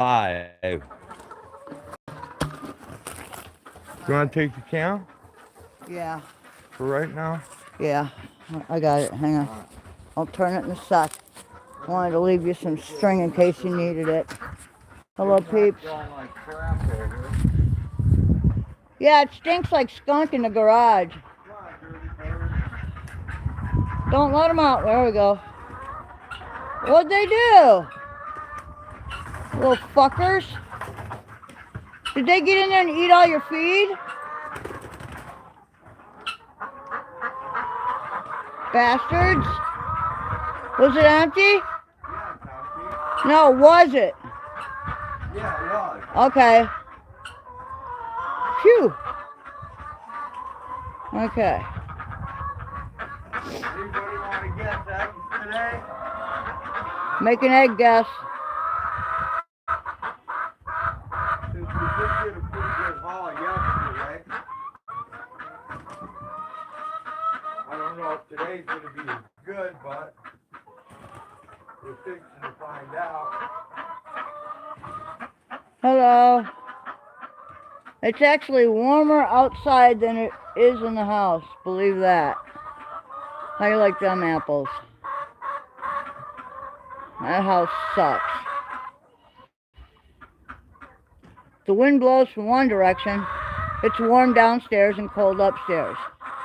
You want to take the cam Yeah. for right now? Yeah. I got it. Hang on. I'll turn it in a sec. I wanted to leave you some string in case you needed it. Hello, peeps. Yeah, it stinks like skunk in the garage. Don't let them out. There we go. What'd they do? Little fuckers. Did they get in there and eat all your feed? Bastards. Was it empty? Yeah, it's empty. No, was it? Yeah, it was. Okay. Phew. Okay. Anybody want to guess eggs today? Make an egg guess. Since we did get a pretty good haul yesterday, I don't know if today's going to be as good, but we're fixing to find out. Hello. It's actually warmer outside than it is in the house. Believe that. How you like them apples? That house sucks. The wind blows from one direction. It's warm downstairs and cold upstairs.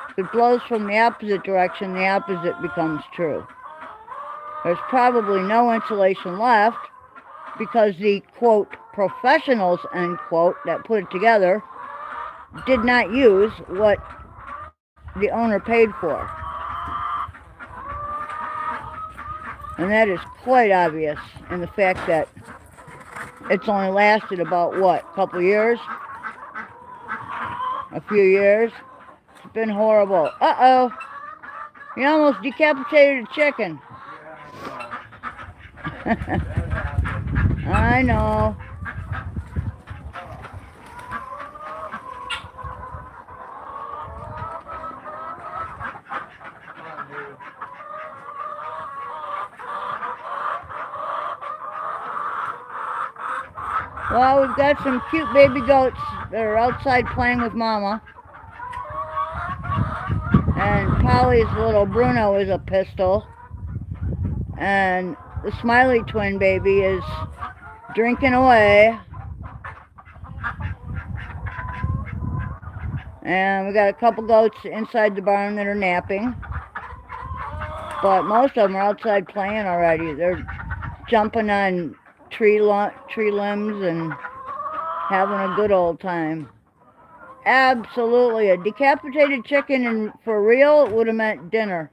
If it blows from the opposite direction, the opposite becomes true. There's probably no insulation left because the, quote, professionals, end quote, that put it together did not use what the owner paid for. And that is quite obvious in the fact that it's only lasted about, what, a couple years? A few years? It's been horrible. Uh-oh. You almost decapitated a chicken. I know. Well, we've got some cute baby goats that are outside playing with Mama. And Polly's little Bruno is a pistol. And the Smiley twin baby is drinking away. And we got a couple goats inside the barn that are napping. But most of them are outside playing already. They're jumping on tree limbs and having a good old time. Absolutely. A decapitated chicken, and for real, it would have meant dinner.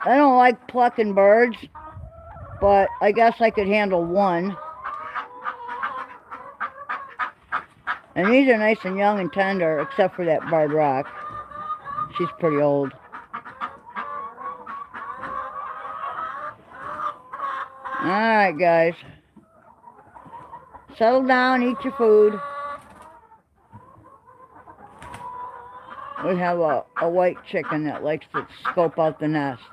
I don't like plucking birds, but I guess I could handle one. And these are nice and young and tender, except for that barred rock. She's pretty old. Alright, guys. Settle down, eat your food. We have a white chicken that likes to scope out the nests.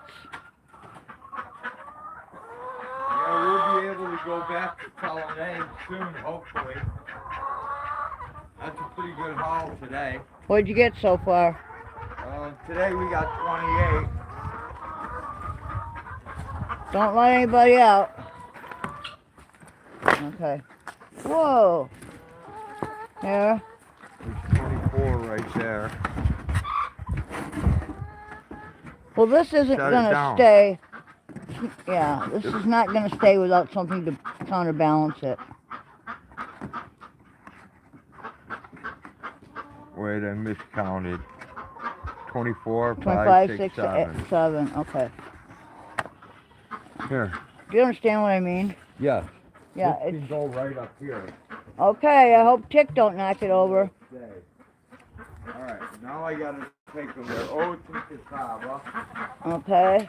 Yeah, we'll be able to go back to telling eggs soon, hopefully. That's a pretty good haul today. What'd you get so far? Today we got 28. Don't let anybody out. Okay. Whoa. Here. There's 24 right there. Well, this isn't Shut it gonna down. stay. Yeah, this is not gonna stay without something to counterbalance it. Wait, I miscounted. 24, 25, 5, 6, 7. 7. Okay. Here. Do you understand what I mean? Yes. Yeah. This can go right up here. Okay. I hope Tick don't knock it over. Alright, now I gotta take them there. Oats and cassava. Okay.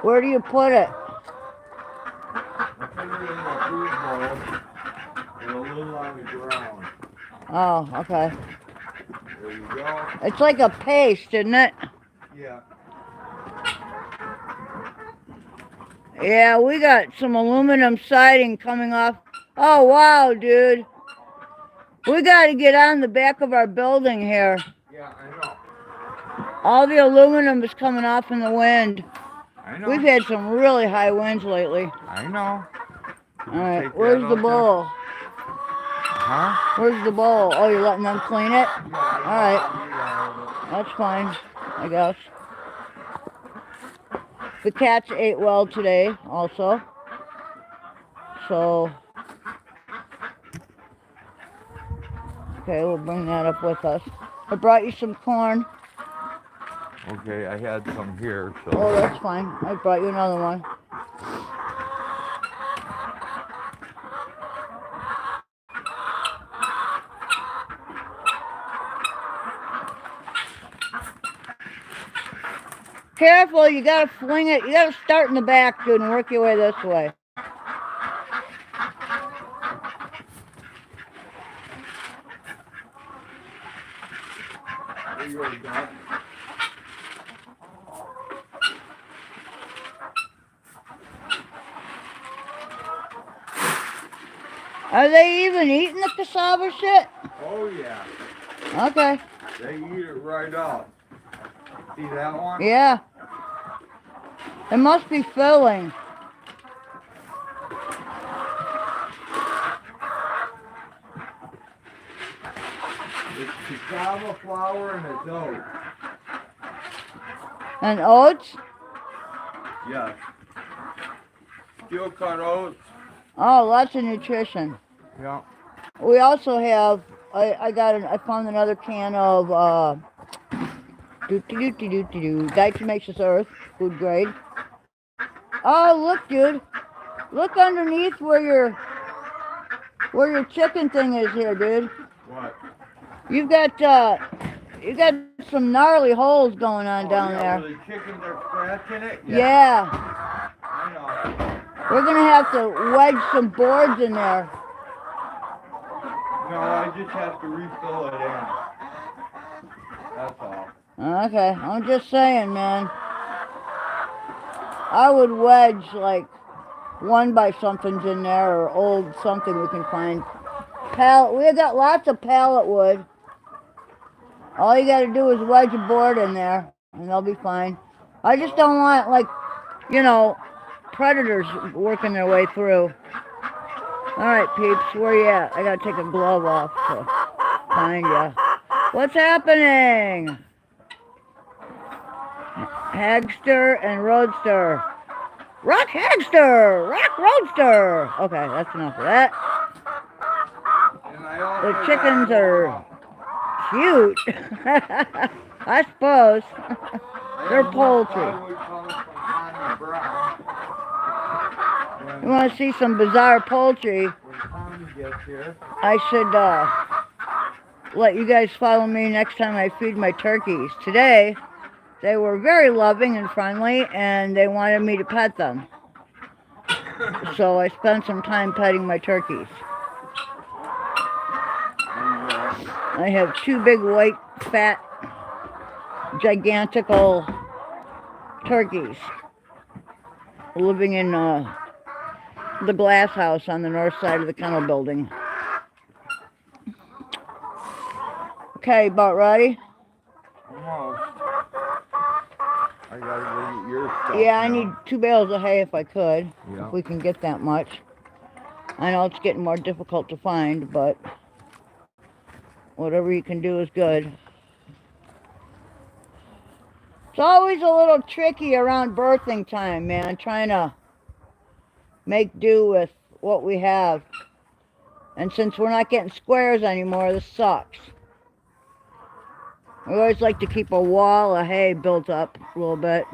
Where do you put it? I put it in the food bowl and a little on the ground. Oh, okay. There you go. It's like a paste, isn't it? Yeah. Yeah, we got some aluminum siding coming off. Oh, wow, dude. We got to get on the back of our building here. Yeah, I know. All the aluminum is coming off in the wind. I know. We've had some really high winds lately. I know. Alright, where's the bowl? Huh? Where's the bowl? Oh, you're letting them clean it? Yeah, Alright. That's fine, I guess. The cats ate well today, also. So, okay, we'll bring that up with us. I brought you some corn. Okay, I had some here, so. Oh, that's fine. I brought you another one. Careful, you gotta fling it. You gotta start in the back, dude, and work your way this way. There you go, Doc. Are they even eating the cassava shit? Oh, yeah. Okay. They eat it right up. See that one? Yeah. It must be filling. It's cassava flour and it's oats. And oats? Yes. Steel cut oats. Oh, lots of nutrition. Yeah. We also have, I found another can of, diatomaceous earth, food grade. Oh, look, dude. Look underneath where your chicken thing is here, dude. What? You got some gnarly holes going on down there. Where the chickens are scratching it? Yeah. I know. We're gonna have to wedge some boards in there. No, I just have to refill it in. That's all. Okay, I'm just saying, man. I would wedge like 1x somethings in there, or old something we can find. We got lots of pallet wood. All you gotta do is wedge a board in there, and they'll be fine. I just don't want, like, you know, predators working their way through. Alright, peeps, where you at? I gotta take a glove off to find ya. What's happening? Hagster and Roadster. Rock Hagster! Rock Roadster! Okay, that's enough of that. The chickens are cute. I suppose. They're poultry. You want to see some bizarre poultry? I should let you guys follow me next time I feed my turkeys. Today, they were very loving and friendly, and they wanted me to pet them. So I spent some time petting my turkeys. I have 2 big white, fat, gigantical turkeys living in the glass house on the north side of the kennel building. Okay, about ready? Almost. I gotta go get your stuff. Yeah, I now. need 2 bales of hay if I could. Yeah. If we can get that much. I know it's getting more difficult to find, but whatever you can do is good. It's always a little tricky around birthing time, man, trying to make do with what we have. And since we're not getting squares anymore, this sucks. We always like to keep a wall of hay built up a little bit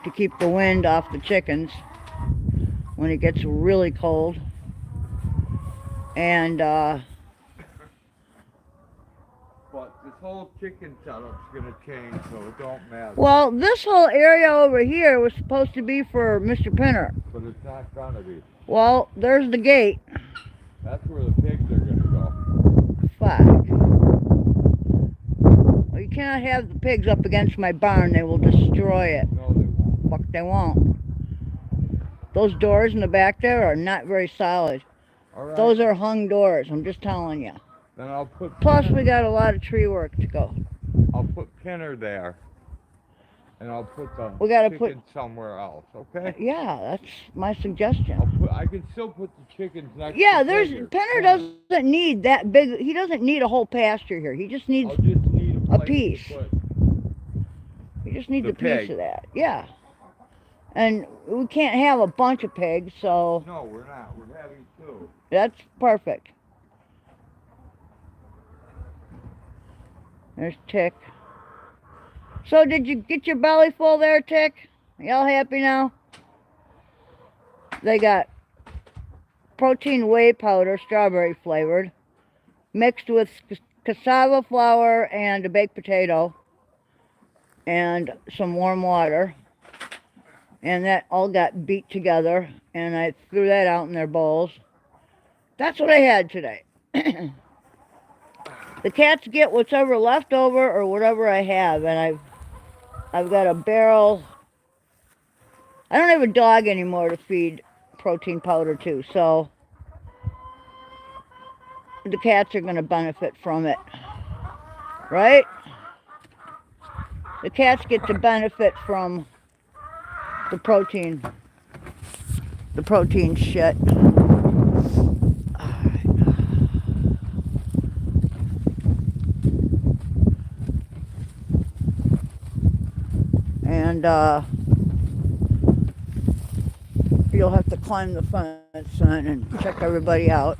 to keep the wind off the chickens when it gets really cold. And but this whole chicken setup's gonna change, so it don't matter. well, this whole area over here was supposed to be for Mr. Pinner. But it's not gonna be. Well, there's the gate. That's where the pigs are gonna go. Fuck. Well, you cannot have the pigs up against my barn. They will destroy it. No, they won't. Fuck, they won't. Those doors in the back there are not very solid. All right. Those are hung doors, I'm just telling you. Then I'll put. Plus, we got a lot of tree work to go. I'll put Pinner there, and I'll put the chicken somewhere else. Okay? Yeah, that's my suggestion. I can still put the chickens next. Yeah, to Pinner doesn't need that big. He doesn't need a whole pasture here. He just needs a piece. He just needs a piece of that. Yeah. And we can't have a bunch of pigs, so. No, we're not. We're having 2. That's perfect. There's Tick. So did you get your belly full there, Tick? Y'all happy now? They got protein whey powder, strawberry flavored, mixed with cassava flour and a baked potato and some warm water. And that all got beat together, and I threw that out in their bowls. That's what I had today. The cats get whatever left over or whatever I have, and I've got a barrel. I don't have a dog anymore to feed protein powder to, so the cats are going to benefit from it, right? The cats get to benefit from the protein shit. And you'll have to climb the fence, son, and check everybody out.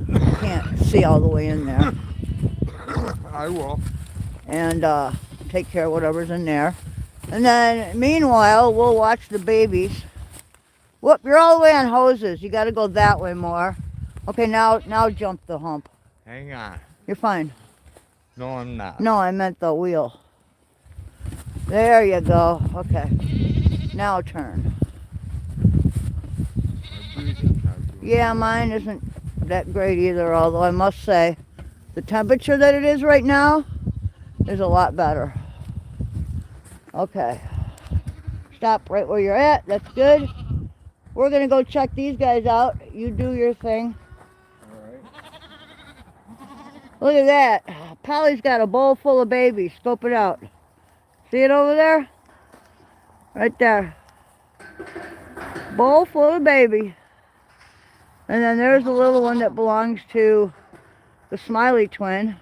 You can't see all the way in there. I will. And take care of whatever's in there. And then, meanwhile, we'll watch the babies. Whoop, you're all the way on hoses. You got to go that way more. Okay, now jump the hump. Hang on. You're fine. No, I'm not. No, I meant the wheel. There you go. Okay. Now turn. Yeah, mine isn't that great either, although I must say the temperature that it is right now is a lot better. Okay. Stop right where you're at. That's good. We're going to go check these guys out. You do your thing. All right. Look at that. Polly's got a bowl full of babies. Scope it out. See it over there? Right there. Bowl full of baby. And then there's the little one that belongs to the Smiley twin.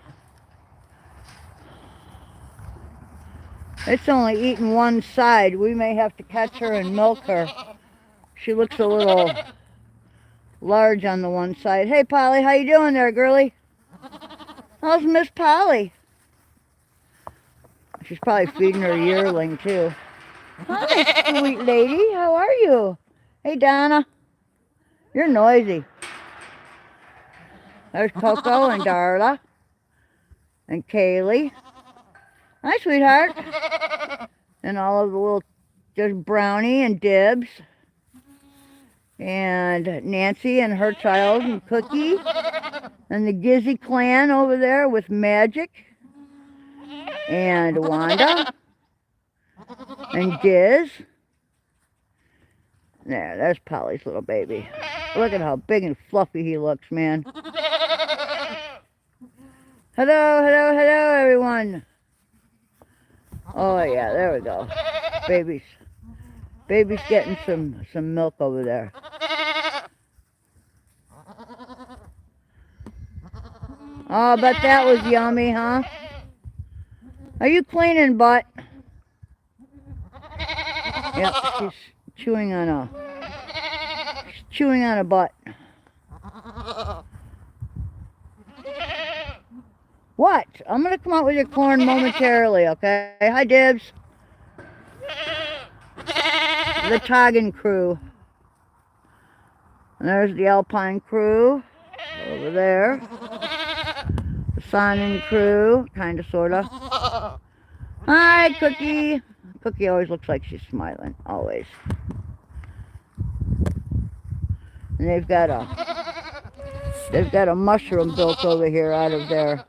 It's only eating one side. We may have to catch her and milk her. She looks a little large on the one side. Hey, Polly, how you doing there, girlie? How's Miss Polly? She's probably feeding her yearling, too. Hi, sweet lady. How are you? Hey, Donna. You're noisy. There's Coco and Darla. And Kaylee. Hi, sweetheart. And all of the little, there's Brownie and Dibs. And Nancy and her child and Cookie. And the Gizzy clan over there with Magic. And Wanda. And Giz. There's Polly's little baby. Look at how big and fluffy he looks, man. Hello, hello, hello, everyone. Oh, yeah, there we go. Baby's getting some milk over there. Oh, I bet that was yummy, huh? Are you cleaning, butt? Yep, she's chewing on a butt. What? I'm gonna come out with your corn momentarily, okay? Hi, Dibs. The Toggin crew. And there's the Alpine crew over there. The Sonnen crew, kinda, sorta. Hi, Cookie. Cookie always looks like she's smiling, always. And they've got a mushroom built over here out of their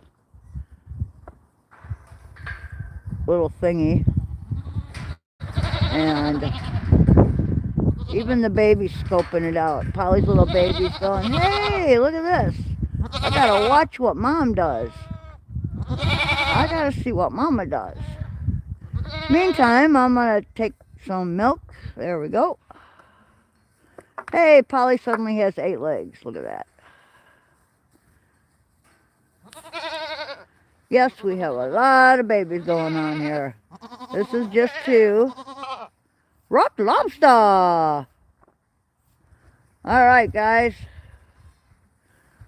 little thingy. And Even the baby's scoping it out. Polly's little baby's going, hey, look at this. I gotta watch what mom does. I gotta see what mama does. Meantime, I'm gonna take some milk. There we go. Hey, Polly suddenly has 8 legs. Look at that. Yes, we have a lot of babies going on here. This is just 2. Rock lobster. All right, guys.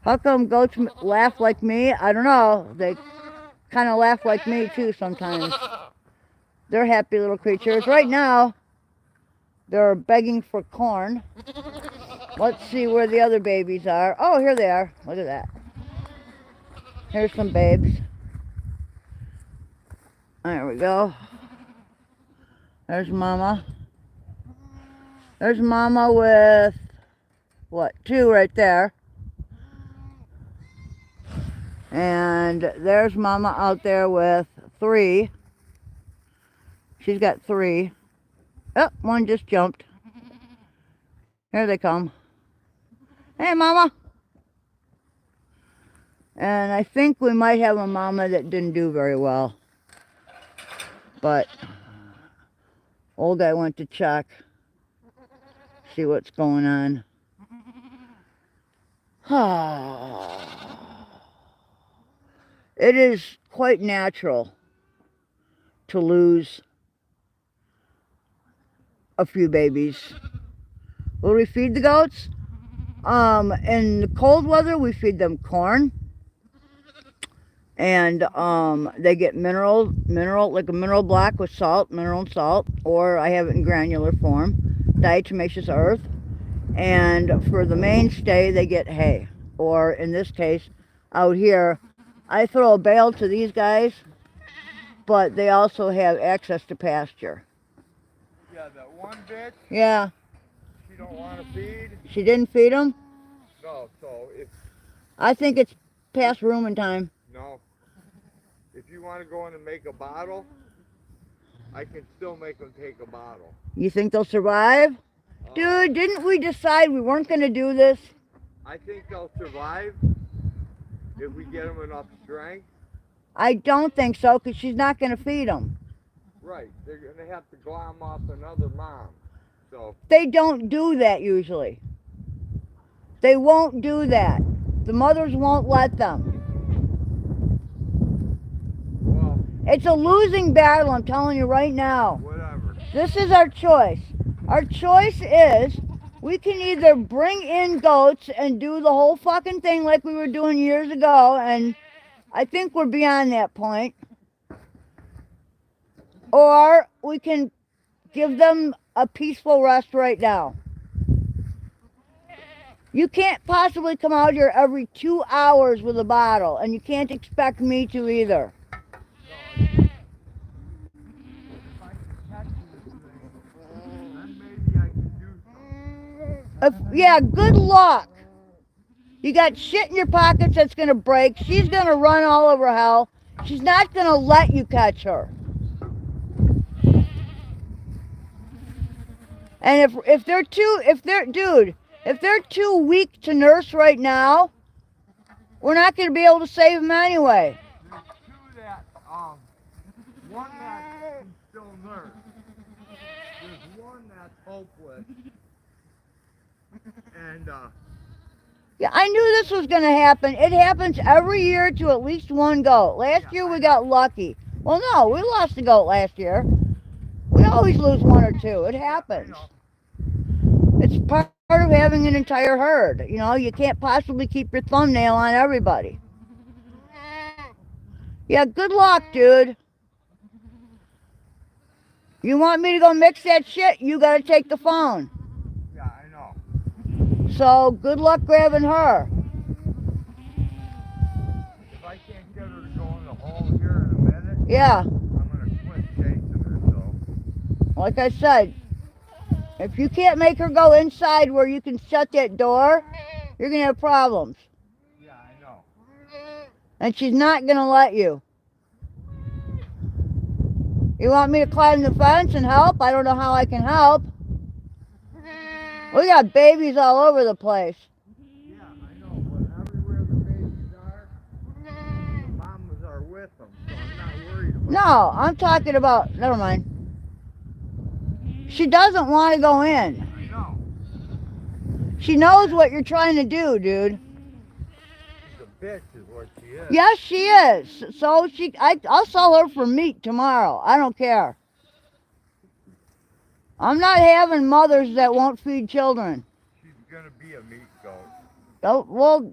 How come goats laugh like me? I don't know. They kind of laugh like me too sometimes. They're happy little creatures. Right now, they're begging for corn. Let's see where the other babies are. Oh, here they are. Look at that. Here's some babes. There we go. There's Mama. There's Mama with, what, 2 right there. And there's Mama out there with 3. She's got 3. Oh, one just jumped. Here they come. Hey, Mama. And I think we might have a Mama that didn't do very well. But old guy went to check. See what's going on. It is quite natural to lose a few babies. Will we feed the goats? In the cold weather, we feed them corn. And they get mineral, like a mineral block with salt, mineral and salt. Or I have it in granular form, diatomaceous earth. And for the mainstay, they get hay. Or in this case, out here, I throw a bale to these guys, but they also have access to pasture. Yeah, that one bitch. Yeah. She don't want to feed. She didn't feed them? No, so if... I think it's past rooming time. No. If you want to go in and make a bottle, I can still make them take a bottle. You think they'll survive? Dude, didn't we decide we weren't going to do this? I think they'll survive if we get them enough strength. I don't think so, because she's not going to feed them. Right. They're going to have to glom off another mom. So They don't do that usually. They won't do that. The mothers won't let them. Well, It's a losing battle, I'm telling you right now. whatever. This is our choice. Our choice is we can either bring in goats and do the whole fucking thing like we were doing years ago, and I think we're beyond that point. Or we can give them a peaceful rest right now. You can't possibly come out here every 2 hours with a bottle, and you can't expect me to either. Yeah, good luck. You got shit in your pockets that's going to break. She's going to run all over hell. She's not going to let you catch her. And if they're too weak to nurse right now, we're not going to be able to save them anyway. There's 2 that, one that can still nurse. There's one that's hopeless. And, Yeah, I knew this was going to happen. It happens every year to at least one goat. Last year we got lucky. Well, no, we lost a goat last year. We always lose 1 or 2. It happens. It's part of having an entire herd. You know, you can't possibly keep your thumbnail on everybody. Yeah, good luck, dude. You want me to go mix that shit? You got to take the phone. yeah, I know. So, good luck grabbing her. If I can't get her to go in the hole here in a minute, Yeah, I'm going to quit chasing her, so. like I said, if you can't make her go inside where you can shut that door, you're going to have problems. Yeah, I know. And she's not going to let you. You want me to climb the fence and help? I don't know how I can help. We got babies all over the place. Yeah, I know, but everywhere the babies are, the mamas are with them, so I'm not worried about No, I'm talking about, never mind. She doesn't want to go in. it. No, She knows what you're trying to do, dude. she's a bitch is what she is. Yes, she is. So I'll sell her for meat tomorrow. I don't care. I'm not having mothers that won't feed children. She's gonna be a meat goat. Oh, well,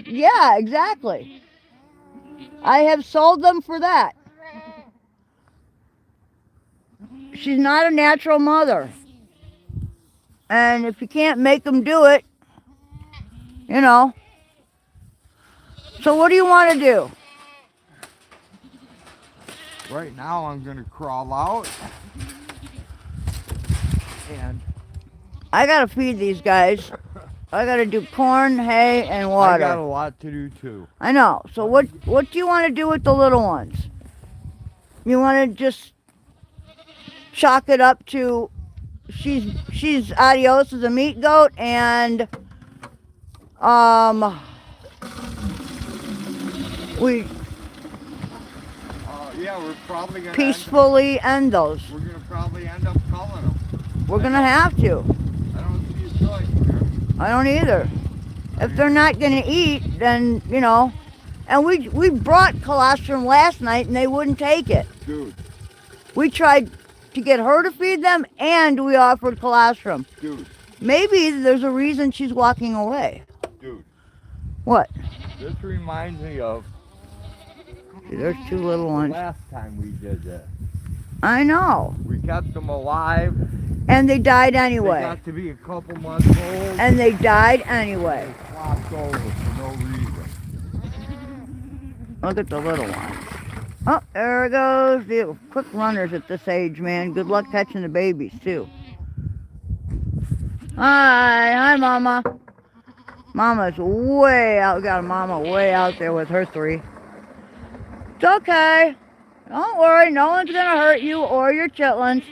yeah, exactly. I have sold them for that. She's not a natural mother. And if you can't make them do it, you know. So what do you want to do? Right now I'm gonna crawl out and I gotta feed these guys. I gotta do corn, hay, and water. I got a lot to do too. I know. So what do you want to do with the little ones? You want to just chalk it up to she's adios as a meat goat and we Yeah, we're probably gonna peacefully end those. we're gonna probably end up culling them. We're gonna have to. I don't see a choice here. I don't either. If they're not gonna eat, then you know. And we brought colostrum last night and they wouldn't take it. Dude, We tried to get her to feed them and we offered colostrum. dude, Maybe there's a reason she's walking away. dude. What? This reminds me of There's two little the ones. last time we did this. I know. We kept them alive. And they died They anyway. got to be a couple months old. And they died anyway. They flopped over for no reason. Look at the little one. Oh, there it goes. The quick runners at this age, man. Good luck catching the babies, too. Hi, Mama. Mama's way out. We got a mama way out there with her three. It's okay. Don't worry. No one's going to hurt you or your chitlins.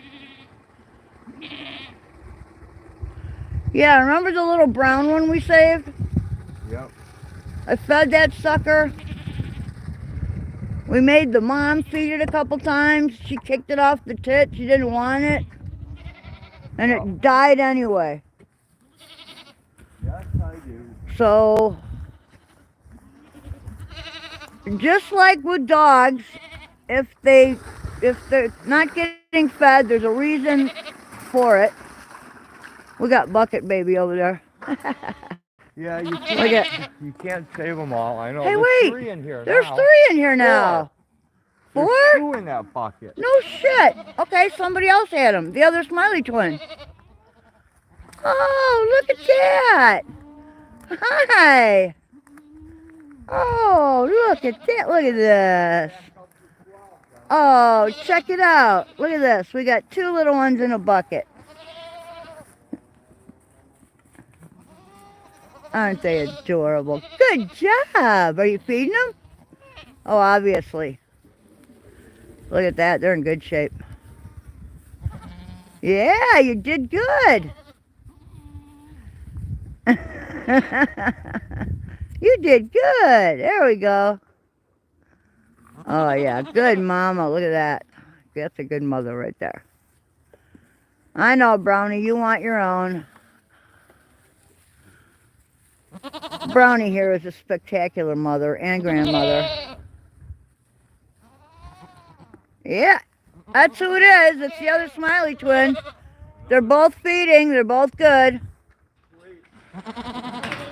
Yeah, remember the little brown one we saved? Yep. I fed that sucker. We made the mom feed it a couple times. She kicked it off the tit. She didn't want it. And it died anyway. Yes, I do. So, just like with dogs, if they're not getting fed, there's a reason for it. We got Bucket Baby over there. Yeah, you Look can't, at. you can't save them all. I know. Hey, There's wait. 3 in here There's now. 3 in here now. There's 4? 2 in that bucket. No shit. Okay, somebody else had them. The other Smiley twin. Oh, look at that. Hi. Oh, look at that. Look at this. Oh, check it out. Look at this. We got 2 little ones in a bucket. Aren't they adorable? Good job. Are you feeding them? Oh, obviously. Look at that. They're in good shape. Yeah, you did good. You did good. There we go. Oh, yeah. Good mama. Look at that. That's a good mother right there. I know, Brownie. You want your own. Brownie here is a spectacular mother and grandmother. Yeah, that's who it is. It's the other Smiley twin. They're both feeding. They're both good.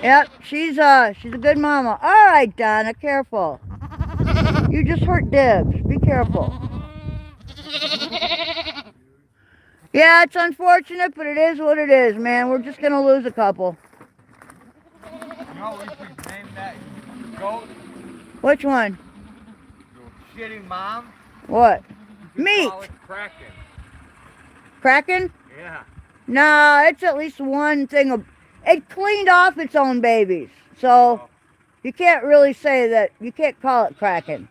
Yep, she's a good mama. All right, Donna, careful. You just hurt Dibs. Be careful. Yeah, it's unfortunate, but it is what it is, man. We're just gonna lose a couple. You know what we should name that goat? Which one? The shitty mom? What? We Meat. call it Kraken. Kraken? Yeah. No, it's at least one thing. It cleaned off its own babies. So you can't really say that. You can't call it Kraken.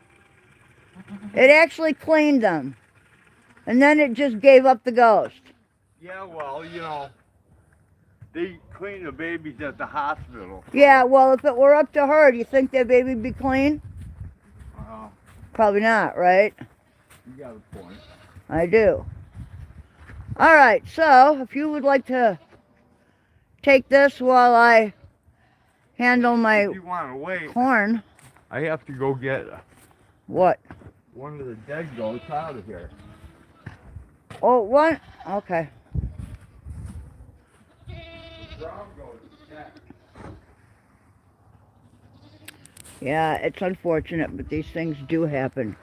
It actually cleaned them. And then it just gave up the ghost. Yeah, well, you know, they clean the babies at the hospital. Yeah, well, if it were up to her, do you think that baby'd be clean? Probably not, right? You got a point. I do. All right, so if you would like to take this while I handle my If you want to wait, corn. I have to go get What? one of the dead goats out of here. Oh, what? Okay. The brown goat is dead. Yeah, it's unfortunate, but these things do happen.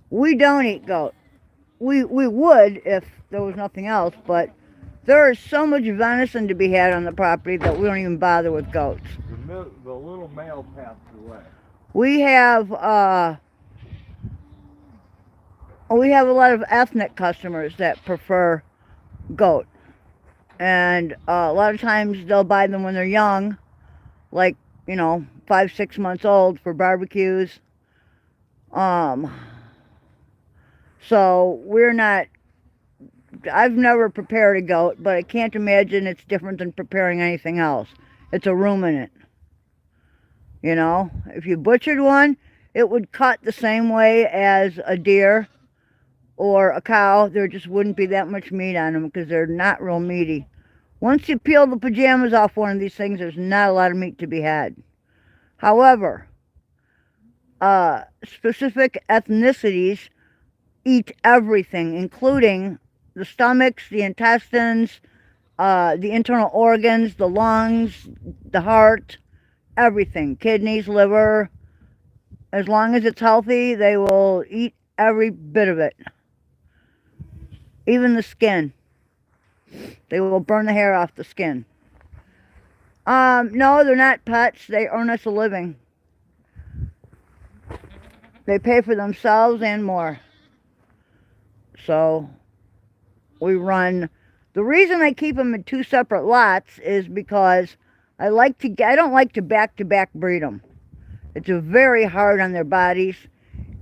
We don't eat goat. We would if there was nothing else, but there is so much venison to be had on the property that we don't even bother with goats. The little male passed away. We have a lot of ethnic customers that prefer goat, and a lot of times they'll buy them when they're young, like 5, 6 months old for barbecues. So I've never prepared a goat, but I can't imagine it's different than preparing anything else. It's a ruminant. If you butchered one, it would cut the same way as a deer or a cow. There just wouldn't be that much meat on them because they're not real meaty. Once you peel the pajamas off one of these things, there's not a lot of meat to be had. However, specific ethnicities eat everything, including the stomachs, the intestines, the internal organs, the lungs, the heart, everything, kidneys, liver. As long as it's healthy, they will eat every bit of it. Even the skin. They will burn the hair off the skin. No, they're not pets. They earn us a living. They pay for themselves and more. So we run. The reason I keep them in 2 separate lots is because I don't like to back breed them. It's very hard on their bodies,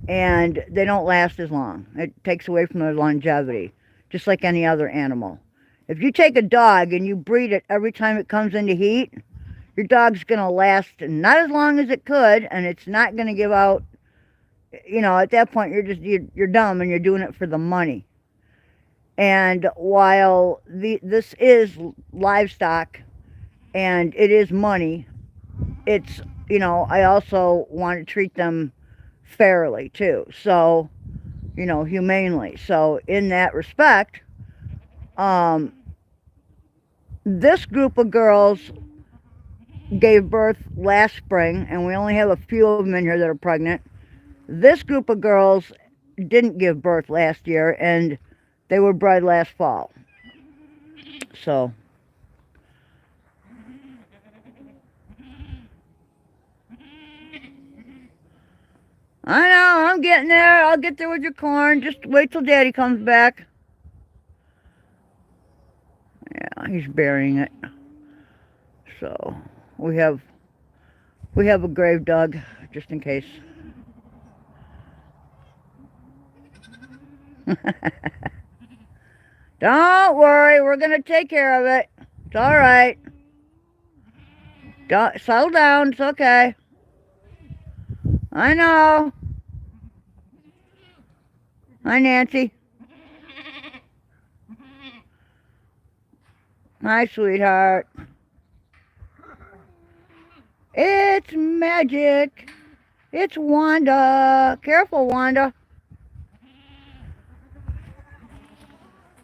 and they don't last as long. It takes away from their longevity, just like any other animal. If you take a dog and you breed it every time it comes into heat, your dog's going to last not as long as it could, and it's not going to give out. At that point, you're dumb and you're doing it for the money. And while this is livestock and it is money, it's, I also want to treat them fairly too. So, humanely. So in that respect, this group of girls gave birth last spring, and we only have a few of them in here that are pregnant. This group of girls didn't give birth last year, and they were bred last fall. So I know, I'm getting there. I'll get there with your corn. Just wait till Daddy comes back. Yeah, he's burying it. So we have a grave dug just in case. Don't worry, we're gonna take care of it. It's all right. Don't settle down. It's okay. I know. Hi, Nancy. Hi, sweetheart. It's magic. It's Wanda. Careful, Wanda.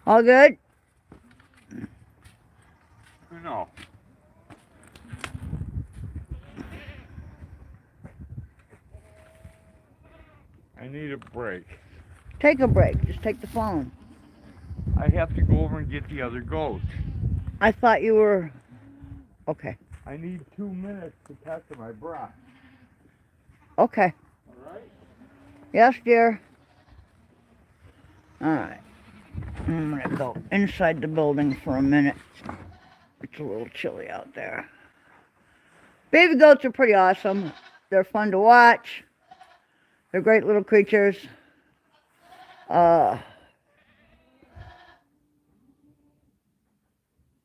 All good? No. I need a break. Take a break. Just take the phone. I have to go over and get the other goat. I thought you were... Okay. I need 2 minutes to catch my breath. Okay. All right? Yes, dear. All right. I'm going to go inside the building for a minute. It's a little chilly out there. Baby goats are pretty awesome. They're fun to watch. They're great little creatures.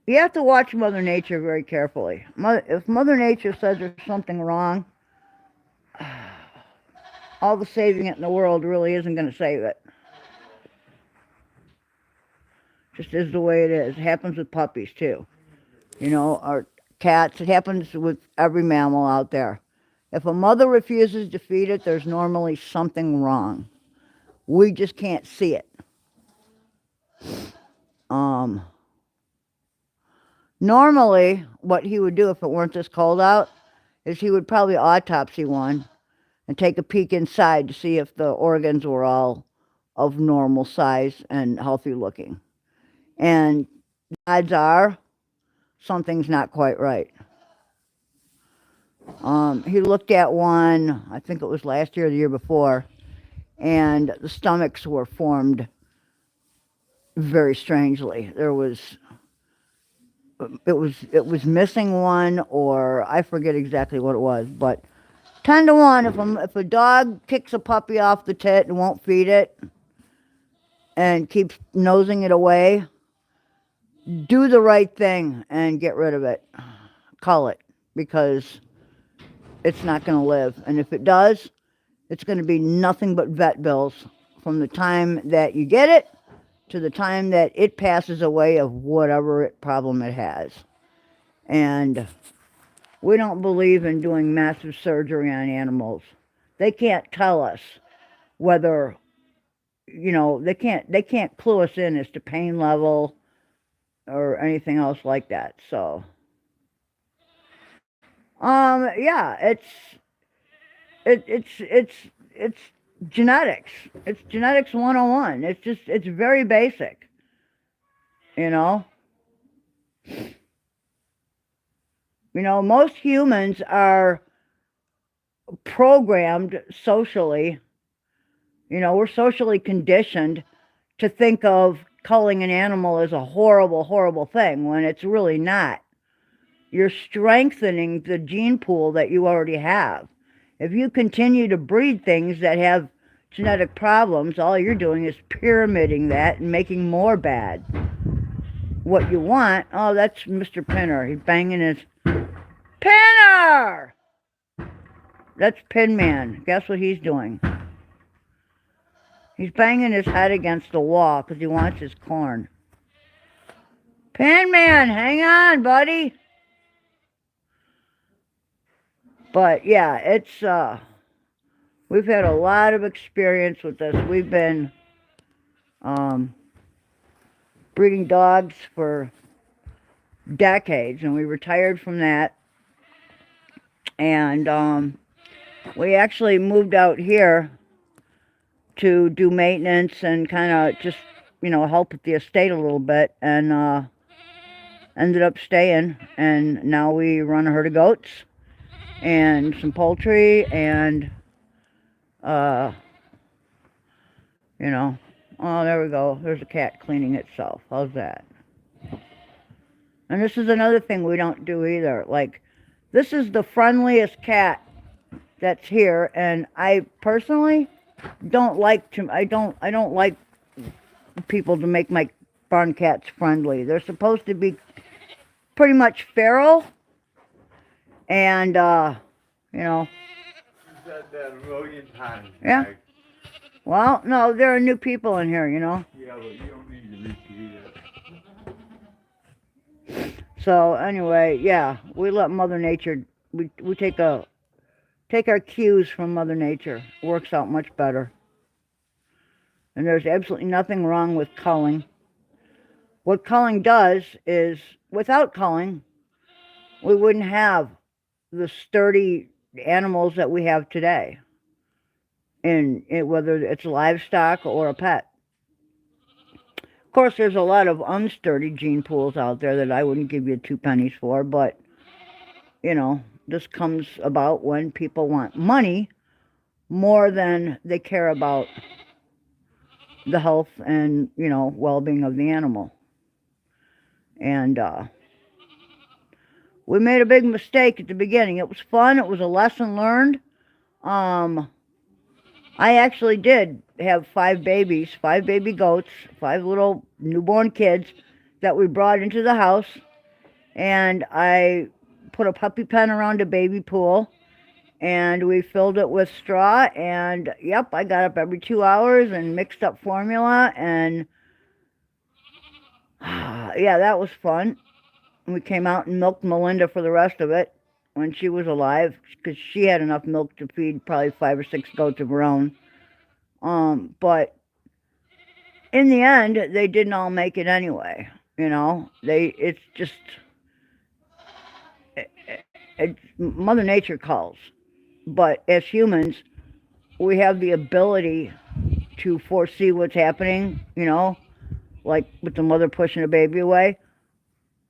You have to watch Mother Nature very carefully. If Mother Nature says there's something wrong, all the saving it in the world really isn't going to save it. Just is the way it is. It happens with puppies too. You know, or cats. It happens with every mammal out there. If a mother refuses to feed it, there's normally something wrong. We just can't see it. Normally, what he would do if it weren't this cold out is he would probably autopsy one and take a peek inside to see if the organs were all of normal size and healthy looking. And odds are something's not quite right. He looked at one, I think it was last year or the year before, and the stomachs were formed very strangely. It was missing one, or I forget exactly what it was, but 10 to 1, if a dog kicks a puppy off the tit and won't feed it and keeps nosing it away, do the right thing and get rid of it. Cull it, because it's not going to live. And if it does, it's going to be nothing but vet bills from the time that you get it to the time that it passes away of whatever problem it has. And we don't believe in doing massive surgery on animals. They can't tell us whether, you know, they can't clue us in as to pain level or anything else like that. So, yeah, it's genetics. It's genetics 101. It's very basic, you know. You know, most humans are programmed socially. You know, we're socially conditioned to think of culling an animal as a horrible, horrible thing when it's really not. You're strengthening the gene pool that you already have. If you continue to breed things that have genetic problems, all you're doing is pyramiding that and making more bad. What you want, oh, that's Mr. Pinner. He's banging his... Pinner! That's Pin Man. Guess what he's doing? He's banging his head against the wall because he wants his corn. Pin Man, hang on, buddy. But yeah, it's we've had a lot of experience with this. We've been breeding dogs for decades, and we retired from that. And we actually moved out here to do maintenance and kind of just, you know, help with the estate a little bit, and ended up staying. And now we run a herd of goats and some poultry, and you know, oh, there we go. There's a cat cleaning itself. How's that? And this is another thing we don't do either. Like, this is the friendliest cat that's here, and I personally don't like to. I don't like people to make my barn cats friendly. They're supposed to be pretty much feral, and you know. You said that a million times. Yeah. Mike. Well, no, there are new people in here, you know. Yeah, but you don't need to repeat it. So anyway, yeah, we let Mother Nature. We take our cues from Mother Nature. It works out much better. And there's absolutely nothing wrong with culling. What culling does is, without culling, we wouldn't have the sturdy animals that we have today, in whether it's livestock or a pet. Of course, there's a lot of unsturdy gene pools out there that I wouldn't give you 2 pennies for, but, you know, this comes about when people want money more than they care about the health and, you know, well-being of the animal. And we made a big mistake at the beginning. It was fun. It was a lesson learned. I actually did have 5 babies, 5 baby goats, 5 little newborn kids that we brought into the house. and I put a puppy pen around a baby pool, and we filled it with straw, and yep, I got up every 2 hours and mixed up formula, and yeah, that was fun. We came out and milked Melinda for the rest of it when she was alive, because she had enough milk to feed probably 5 or 6 goats of her own. But in the end, they didn't all make it anyway. You know, it's just, Mother Nature calls. But as humans, we have the ability to foresee what's happening, you know, like with the mother pushing a baby away.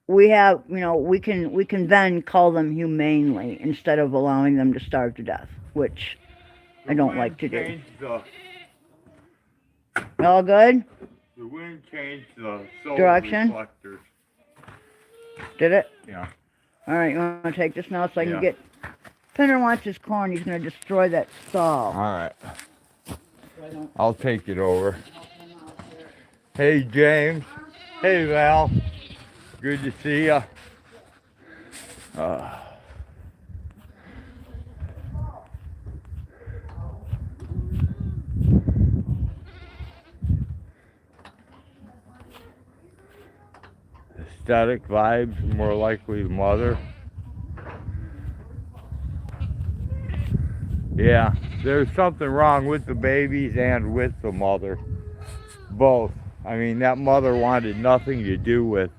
We have, you know, we can then call them humanely instead of allowing them to starve to death, which I don't like to do. All good? The wind changed the solar Direction? reflectors. Did it? Yeah. All right, you want to take this now so I can get... Pinner wants his corn. He's going to destroy that stall. All right. I'll take it over. Hey, James. Hey, Val. Good to see ya. Aesthetic vibes, more likely the mother. Yeah, there's something wrong with the babies and with the mother. Both. I mean, that mother wanted nothing to do with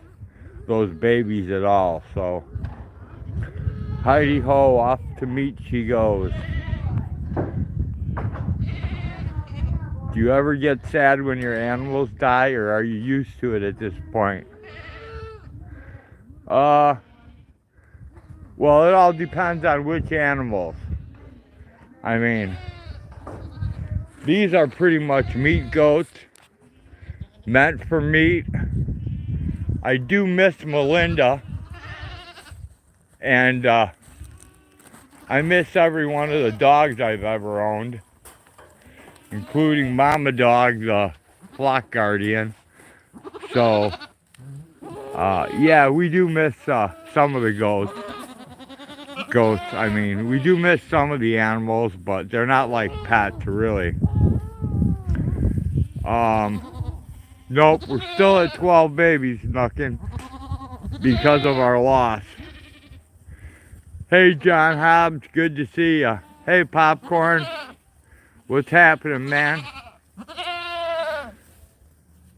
those babies at all, so Heidi ho, off to meet she goes. Do you ever get sad when your animals die, or are you used to it at this point? Well, it all depends on which animals. I mean, these are pretty much meat goats, meant for meat. I do miss Melinda, and I miss every one of the dogs I've ever owned, including Mama Dog, the flock guardian. So, yeah, we do miss some of the goats. I mean, we do miss some of the animals, but they're not like pets, really. Nope, we're still at 12 babies, Knuckin', because of our loss. Hey, John Hobbs, good to see ya. Hey, Popcorn, what's happening, man?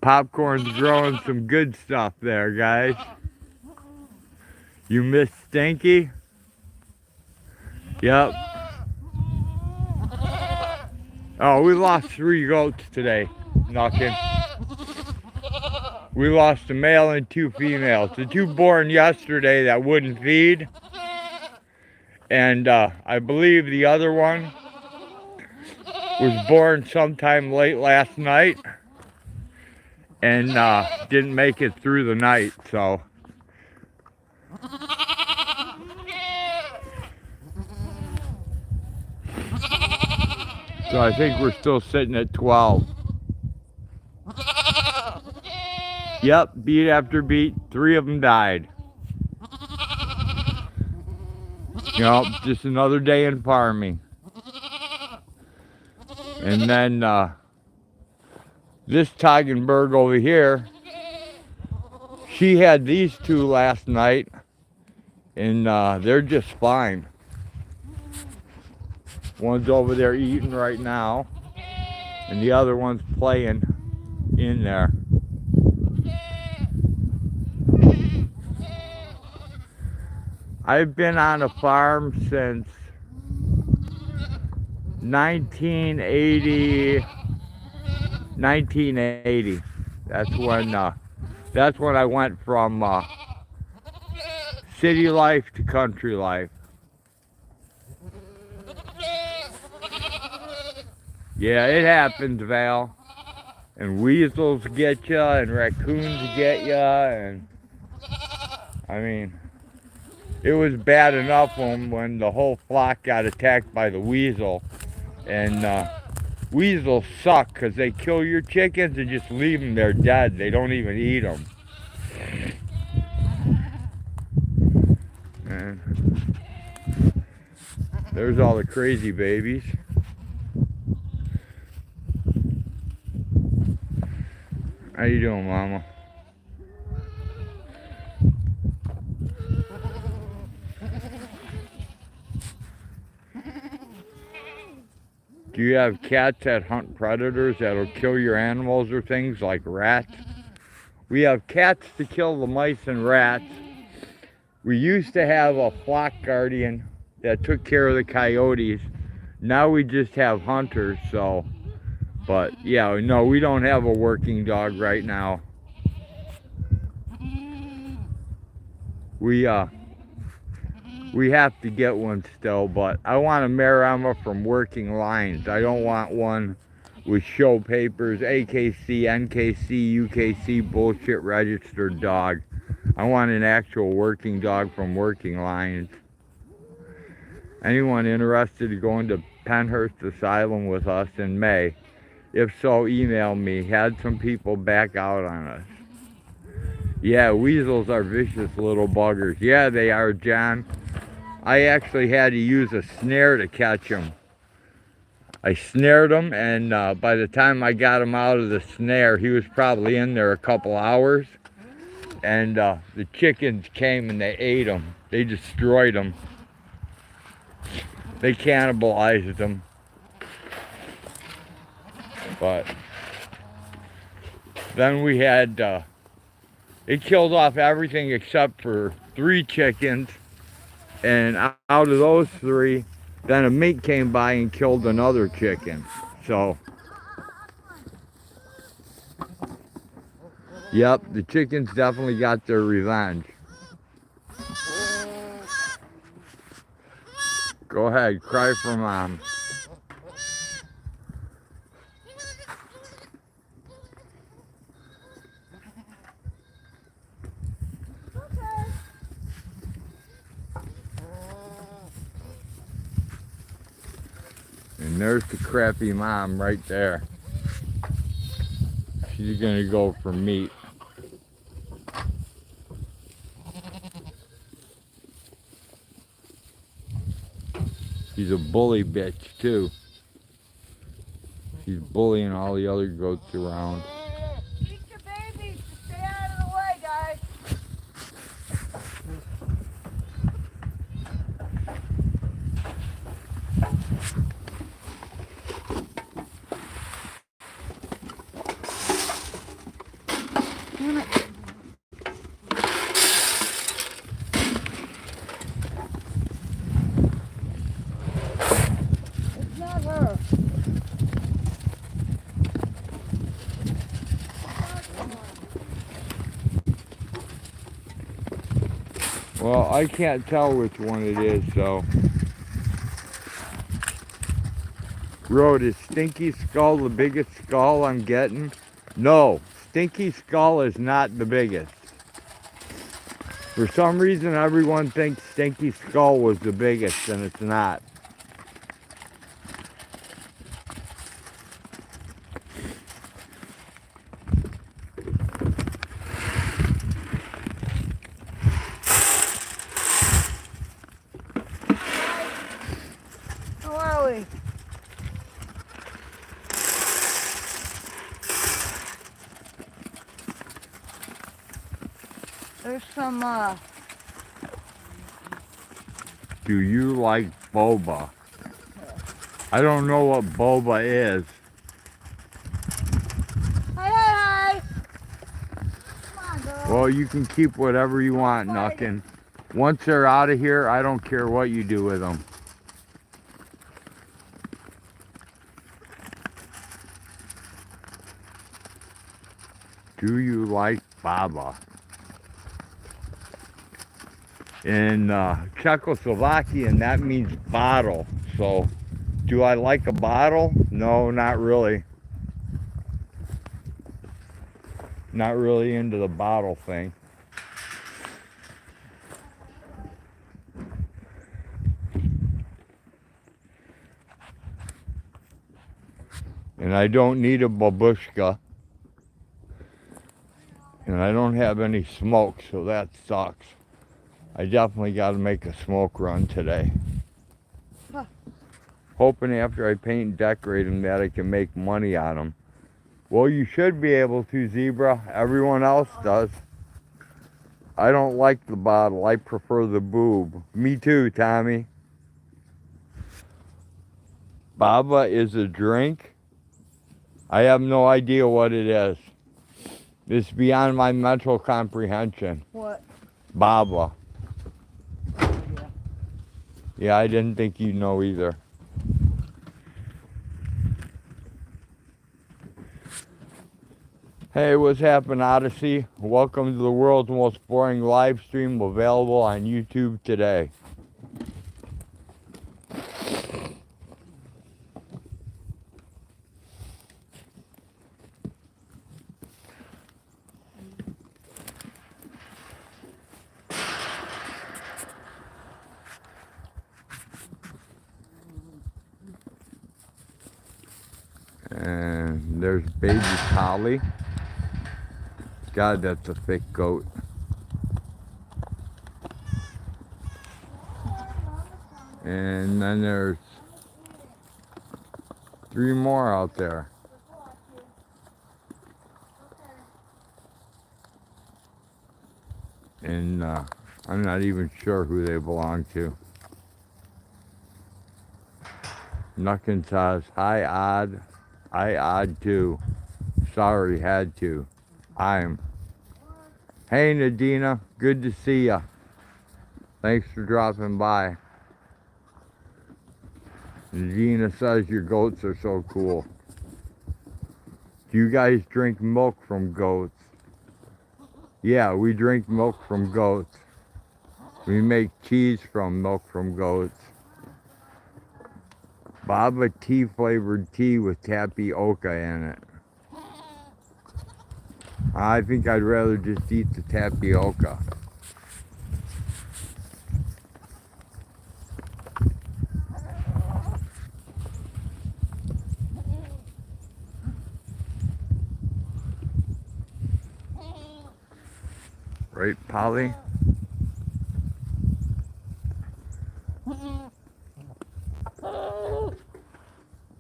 Popcorn's growing some good stuff there, guys. You miss Stinky? Yep. Oh, we lost 3 goats today, Knuckin'. We lost a male and 2 females. The 2 born yesterday that wouldn't feed. And I believe the other one was born sometime late last night and didn't make it through the night, so. So I think we're still sitting at 12. Yep, beat after beat, 3 of them died. Yep, just another day in farming. And then this Toggenburg over here, she had these 2 last night, and they're just fine. One's over there eating right now, and the other one's playing in there. I've been on a farm since 1980. That's when I went from city life to country life. Yeah, it happens, Val. And weasels get ya, and raccoons get ya, and I mean, it was bad enough when the whole flock got attacked by the weasel. And weasels suck because they kill your chickens and just leave them there dead. They don't even eat them. And there's all the crazy babies. How you doing, Mama? Do you have cats that hunt predators that'll kill your animals or things like rats? We have cats to kill the mice and rats. We used to have a flock guardian that took care of the coyotes. Now we just have hunters, so. But yeah, no, we don't have a working dog right now. We have to get one still, but I want a Marama from working lines. I don't want one with show papers, AKC, NKC, UKC bullshit registered dog. I want an actual working dog from working lines. Anyone interested in going to Penhurst Asylum with us in May? If so, email me. Had some people back out on us. Yeah, weasels are vicious little buggers. Yeah, they are, John. I actually had to use a snare to catch them. I snared him, and by the time I got him out of the snare, he was probably in there a couple hours. And the chickens came and they ate him. They destroyed him. They cannibalized him. But then we had, they killed off everything except for 3 chickens. And out of those 3, then a mink came by and killed another chicken. So, yep, the chickens definitely got their revenge. Go ahead, cry for Mom. And there's the crappy mom right there. She's gonna go for meat. She's a bully bitch too. She's bullying all the other goats around. Teach your babies to stay out of the way, guys. It's not her. Well, I can't tell which one it is, so. Road, is Stinky Skull the biggest skull I'm getting? No, Stinky Skull is not the biggest. For some reason, everyone thinks Stinky Skull was the biggest, and it's not. How are we? There's some, Do you like boba? I don't know what boba is. Hi. Come on, girl. Well, you can keep whatever you want, Knuckin. Once they're out of here, I don't care what you do with them. Do you like baba? In Czechoslovakian, that means bottle. So, do I like a bottle? No, not really. Not really into the bottle thing. And I don't need a babushka. And I don't have any smoke, so that sucks. I definitely got to make a smoke run today. Huh. Hoping after I paint and decorate them that I can make money on them. Well, you should be able to, Zebra. Everyone else does. I don't like the bottle. I prefer the boob. Me too, Tommy. Baba is a drink? I have no idea what it is. It's beyond my mental comprehension. What? Baba. Yeah. Yeah, I didn't think you'd know either. Hey, what's happening, Odyssey? Welcome to the world's most boring live stream available on YouTube today. And there's baby Polly. God, that's a thick goat. And then there's 3 more out there. And I'm not even sure who they belong to. Nuckin says, hi, Odd. I odd too. Sorry, had to. Hey, Nadina. Good to see ya. Thanks for dropping by. Nadina says your goats are so cool. Do you guys drink milk from goats? Yeah, we drink milk from goats. We make cheese from milk from goats. Baba tea flavored tea with tapioca in it. I think I'd rather just eat the tapioca. Right, Polly?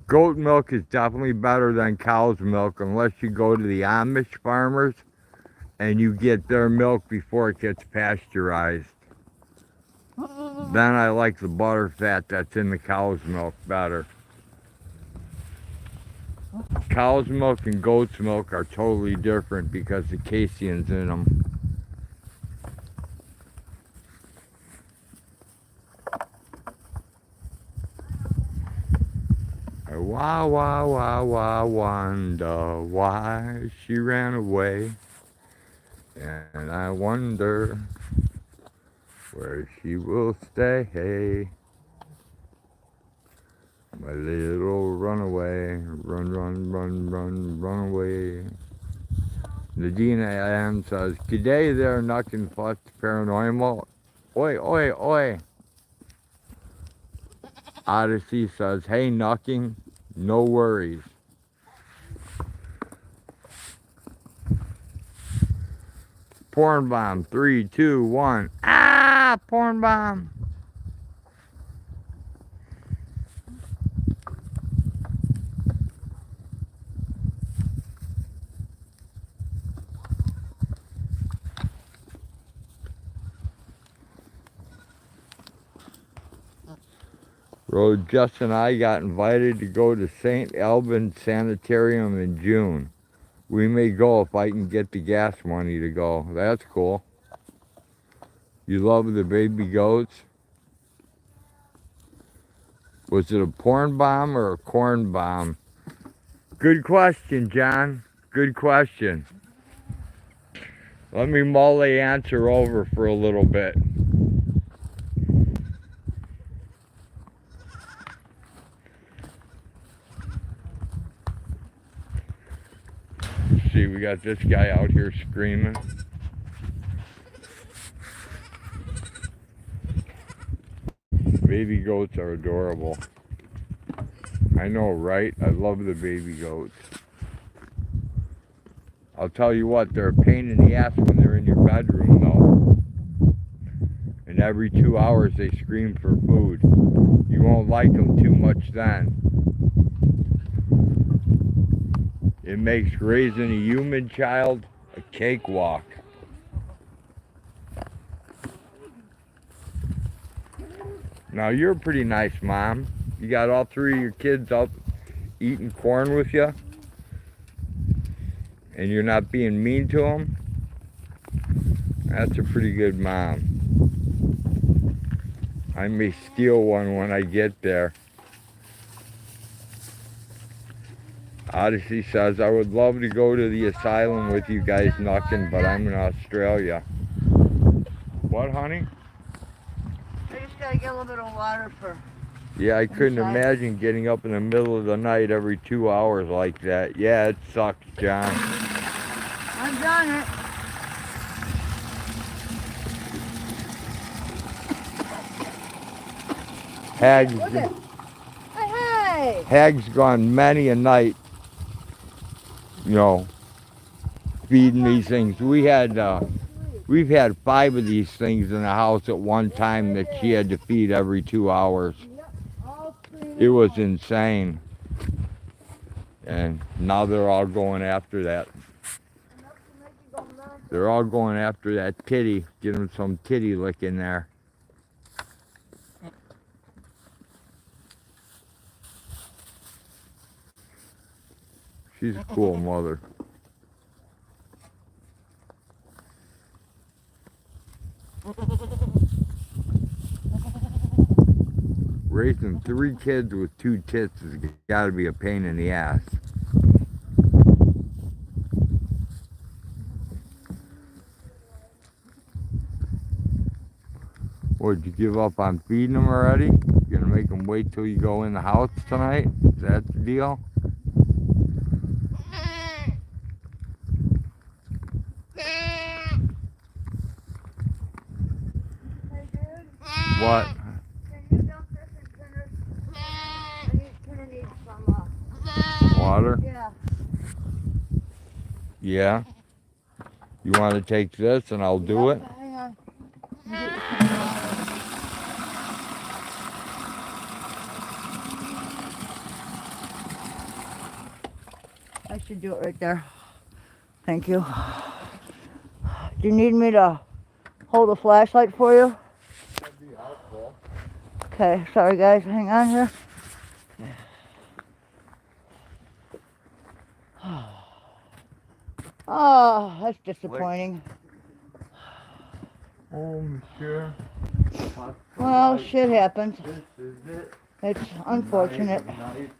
Goat milk is definitely better than cow's milk unless you go to the Amish farmers and you get their milk before it gets pasteurized. Then I like the butter fat that's in the cow's milk better. Cow's milk and goat's milk are totally different because the casein's in them. Wah, wah, wah, wah, wonder why she ran away. And I wonder where she will stay. My little runaway, run, run, run, run, run away. Nadina Ann says, "G'day there, Nuckin Flex Paranormal. Oi, oi, oi." Odyssey says, "Hey, Nucking, no worries." Porn bomb, 3, 2, 1. Ah, porn bomb. Road Just and I got invited to go to St. Albans Sanitarium in June. We may go if I can get the gas money to go. That's cool. You love the baby goats? Was it a porn bomb or a corn bomb? Good question, John. Good question. Let me mull the answer over for a little bit. See, we got this guy out here screaming. Baby goats are adorable. I know, right? I love the baby goats. I'll tell you what, they're a pain in the ass when they're in your bedroom, though. And And every 2 hours they scream for food. You won't like them too much then. It makes raising a human child a cakewalk. Now you're a pretty nice mom. You got all 3 of your kids up eating corn with you. And you're not being mean to them. That's a pretty good mom. I may steal one when I get there. Odyssey says, I would love to go to the asylum with you guys knucking, but I'm in Australia. What, honey? I just gotta get a little bit of water for... Yeah, I couldn't inside. imagine getting up in the middle of the night every 2 hours like that. Yeah, it sucks, John. I've done it. Hag's, Look at... Hey! Hag's gone many a night, you know, feeding these things. We've had 5 of these things in the house at one time that she had to feed every 2 hours. It was insane. And now they're all going after that. They're all going after that titty. Get them some titty lick in there. She's a cool mother. Raising 3 kids with 2 tits has got to be a pain in the ass. What, did you give up on feeding them already? You gonna make them wait till you go in the house tonight? Is that the deal? What? Water? Yeah. Yeah? You want to take this and I'll do it? Hang on. I should do it right there. Thank you. Do you need me to hold a flashlight for you? That'd be helpful. Okay, sorry guys, hang on here. Oh, that's disappointing. Oh, monsieur. Well, shit happens. This is it. It's unfortunate. Night.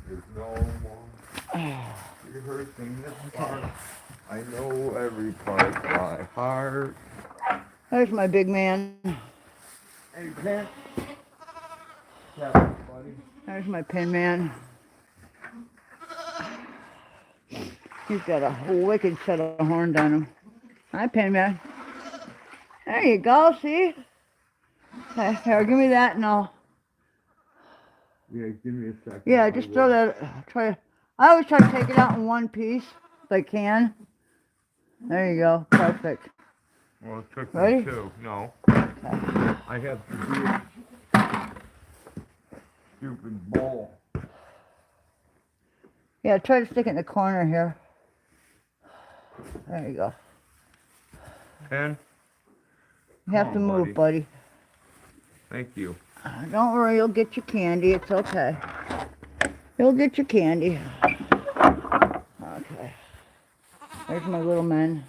There's no more rehearsing this part. I know every part by heart. There's my big man. Hey, Pin. Yeah, buddy. There's my pin man. He's got a wicked set of horns on him. Hi, pin man. There you go, see? Okay, here, give me that and I'll... Yeah, give me a second. Yeah, just throw that, I always try to take it out in one piece, if I can. There you go, perfect. Well, it took Ready? me 2. No. Okay. I have to do it. Stupid bowl. Yeah, try to stick it in the corner here. There you go. Pen? You have to Come on, move, buddy. Thank you. Don't worry, you'll get your candy. It's okay. You'll get your candy. Okay. There's my little men.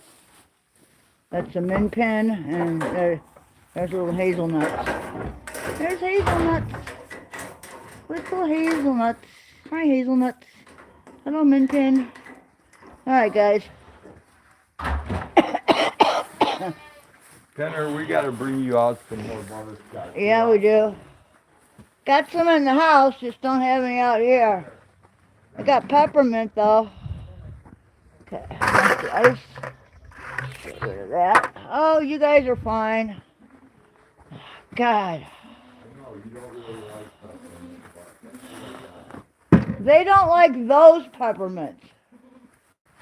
That's a min pin, and there's little hazelnuts. There's hazelnuts. Little hazelnuts. Hi, hazelnuts. Hello, min pin. All right, guys. Penner, we gotta bring you out some more butterscotch. Yeah, we do. Got some in the house, just don't have any out here. I got peppermint though. Okay, that's the ice. Get rid of that. Oh, you guys are fine. God. I know, you don't really like peppermint, They don't like those peppermints.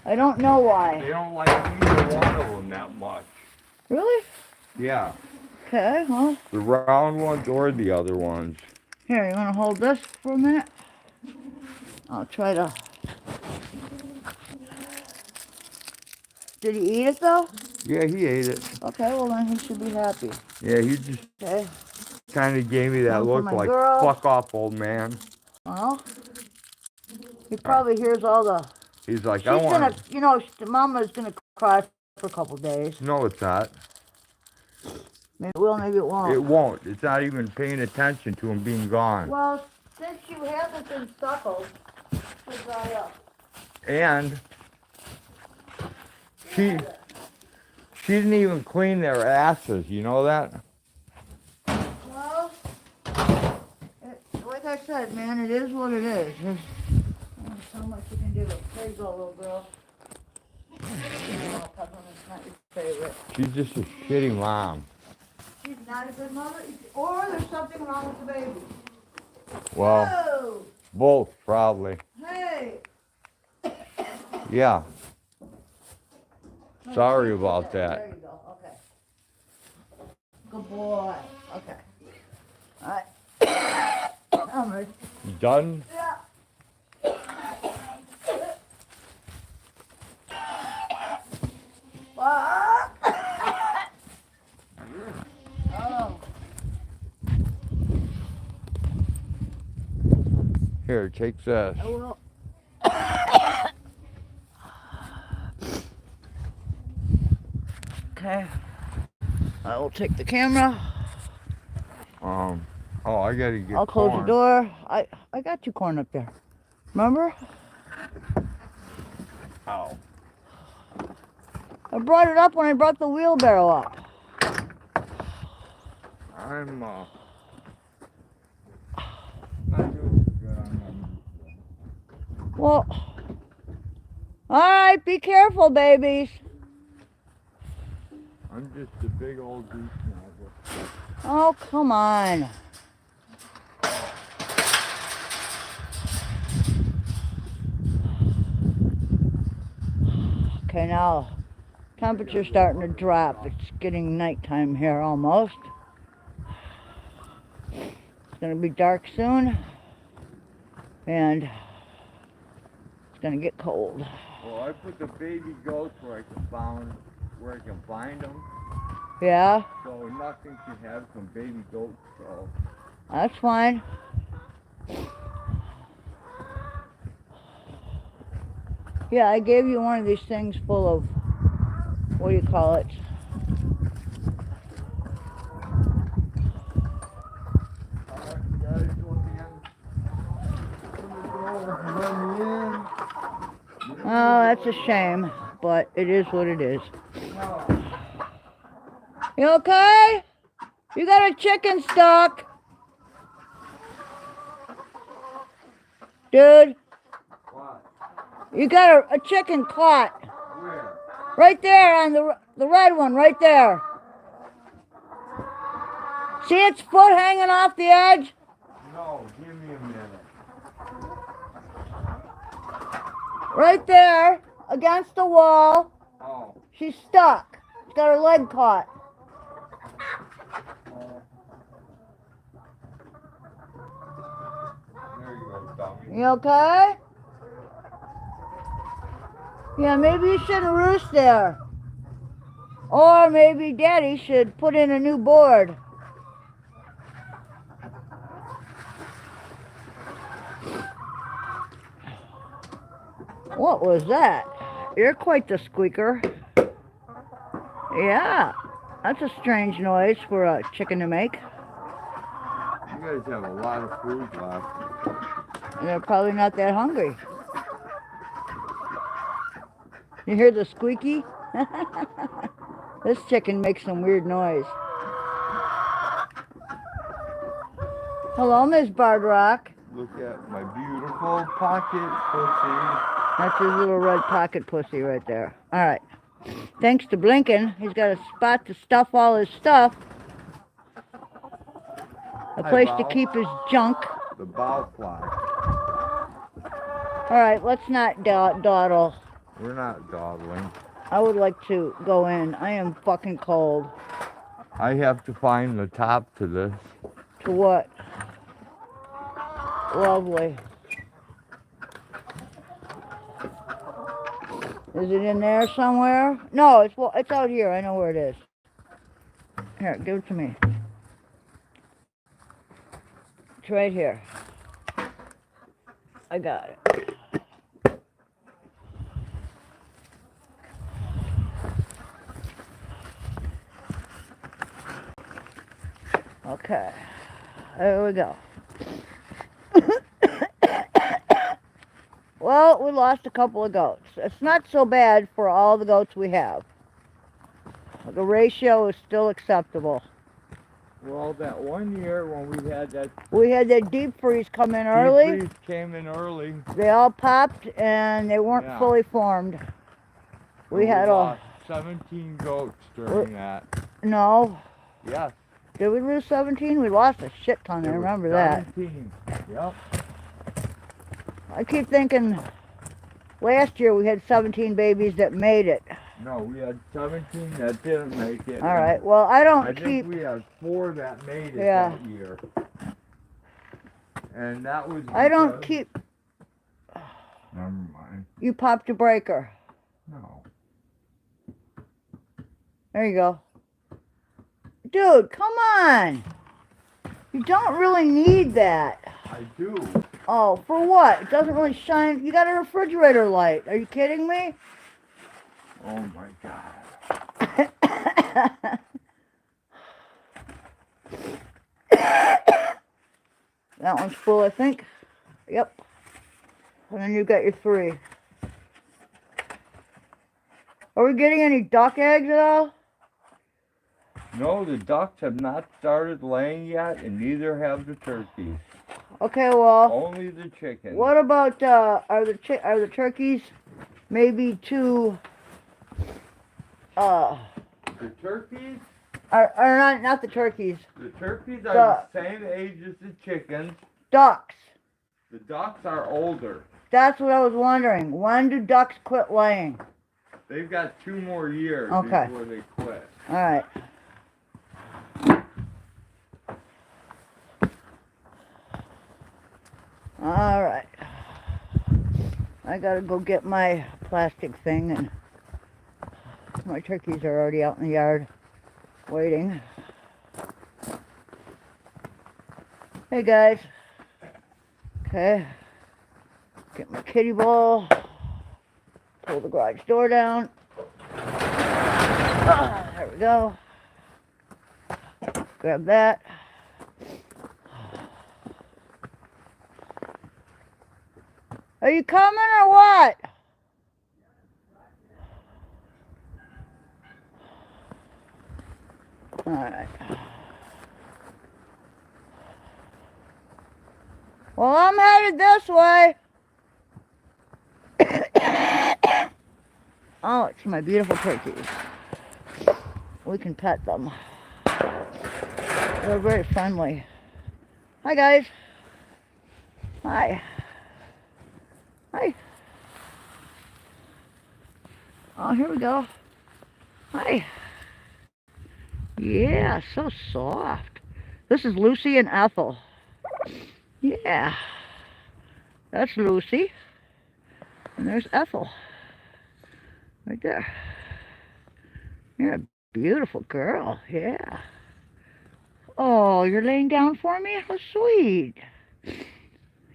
I don't know but why. they don't like either one of them that much. Really? Yeah. Okay, well. The round ones or the other ones. Here, you want to hold this for a minute? I'll try to... Did he eat it, though? Yeah, he ate it. Okay, well, then he should be happy. Yeah, he just kind of gave me that look like, girl. fuck off, old man. Well, he probably hears all the... He's like, She's I want... gonna, you know, Mama's gonna cry for a couple days. No, it's not. Maybe it will, maybe it won't. It won't. It's not even paying attention to him being gone. Well, since you haven't been suckled, she'll dry up. And she didn't even clean their asses, you know that? Well, like I said, man, it is what it is. There's so much you can do. There you go, little girl. No, peppermint's not your favorite. She's just a shitty mom. She's not a good mother, or there's something wrong with the baby. Well, Whoa. both, probably. Hey. Yeah. Sorry about that. There you go, okay. Good boy. Okay. Alright. I'm ready. You done? Yeah. Oh. Here, take this. I will. Okay. I will take the camera. Oh, I gotta get I'll close corn. the door. I got you corn up there. Remember? Ow. I brought it up when I brought the wheelbarrow up. I'm, not doing good on my... Well, alright, be careful, babies. I'm just a big old goose nozzle. Oh, come on. Okay, now, temperature's starting to drop. It's getting nighttime here almost. It's going to be dark soon. And it's going to get cold. Well, I put the baby goats where I can find them. Yeah? So nothing can have some baby goats, so... That's fine. Yeah, I gave you one of these things full of, what do you call it? Oh, that's a shame, but it is what it is. You okay? You got a chicken stuck. Dude. What? You got a chicken caught. Where? Right there on the red one, right there. See its foot hanging off the edge? No, give me a minute. Right there, against the wall. Oh. She's stuck. She's got her leg caught. There you go, dummy. You okay? Yeah, maybe you shouldn't roost there. Or maybe Daddy should put in a new board. What was that? You're quite the squeaker. Yeah, that's a strange noise for a chicken to make. You guys have a lot of food left. And they're probably not that hungry. You hear the squeaky? This chicken makes some weird noise. Hello, Miss Bardrock. Look at my beautiful pocket pussy. That's his little red pocket pussy right there. All right. Thanks to Blinken, he's got a spot to stuff all his stuff. A place to keep his junk. The bow fly. All right, let's not dawdle. We're not dawdling. I would like to go in. I am fucking cold. I have to find the top to this. To what? Lovely. Is it in there somewhere? No, it's out here. I know where it is. Here, give it to me. It's right here. I got it. Okay. There we go. Well, we lost a couple of goats. It's not so bad for all the goats we have. The ratio is still acceptable. Well, that one year when we had that deep freeze come in early. Deep freeze came in early. They all popped and they weren't fully formed. We had lost 17 goats during that. No. Yes. Did we lose 17? We lost a shit ton. I remember 17. That. Yep. I keep thinking last year we had 17 babies that made it. No, we had 17 that didn't make it. All right. Well, I think we had 4 that made it that year. And that was I don't keep... Never mind. You popped a breaker. No. There you go. Dude, come on. You don't really need that. I do. Oh, for what? It doesn't really shine. You got a refrigerator light. Are you kidding me? Oh my God. That one's full, I think. Yep. And then you got your 3. Are we getting any duck eggs at all? No, the ducks have not started laying yet, and neither have the turkeys. Okay, well. Only the chickens. What about are the turkeys maybe too? The turkeys? Are not the turkeys. The turkeys are the same age as the chickens. Ducks. The ducks are older. That's what I was wondering. When do ducks quit laying? They've got 2 more years before they quit. All right. All right. I gotta go get my plastic thing, and my turkeys are already out in the yard waiting. Hey guys. Okay. Get my kitty ball. Pull the garage door down. There we go. Grab that. Are you coming or what? All right. Well, I'm headed this way. Oh, it's my beautiful turkeys. We can pet them. They're very friendly. Hi, guys. Hi. Hi. Oh, here we go. Hi. Yeah, so soft. This is Lucy and Ethel. Yeah. That's Lucy. And there's Ethel. Right there. You're a beautiful girl. Yeah. Oh, you're laying down for me? How sweet.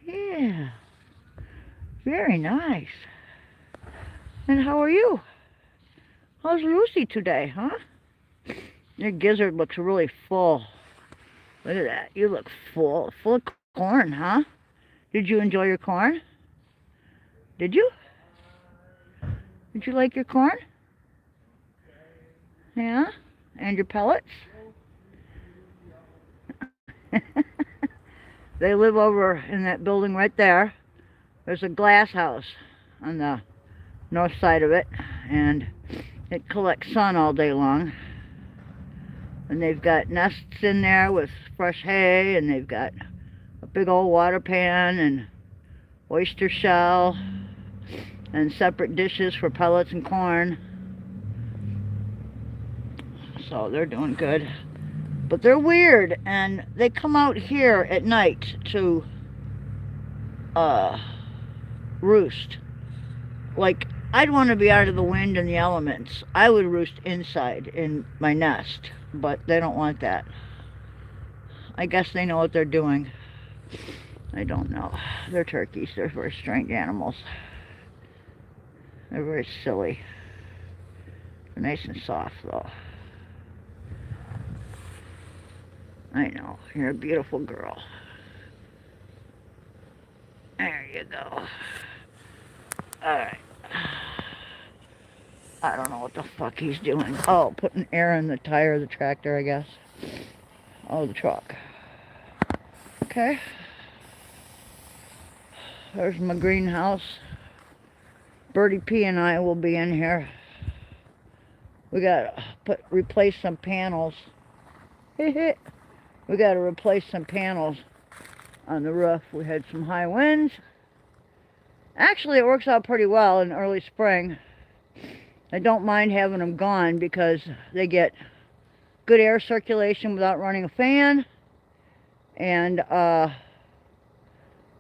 Yeah. Very nice. And how are you? How's Lucy today, huh? Your gizzard looks really full. Look at that. You look full of corn, huh? Did you enjoy your corn? Did you? Did you like your corn? Yeah? And your pellets? They live over in that building right there. There's a glass house on the north side of it, and it collects sun all day long. And they've got nests in there with fresh hay, and they've got a big old water pan and oyster shell and separate dishes for pellets and corn. So they're doing good. But they're weird, and they come out here at night to roost. Like, I'd want to be out of the wind and the elements. I would roost inside in my nest, but they don't want that. I guess they know what they're doing. I don't know. They're turkeys. They're very strange animals. They're very silly. They're nice and soft, though. I know. You're a beautiful girl. There you go. Alright. I don't know what the fuck he's doing. Oh, putting air in the tire of the tractor, I guess. Oh, the truck. Okay. There's my greenhouse. Birdie P and I will be in here. We gotta replace some panels. We gotta replace some panels on the roof. We had some high winds. Actually, it works out pretty well in early spring. I don't mind having them gone because they get good air circulation without running a fan. And,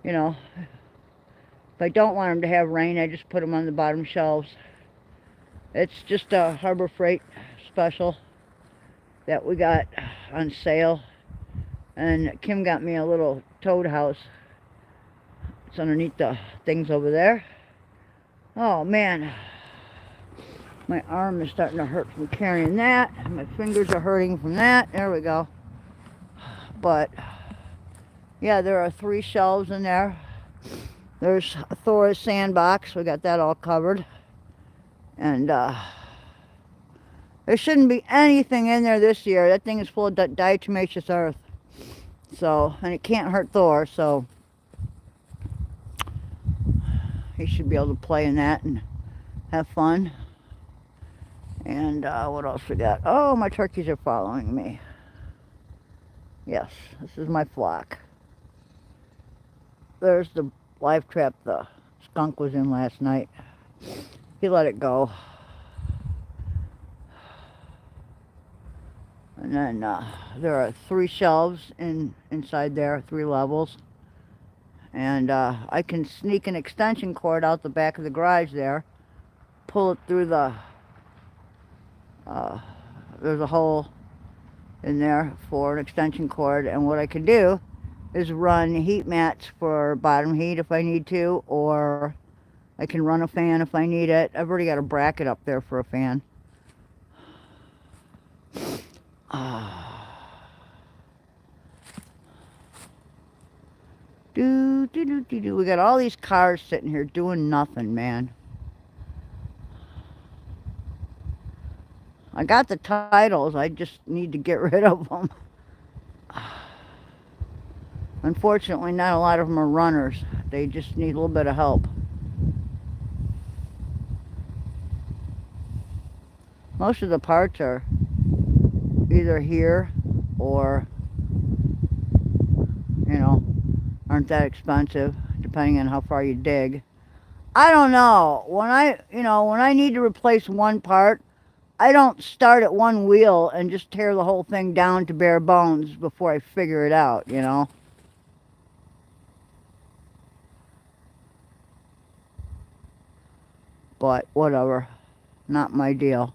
you know, if I don't want them to have rain, I just put them on the bottom shelves. It's just a Harbor Freight special that we got on sale. And Kim got me a little toad house. It's underneath the things over there. Oh, man. My arm is starting to hurt from carrying that. My fingers are hurting from that. There we go. But, yeah, there are 3 shelves in there. There's Thor's sandbox. We got that all covered. And, there shouldn't be anything in there this year. That thing is full of diatomaceous earth. So, and it can't hurt Thor, so he should be able to play in that and have fun. And what else we got? Oh, my turkeys are following me. Yes, this is my flock. There's the live trap the skunk was in last night. He let it go. And then there are 3 shelves inside there, 3 levels. And I can sneak an extension cord out the back of the garage there, pull it through the, there's a hole in there for an extension cord, and what I can do is run heat mats for bottom heat if I need to, or I can run a fan if I need it. I've already got a bracket up there for a fan. We got all these cars sitting here doing nothing, man. I got the titles, I just need to get rid of them. Unfortunately, not a lot of them are runners. They just need a little bit of help. Most of the parts are either here or, you know, aren't that expensive, depending on how far you dig. I don't know. When I need to replace one part, I don't start at one wheel and just tear the whole thing down to bare bones before I figure it out, you know. But whatever, not my deal.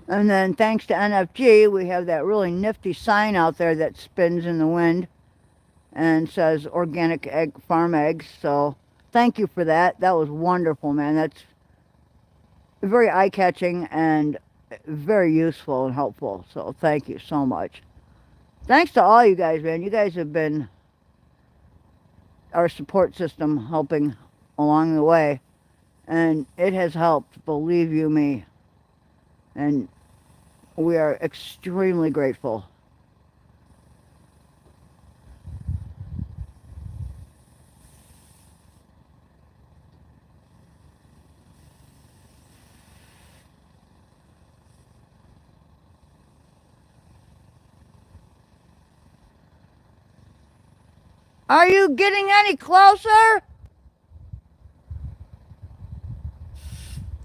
And then thanks to NFG, we have that really nifty sign out there that spins in the wind and says organic egg farm eggs. So thank you for that. That was wonderful, man. That's very eye-catching and very useful and helpful. So thank you so much. Thanks to all you guys, man. You guys have been our support system, helping along the way. And it has helped, believe you me. And we are extremely grateful. Are you getting any closer?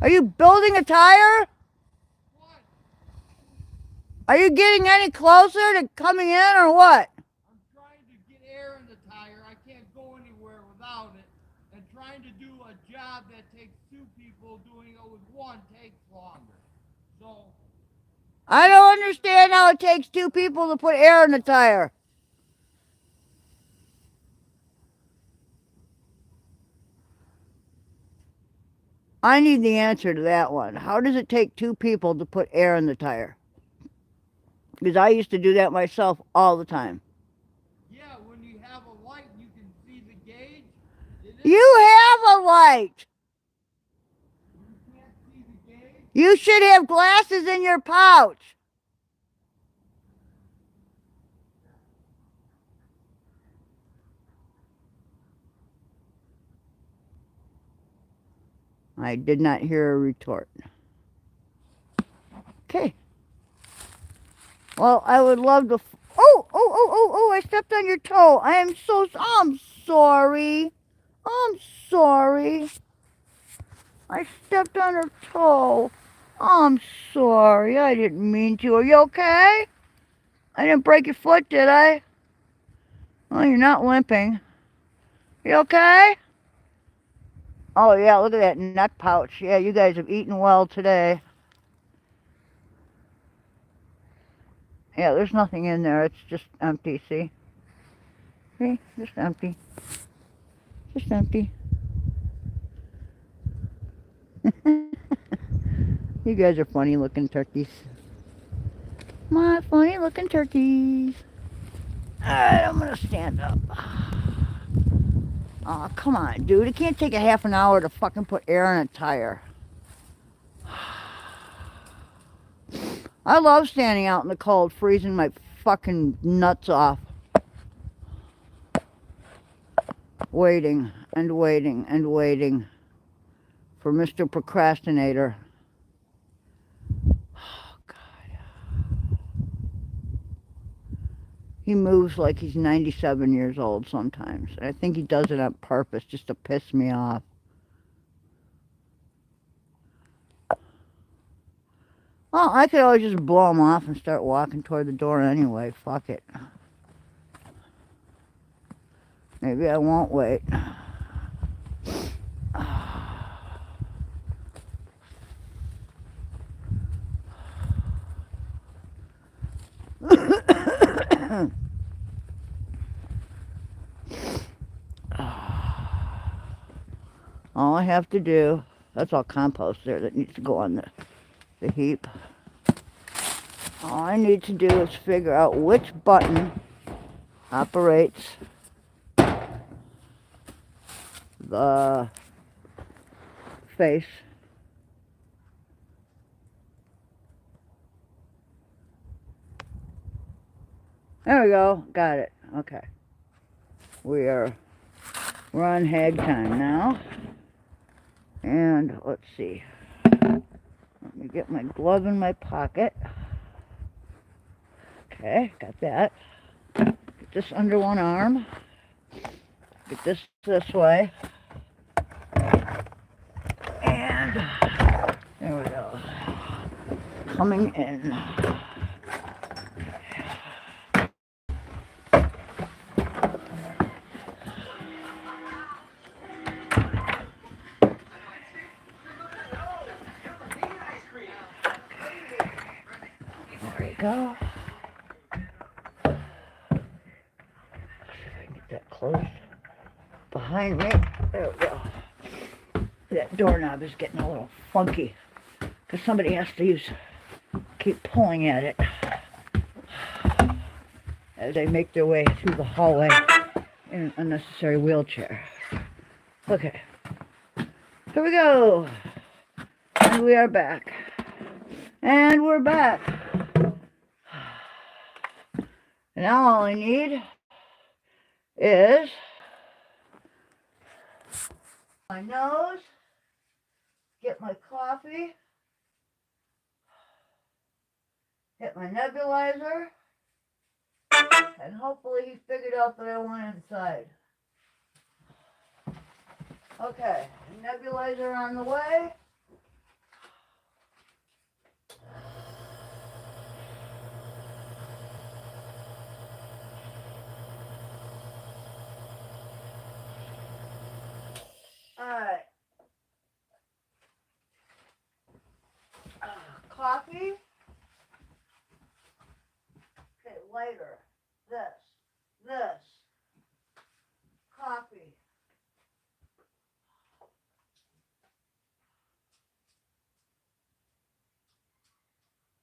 Are you building a tire? What? Are you getting any closer to coming in or what? I'm trying to get air in the tire. I can't go anywhere without it. And trying to do a job that takes two people, doing it with one takes longer. So, I don't understand how it takes two people to put air in the tire. I need the answer to that one. How does it take two people to put air in the tire? Because I used to do that myself all the time. yeah, when you have a light, you can see the gauge. You have a light. You can't see the gauge. You should have glasses in your pouch. I did not hear a retort. Okay. Well, I would love to. Oh, I stepped on your toe. I'm sorry. I'm sorry. I stepped on her toe. I'm sorry. I didn't mean to. Are you okay? I didn't break your foot, did I? Oh, you're not limping. You okay? Oh, yeah, look at that nut pouch. Yeah, you guys have eaten well today. Yeah, there's nothing in there. It's just empty, see? See? Just empty. Just empty. You guys are funny looking turkeys. My funny looking turkeys. Alright, I'm gonna stand up. Oh, come on, dude. It can't take a half an hour to fucking put air in a tire. I love standing out in the cold, freezing my fucking nuts off. Waiting and waiting and waiting for Mr. Procrastinator. Oh, God. He moves like he's 97 years old sometimes. I think he does it on purpose just to piss me off. Well, I could always just blow him off and start walking toward the door anyway. Fuck it. Maybe I won't wait. All I have to do, that's all compost there that needs to go on the heap. All I need to do is figure out which button operates the face. There we go. Got it. Okay. We're on hag time now. And let's see. Let me get my glove in my pocket. Okay, got that. Get this under one arm. Get this way. And there we go. Coming in. There we go. Get that closed behind me. There we go. That doorknob is getting a little funky because somebody has to keep pulling at it as they make their way through the hallway in an unnecessary wheelchair. Okay, here we go. And we are back. And we're back. And now all I need is my nose, get my coffee, get my nebulizer, and hopefully he figured out that I went inside. Okay, nebulizer on the way. Alright. Coffee. Okay, later. This. Coffee.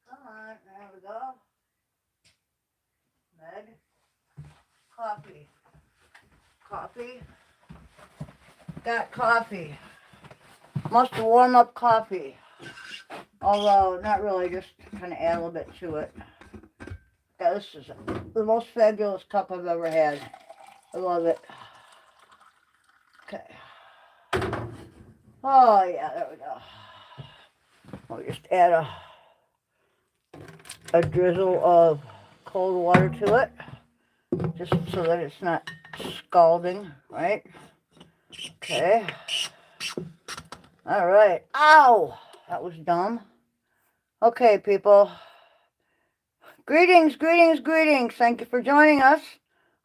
Come on, there we go. Meg. Coffee. Coffee. Got coffee. Must warm up coffee. Although, not really, just kind of add a little bit to it. Yeah, this is the most fabulous cup I've ever had. I love it. Okay. Oh, yeah, there we go. We'll just add a drizzle of cold water to it. Just so that it's not scalding, right? Okay. All right. Ow! That was dumb. Okay, people. Greetings, greetings, greetings. Thank you for joining us.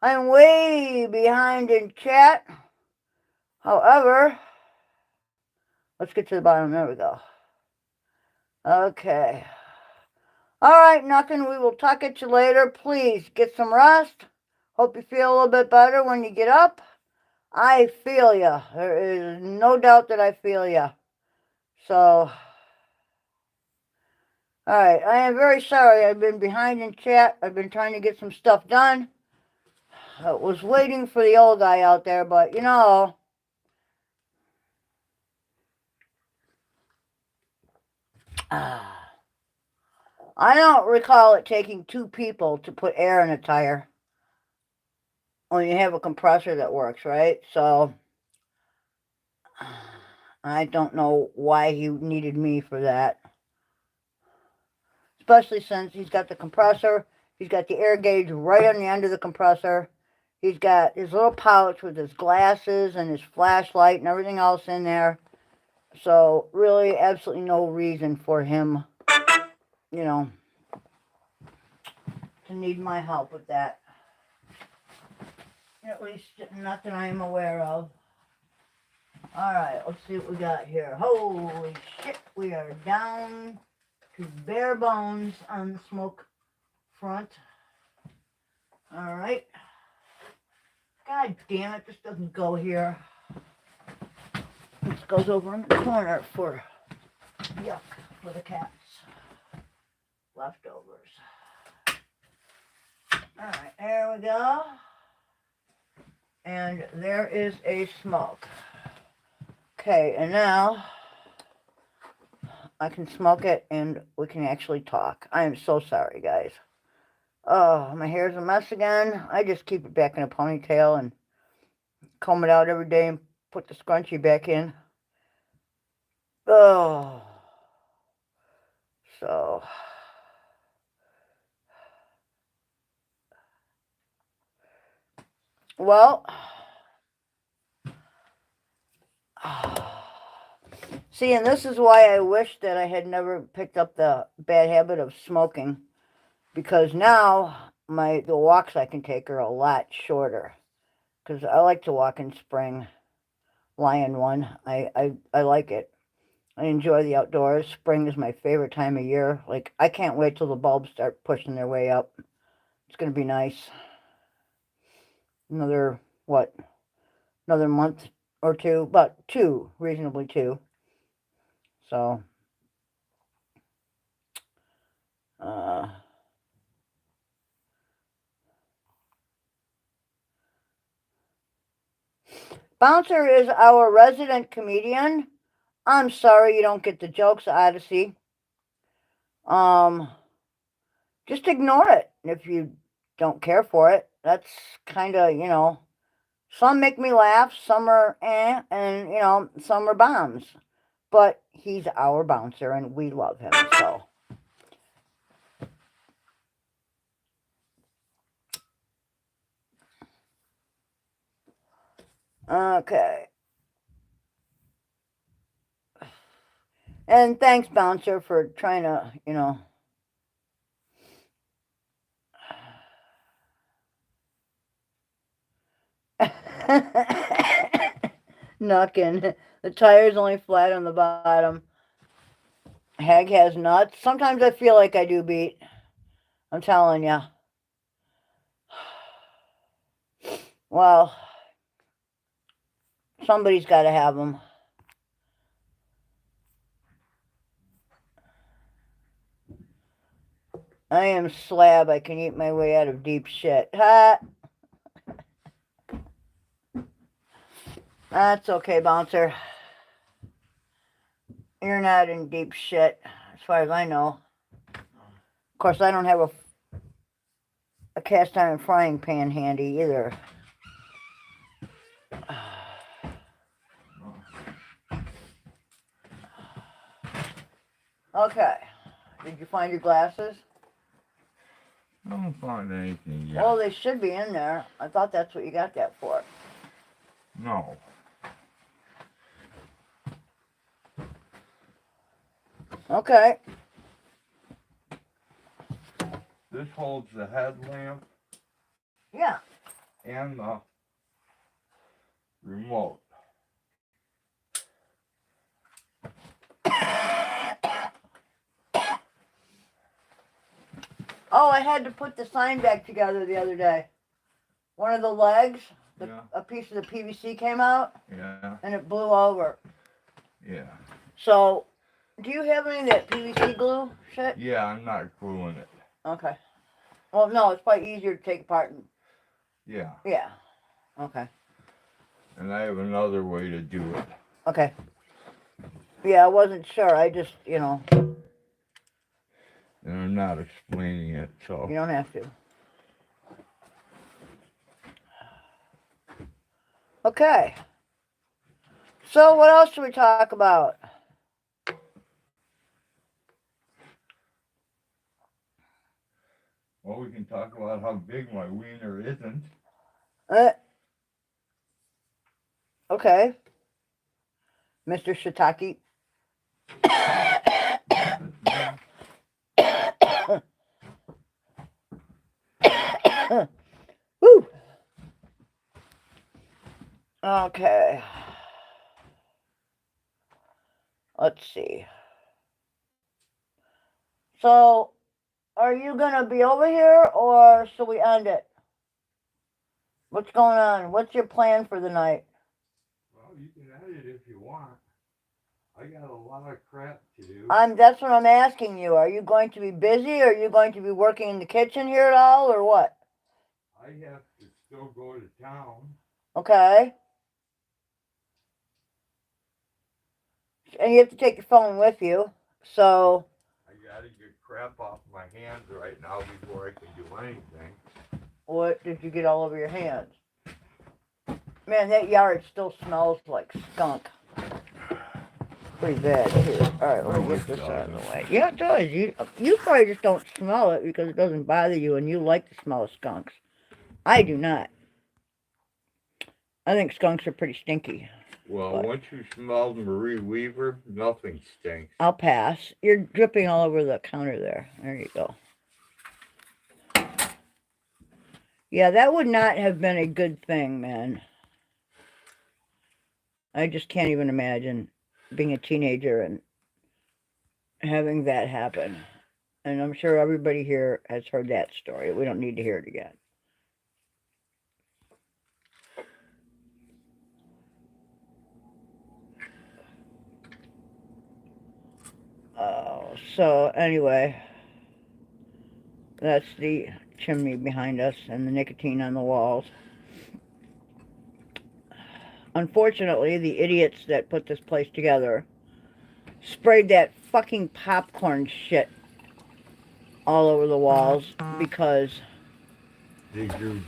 I'm way behind in chat. However, let's get to the bottom. There we go. Okay. All right, nothing. We will talk at you later. Please get some rest. Hope you feel a little bit better when you get up. I feel ya. There is no doubt that I feel ya. So, all right. I am very sorry. I've been behind in chat. I've been trying to get some stuff done. I was waiting for the old guy out there, but you know, I don't recall it taking 2 people to put air in a tire when you have a compressor that works, right? So, I don't know why he needed me for that. Especially since he's got the compressor, he's got the air gauge right on the end of the compressor. He's got his little pouch with his glasses and his flashlight and everything else in there. So, really, absolutely no reason for him, you know, to need my help with that. At least not that I'm aware of. Alright, let's see what we got here. Holy shit, we are down to bare bones on the smoke front. Alright. God damn it, this doesn't go here. This goes over in the corner for yuck for the cats. Leftovers. Alright, there we go. And there is a smoke. Okay, and now I can smoke it and we can actually talk. I am so sorry, guys. Oh, my hair's a mess again. I just keep it back in a ponytail and comb it out every day and put the scrunchie back in. Oh. So. Well. See, and this is why I wish that I had never picked up the bad habit of smoking. Because now, the walks I can take are a lot shorter. Because I like to walk in spring. Lion one. I like it. I enjoy the outdoors. Spring is my favorite time of year. Like, I can't wait till the bulbs start pushing their way up. It's going to be nice. Another, what? Another month or two. About 2, reasonably 2. So, Bouncer is our resident comedian. I'm sorry you don't get the jokes, Odyssey. Just ignore it if you don't care for it. That's kind of, you know, some make me laugh, some are and, you know, some are bombs. But he's our bouncer and we love him, so. Okay. And thanks, Bouncer, for trying to, you know. Knocking. The tire's only flat on the bottom. Hag has nuts. Sometimes I feel like I do beat. I'm telling ya. Well, somebody's got to have them. I am slab. I can eat my way out of deep shit. Ha! That's okay, bouncer. You're not in deep shit, as far as I know. Of course, I don't have a cast iron frying pan handy either. Okay. Did you find your glasses? I don't find anything yet. Well, they should be in there. I thought that's what you got that for. No. Okay. This holds the headlamp. Yeah. And the remote. Oh, I had to put the sign back together the other day. One of the legs, a piece of the PVC came out. Yeah. And it blew over. Yeah. So, do you have any of that PVC glue shit? Yeah, I'm not gluing it. Okay. Well, no, it's probably easier to take apart and... Yeah. Yeah. Okay. And I have another way to do it. Okay. Yeah, I wasn't sure. I just, you know... And I'm not explaining it, so... You don't have to. Okay. So, what else should we talk about? Well, we can talk about how big my wiener isn't. Okay. Mr. Shiitake. Woo. Okay. Let's see. So, are you going to be over here, or should we end it? What's going on? What's your plan for the night? Well, you can end it if you want. I got a lot of crap to do. That's what I'm asking you. Are you going to be busy? Are you going to be working in the kitchen here at all, or what? I have to still go to town. Okay. And you have to take your phone with you, so... I gotta get crap off my hands right now before I can do anything. What did you get all over your hands? Man, that yard still smells like skunk. Pretty bad, too. Alright, let me get this out of the way. Yeah, it does. You probably just don't smell it because it doesn't bother you and you like the smell of skunks. I do not. I think skunks are pretty stinky. Well, once you smell Marie Weaver, nothing stinks. I'll pass. You're dripping all over the counter there. There you go. Yeah, that would not have been a good thing, man. I just can't even imagine being a teenager and having that happen. And I'm sure everybody here has heard that story. We don't need to hear it again. So anyway, that's the chimney behind us and the nicotine on the walls. Unfortunately, the idiots that put this place together sprayed that fucking popcorn shit all over the walls because they do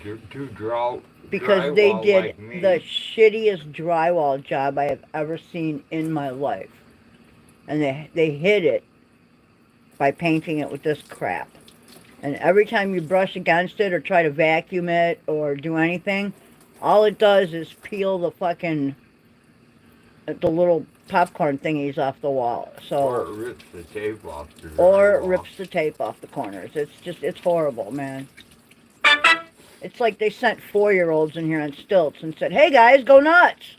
because they did the shittiest drywall job I have ever seen in my life. And they hid it by painting it with this crap. And every time you brush against it or try to vacuum it or do anything, all it does is peel the fucking, the little popcorn thingies off the wall. So, or it rips the tape off the drywall. Or it rips the tape off the corners. It's horrible, man. It's like they sent 4-year-olds in here on stilts and said, hey guys, go nuts.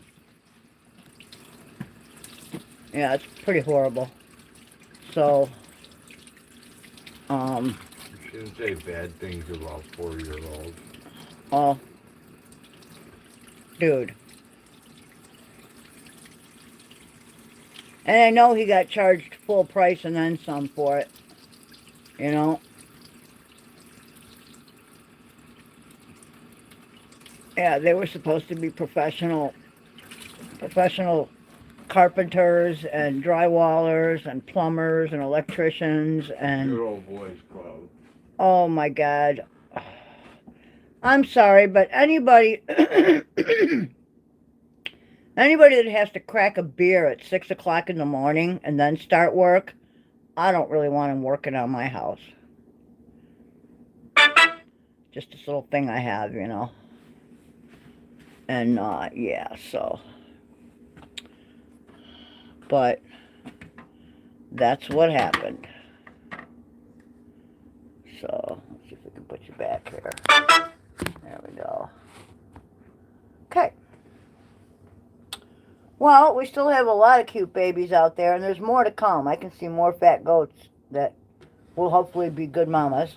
Yeah, it's pretty horrible. So, You shouldn't say bad things about 4-year-olds. oh, dude. And I know he got charged full price and then some for it. You know? Yeah, they were supposed to be professional carpenters and drywallers and plumbers and electricians and... Good old boys club. Oh my God. I'm sorry, but anybody... anybody that has to crack a beer at 6 o'clock in the morning and then start work, I don't really want him working on my house. Just this little thing I have, you know. And, yeah, so... But that's what happened. So, let's see if we can put you back here. There we go. Okay. Well, we still have a lot of cute babies out there, and there's more to come. I can see more fat goats that will hopefully be good mamas.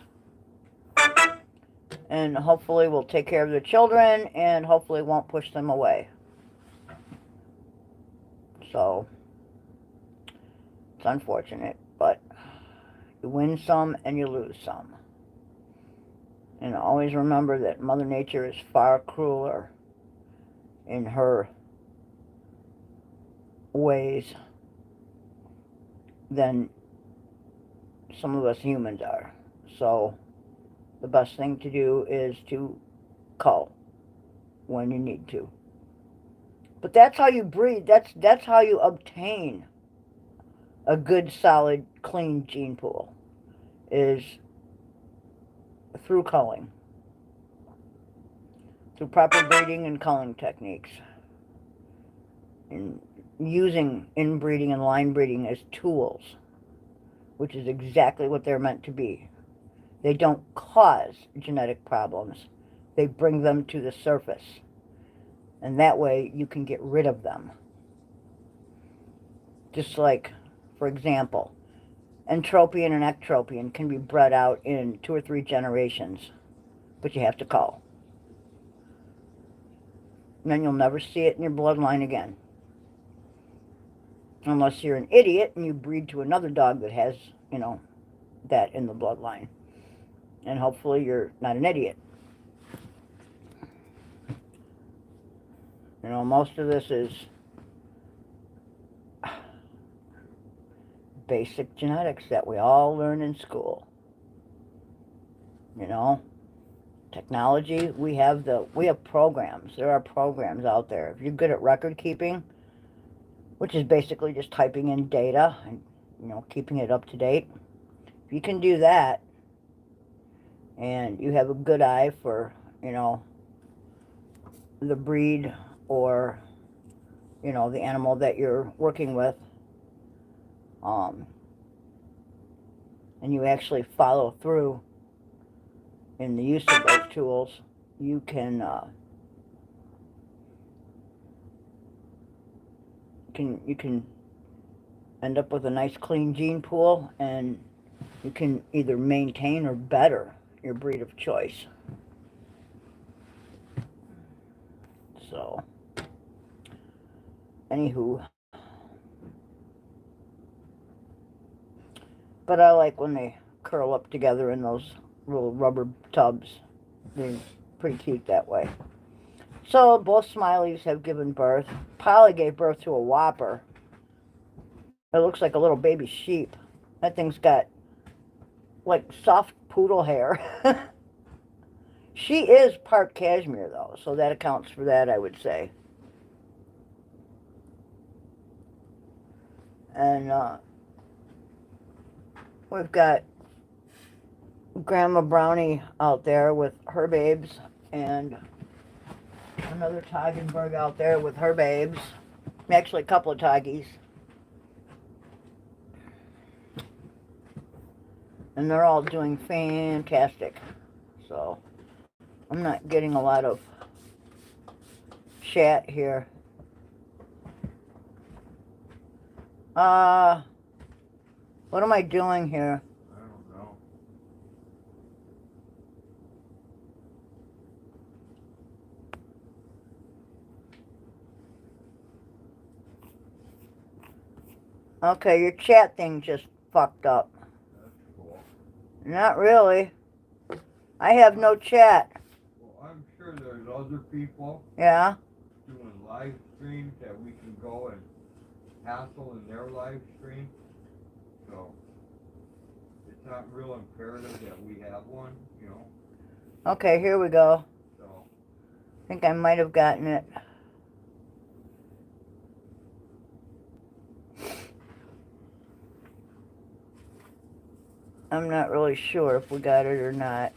And hopefully will take care of their children, and hopefully won't push them away. So, it's unfortunate, but you win some and you lose some. And always remember that Mother Nature is far crueler in her ways than some of us humans are. So the best thing to do is to cull when you need to. But that's how you breed. That's how you obtain a good, solid, clean gene pool, is through culling, through proper breeding and culling techniques, and using inbreeding and line breeding as tools, which is exactly what they're meant to be. They don't cause genetic problems. They bring them to the surface. And that way you can get rid of them. Just like, for example, entropion and ectropion can be bred out in 2 or 3 generations, but you have to cull. And then you'll never see it in your bloodline again. Unless you're an idiot and you breed to another dog that has, you know, that in the bloodline. And hopefully you're not an idiot. You know, most of this is basic genetics that we all learn in school. You know, technology, we have programs. There are programs out there. If you're good at record keeping, which is basically just typing in data and, you know, keeping it up to date. If you can do that, and you have a good eye for, you know, the breed or, you know, the animal that you're working with, and you actually follow through in the use of those tools, you can end up with a nice clean gene pool, and you can either maintain or better your breed of choice. So, anywho, but I like when they curl up together in those little rubber tubs. They're pretty cute that way. So both Smileys have given birth. Polly gave birth to a whopper. It looks like a little baby sheep. That thing's got like soft poodle hair. She is part cashmere though, so that accounts for that, I would say. And we've got Grandma Brownie out there with her babes, and another Toggenburg out there with her babes. Actually, a couple of Toggies. And they're all doing fantastic. So, I'm not getting a lot of chat here. What am I doing here? I don't know. Okay, your chat thing just fucked up. That's cool. Not really. I have no chat. Well, I'm sure there's other people Yeah? doing live streams that we can go and hassle in their live stream. So it's not real imperative that we have one, you know. Okay, here we go. So I think I might have gotten it. I'm not really sure if we got it or not.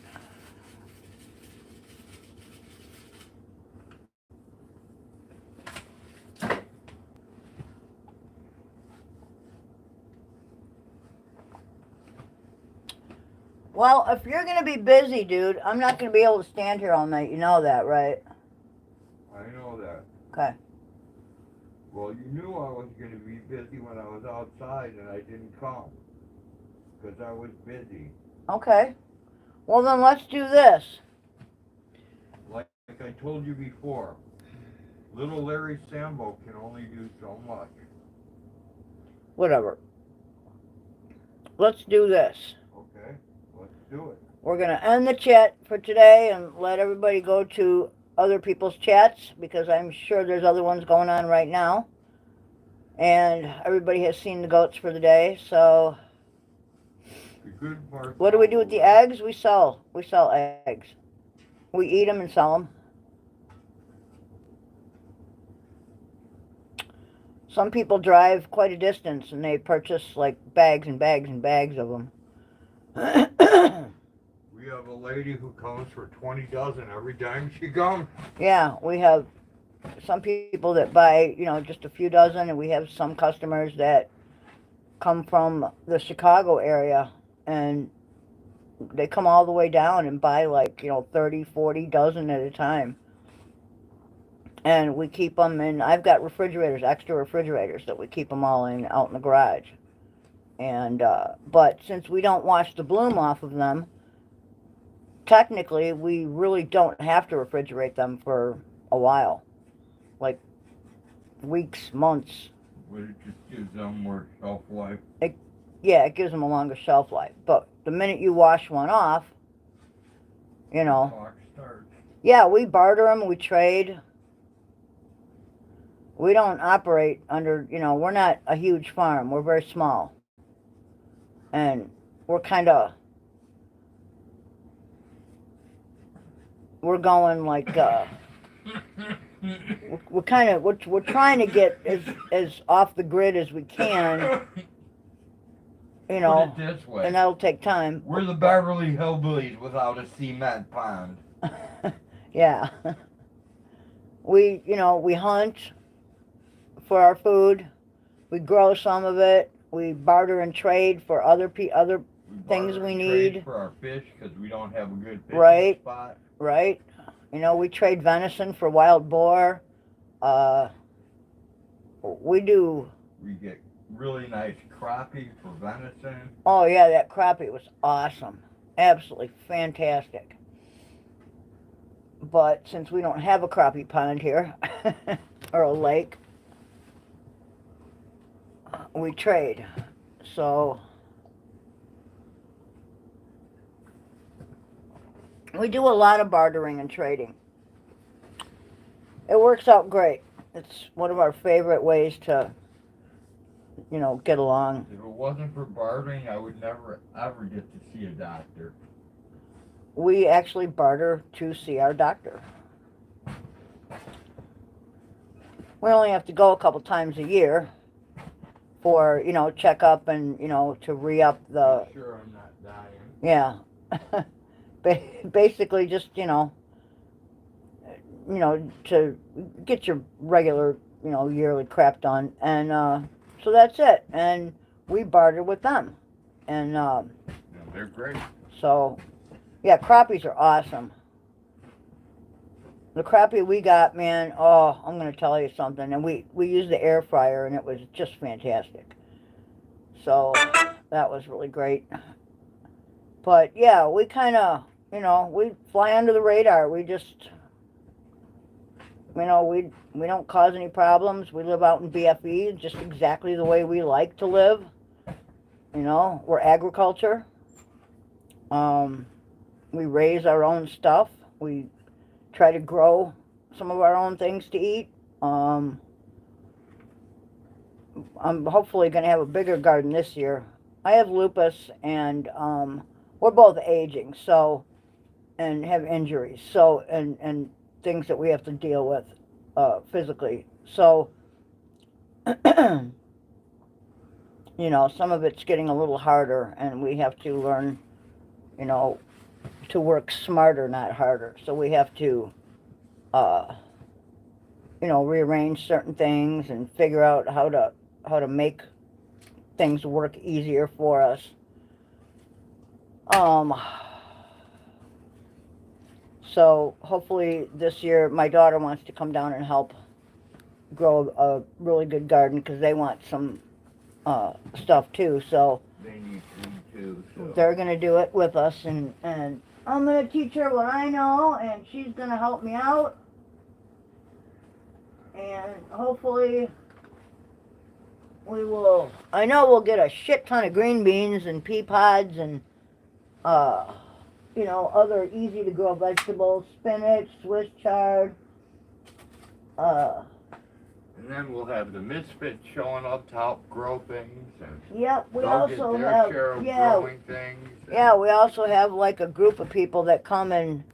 Well, if you're going to be busy, dude, I'm not going to be able to stand here all night. You know that, right? I know that. Okay. Well, you knew I was going to be busy when I was outside and I didn't come because I was busy. Okay. Well, then let's do this. Like I told you before, little Larry Sambo can only do so much. Whatever. Let's do this. Okay, let's do it. We're going to end the chat for today and let everybody go to other people's chats because I'm sure there's other ones going on right now. And everybody has seen the goats for the day, so The good part. what do we do with the eggs? We sell eggs. We eat them and sell them. Some people drive quite a distance and they purchase like bags and bags and bags of them. We have a lady who comes for 20 dozen every time she comes. Yeah, we have some people that buy, you know, just a few dozen, and we have some customers that come from the Chicago area and they come all the way down and buy like, you know, 30, 40 dozen at a time. And we keep them in, I've got refrigerators, extra refrigerators that we keep them all in out in the garage. And, but since we don't wash the bloom off of them, technically we really don't have to refrigerate them for a while. Like weeks, months. But it just gives them more shelf life. Yeah, it gives them a longer shelf life. But the minute you wash one off, you know. Clock starts. Yeah, we barter them, we trade. We don't operate under, you know, we're not a huge farm. We're very small. And we're kind of, we're going like, we're kind of, we're trying to get as off the grid as we can, you know, Put it this way. and that'll take time. We're the Beverly Hillbillies without a cement pond. Yeah. We, you know, we hunt for our food. We grow some of it. We barter and trade for other things we need. For our fish because we don't have a good fishing Right. spot. Right. You know, we trade venison for wild boar. We do. We get really nice crappie for venison. Oh yeah, that crappie was awesome. Absolutely fantastic. But since we don't have a crappie pond here, or a lake, we trade. So we do a lot of bartering and trading. It works out great. It's one of our favorite ways to, you know, get along. If it wasn't for bartering, I would never ever get to see a doctor. We actually barter to see our doctor. We only have to go a couple times a year for, you know, checkup and, you know, to re-up the... I'm sure I'm not dying. Yeah. Basically just, you know, to get your regular, you know, yearly crap done. And so that's it. And we barter with them. And Yeah, they're great. so, yeah, crappies are awesome. The crappie we got, man, oh, I'm going to tell you something. And we used the air fryer, and it was just fantastic. So that was really great. But yeah, we kind of, we fly under the radar. We just, we don't cause any problems. We live out in BFE just exactly the way we like to live. We're agriculture. We raise our own stuff. We try to grow some of our own things to eat. I'm hopefully going to have a bigger garden this year. I have lupus, and we're both aging, so, and have injuries, so, and things that we have to deal with physically. So, some of it's getting a little harder, and we have to learn, to work smarter, not harder. So we have to, rearrange certain things and figure out how to make things work easier for us. So hopefully this year my daughter wants to come down and help grow a really good garden, because they want some stuff too. So They need food too. So. they're gonna do it with us, and I'm gonna teach her what I know, and she's gonna help me out, and hopefully I know we'll get a shit ton of green beans and pea pods and other easy to grow vegetables, spinach, Swiss chard. And then we'll have the misfits showing up to help grow things, and Yep, we they'll also get their have share of growing things. Yeah, we also have like a group of people that come and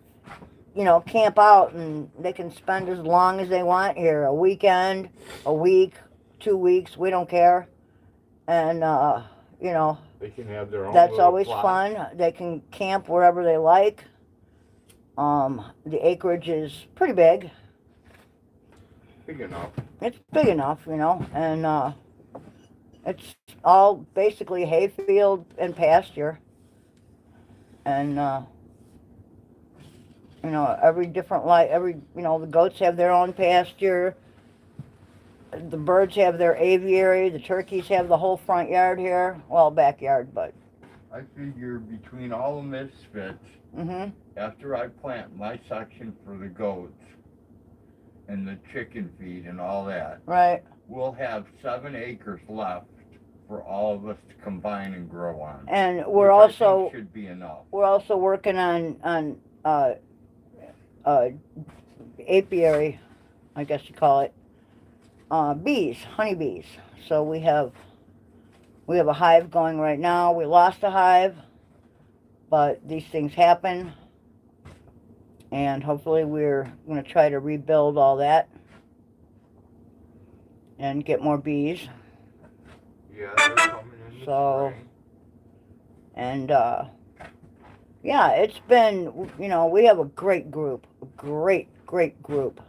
camp out, and they can spend as long as they want here, a weekend, a week, 2 weeks, we don't care. And they can have their own. That's always plot. fun. They can camp wherever they like. The acreage is pretty big. Big enough. It's big enough, and it's all basically hayfield and pasture. And every different the goats have their own pasture. The birds have their aviary. The turkeys have the whole front yard here. Well, backyard, but. I figure between all the misfits, after I plant my section for the goats and the chicken feed and all that, right, we'll have 7 acres left for all of us to combine and grow on. And we're also should be enough. We're also working on apiary, I guess you call it, bees, honeybees. So we have a hive going right now. We lost a hive, but these things happen, and hopefully we're going to try to rebuild all that and get more bees. Yeah, they're coming in the spring. And yeah, it's been, we have a great group, a great group.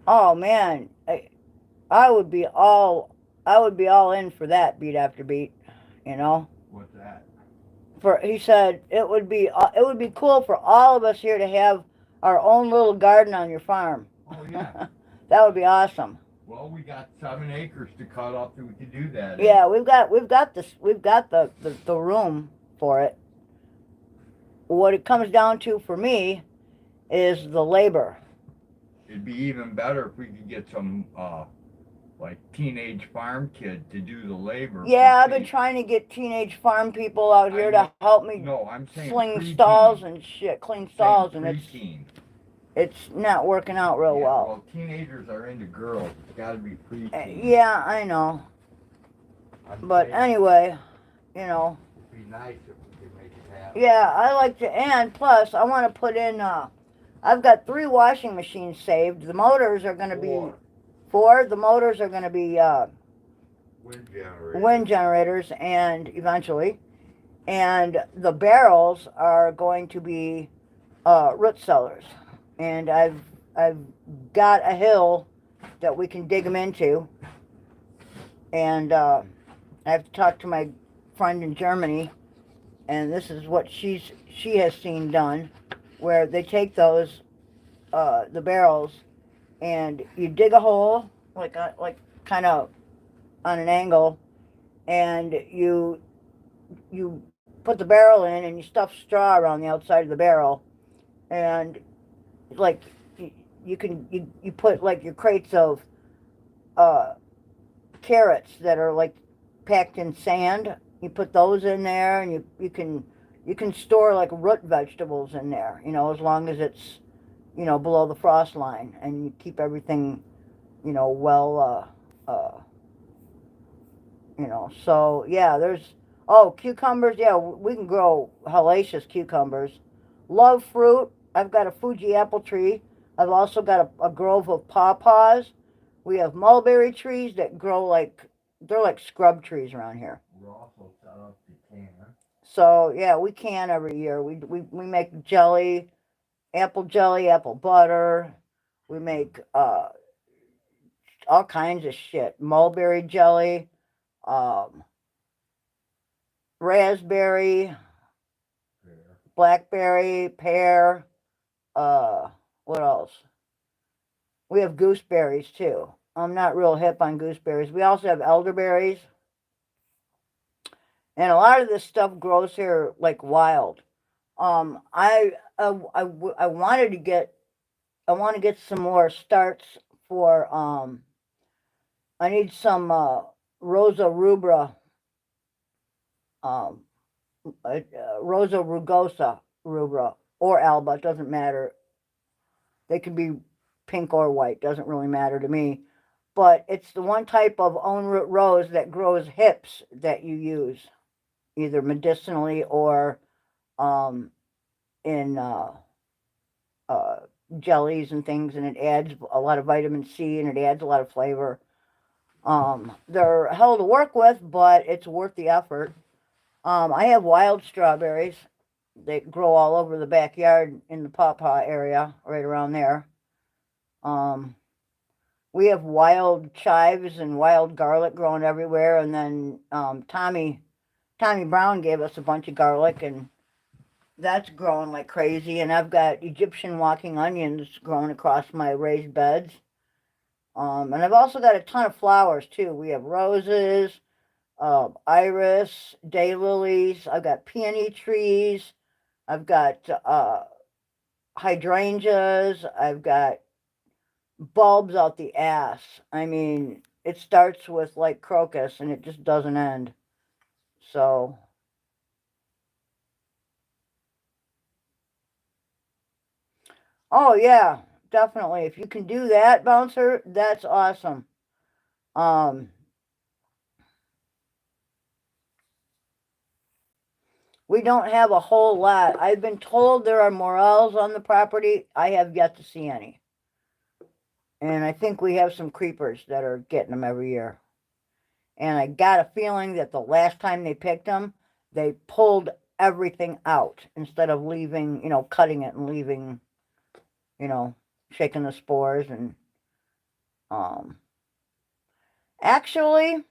Oh man, I would be all in for that, beat after beat, What's that? He said it would be cool for all of us here to have our own little garden on your farm. Oh yeah. That would be awesome. Well, we got 7 acres to cut off that we could do that. Yeah, we've got the room for it. What it comes down to for me is the labor. It'd be even better if we could get some like teenage farm kid to do the labor. Yeah, I've been trying to get teenage farm people out here to help me I'm saying sling stalls and shit, clean stalls, and it's not working out real well. Well, teenagers are into girls. It's got to be preteen. Yeah, I know. But anyway, it'd be nice if we could make it happen. Yeah, I like to, and plus I want to put in, I've got 3 washing machines saved. The motors are going to be 4. The motors are going to be wind generators, and eventually, and the barrels are going to be root cellars. And I've got a hill that we can dig them into, and I have to talk to my friend in Germany, and this is what she has seen done, where they take those the barrels, and you dig a hole like kind of on an angle, and you put the barrel in and you stuff straw around the outside of the barrel, and like you put like your crates of carrots that are like packed in sand. You put those in there, and you can store like root vegetables in there. You know, as long as it's, you know, below the frost line, and you keep everything, you know, well. You know, so yeah, there's, oh, cucumbers. Yeah, we can grow hellacious cucumbers. Love fruit. I've got a Fuji apple tree. I've also got a grove of pawpaws. We have mulberry trees that grow like, they're like scrub trees around here. We're also set up to can. So yeah, we can every year. We make jelly, apple butter. We make all kinds of shit. Mulberry jelly, um, raspberry, blackberry, pear, uh, what else? We have gooseberries too. I'm not real hip on gooseberries. We also have elderberries. And a lot of this stuff grows here like wild. I wanted to get, I want to get some more starts for, I need some, Rosa rubra, um, Rosa rugosa rubra, or alba, it doesn't matter. They can be pink or white, doesn't really matter to me. But it's the one type of own root rose that grows hips that you use, either medicinally or in uh, jellies and things, and it adds a lot of vitamin C and it adds a lot of flavor. They're hell to work with, but it's worth the effort. I have wild strawberries. They grow all over the backyard in the pawpaw area, right around there. Um, we have wild chives and wild garlic growing everywhere, and then Tommy Brown gave us a bunch of garlic, and that's growing like crazy. And I've got Egyptian walking onions growing across my raised beds. And I've also got a ton of flowers too. We have roses, iris, daylilies. I've got peony trees. I've got hydrangeas. I've got bulbs out the ass. I mean, it starts with like crocus and it just doesn't end. So, oh yeah, definitely. If you can do that, Bouncer, that's awesome. Um, we don't have a whole lot. I've been told there are morels on the property. I have yet to see any. And I think we have some creepers that are getting them every year. And I got a feeling that the last time they picked them, they pulled everything out instead of leaving, you know, cutting it and leaving, you know, shaking the spores. And um, actually,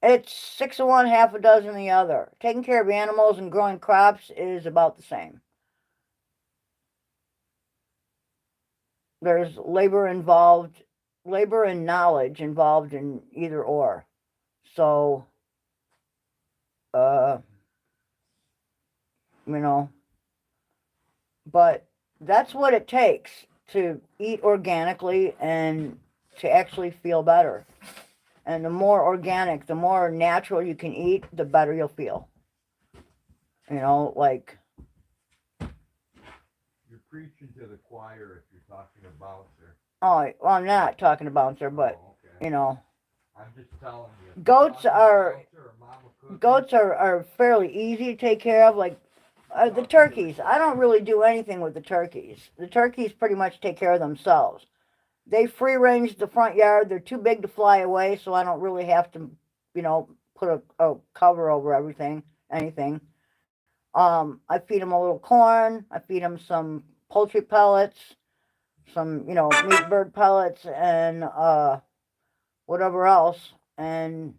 it's 6 of one, half a dozen the other. Taking care of animals and growing crops is about the same. There's labor involved, labor and knowledge involved in either or. So, uh, you know, but that's what it takes to eat organically and to actually feel better. And the more organic, the more natural you can eat, the better you'll feel. You know, like, You're preaching to the choir if you're talking about her. oh, well, I'm not talking about her, but, Oh, okay. you know, I'm just telling you. goats are fairly easy to take care of. Like, the turkeys, I don't really do anything with the turkeys. The turkeys pretty much take care of themselves. They free range the front yard. They're too big to fly away, so I don't really have to, you know, put a cover over anything. I feed them a little corn. I feed them some poultry pellets, some, you know, meat bird pellets, and whatever else, and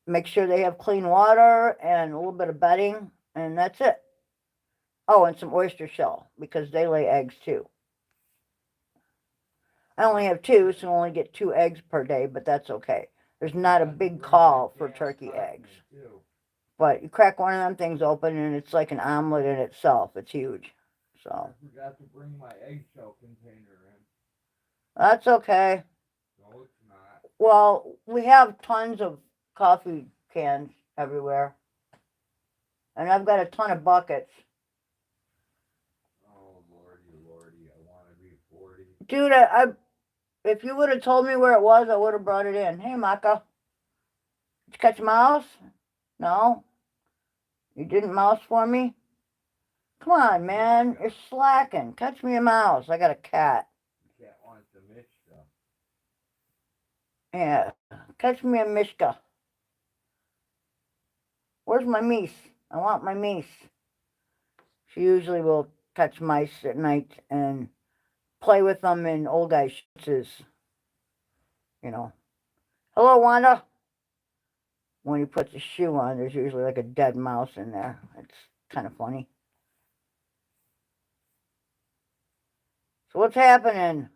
make sure they have clean water and a little bit of bedding, and that's it. Oh, and some oyster shell, because they lay eggs too. I only have two, so I only get 2 eggs per day, but that's okay. There's not a big call for turkey eggs. But you crack one of them things open and it's like an omelet in itself. It's huge. So. I forgot to bring my eggshell container in. That's okay. No, it's not. Well, we have tons of coffee cans everywhere. And I've got a ton of buckets. Oh, lordy, I want to be 40. Dude, if you would have told me where it was, I would have brought it in. Hey, Maka. Did you catch a mouse? No? You didn't mouse for me? Come on, man. You're slacking. Catch me a mouse. I got a cat. The cat wants the Mishka. Yeah. Catch me a Mishka. Where's my meese? I want my meese. She usually will catch mice at night and play with them in old guy shorts. You know. Hello, Wanda. When he puts a shoe on, there's usually like a dead mouse in there. It's kind of funny. So what's happening?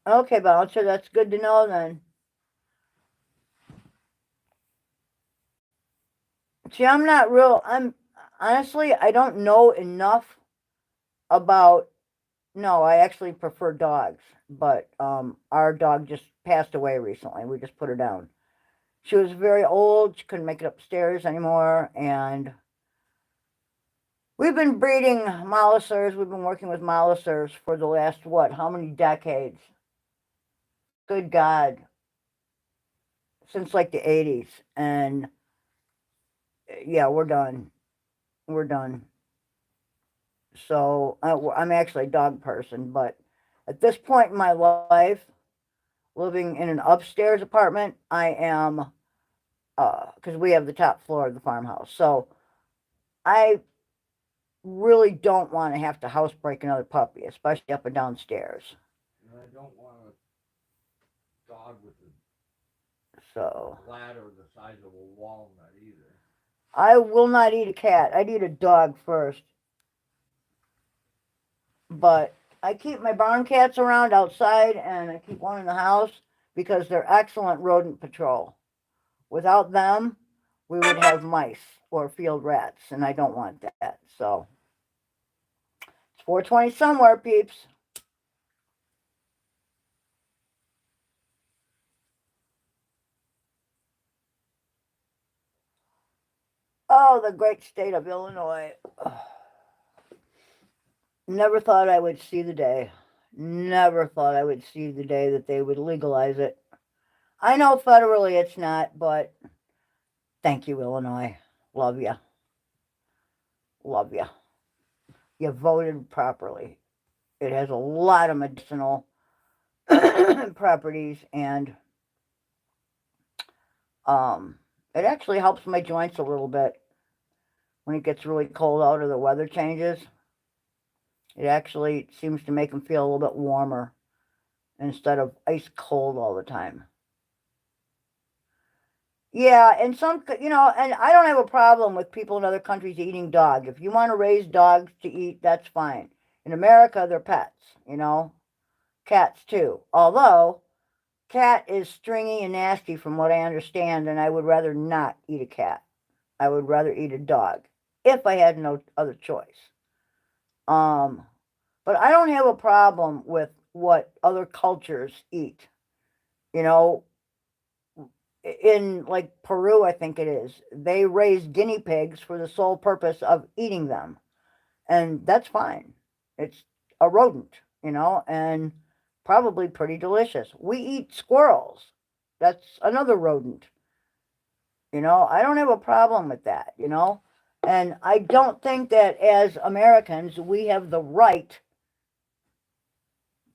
Okay, Bouncer, that's good to know then. See, honestly, I don't know enough about, no, I actually prefer dogs, but our dog just passed away recently. We just put her down. She was very old. She couldn't make it upstairs anymore, and we've been breeding Molisers. We've been working with Molisers for the last, what, how many decades? Good God. Since like the 80s. And yeah, we're done. We're done. So I'm actually a dog person, but at this point in my life, living in an upstairs apartment, I am, because we have the top floor of the farmhouse. So I really don't want to have to housebreak another puppy, especially up and downstairs. And I don't want a dog with a bladder the size of a walnut either. I will not eat a cat. I'd eat a dog first. But I keep my barn cats around outside, and I keep one in the house because they're excellent rodent patrol. Without them, we would have mice or field rats, and I don't want that. So it's 4:20 somewhere, peeps. Oh, the great state of Illinois. Never thought I would see the day. Never thought I would see the day that they would legalize it. I know federally it's not, but thank you, Illinois. Love you. Love you. You voted properly. It has a lot of medicinal properties, and it actually helps my joints a little bit when it gets really cold out or the weather changes. It actually seems to make them feel a little bit warmer instead of ice cold all the time. Yeah, and and I don't have a problem with people in other countries eating dog. If you want to raise dogs to eat, that's fine. In America, they're pets, cats too. Although, cat is stringy and nasty from what I understand, and I would rather not eat a cat. I would rather eat a dog if I had no other choice. But I don't have a problem with what other cultures eat. In like Peru, I think it is, they raise guinea pigs for the sole purpose of eating them. And that's fine. It's a rodent, and probably pretty delicious. We eat squirrels. That's another rodent. I don't have a problem with that, And I don't think that as Americans, we have the right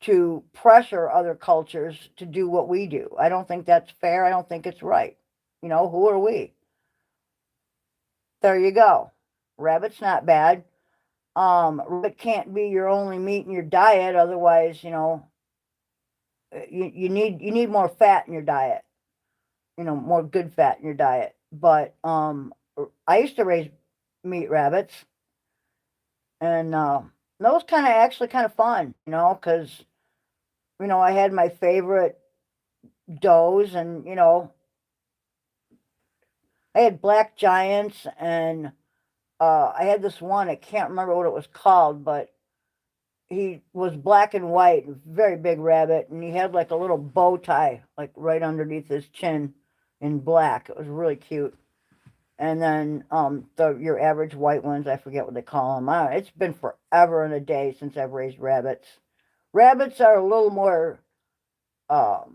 to pressure other cultures to do what we do. I don't think that's fair. I don't think it's right. Who are we? There you go. Rabbit's not bad. Rabbit can't be your only meat in your diet. Otherwise, you need more fat in your diet. More good fat in your diet. But I used to raise meat rabbits, and no that was actually kind of fun, you know, because, you know, I had my favorite does, and, you know, I had black giants, and I had this one, I can't remember what it was called, but he was black and white, very big rabbit, and he had like a little bow tie, like right underneath his chin in black. It was really cute. And then your average white ones, I forget what they call them. It's been forever and a day since I've raised rabbits. Rabbits are a little more, they're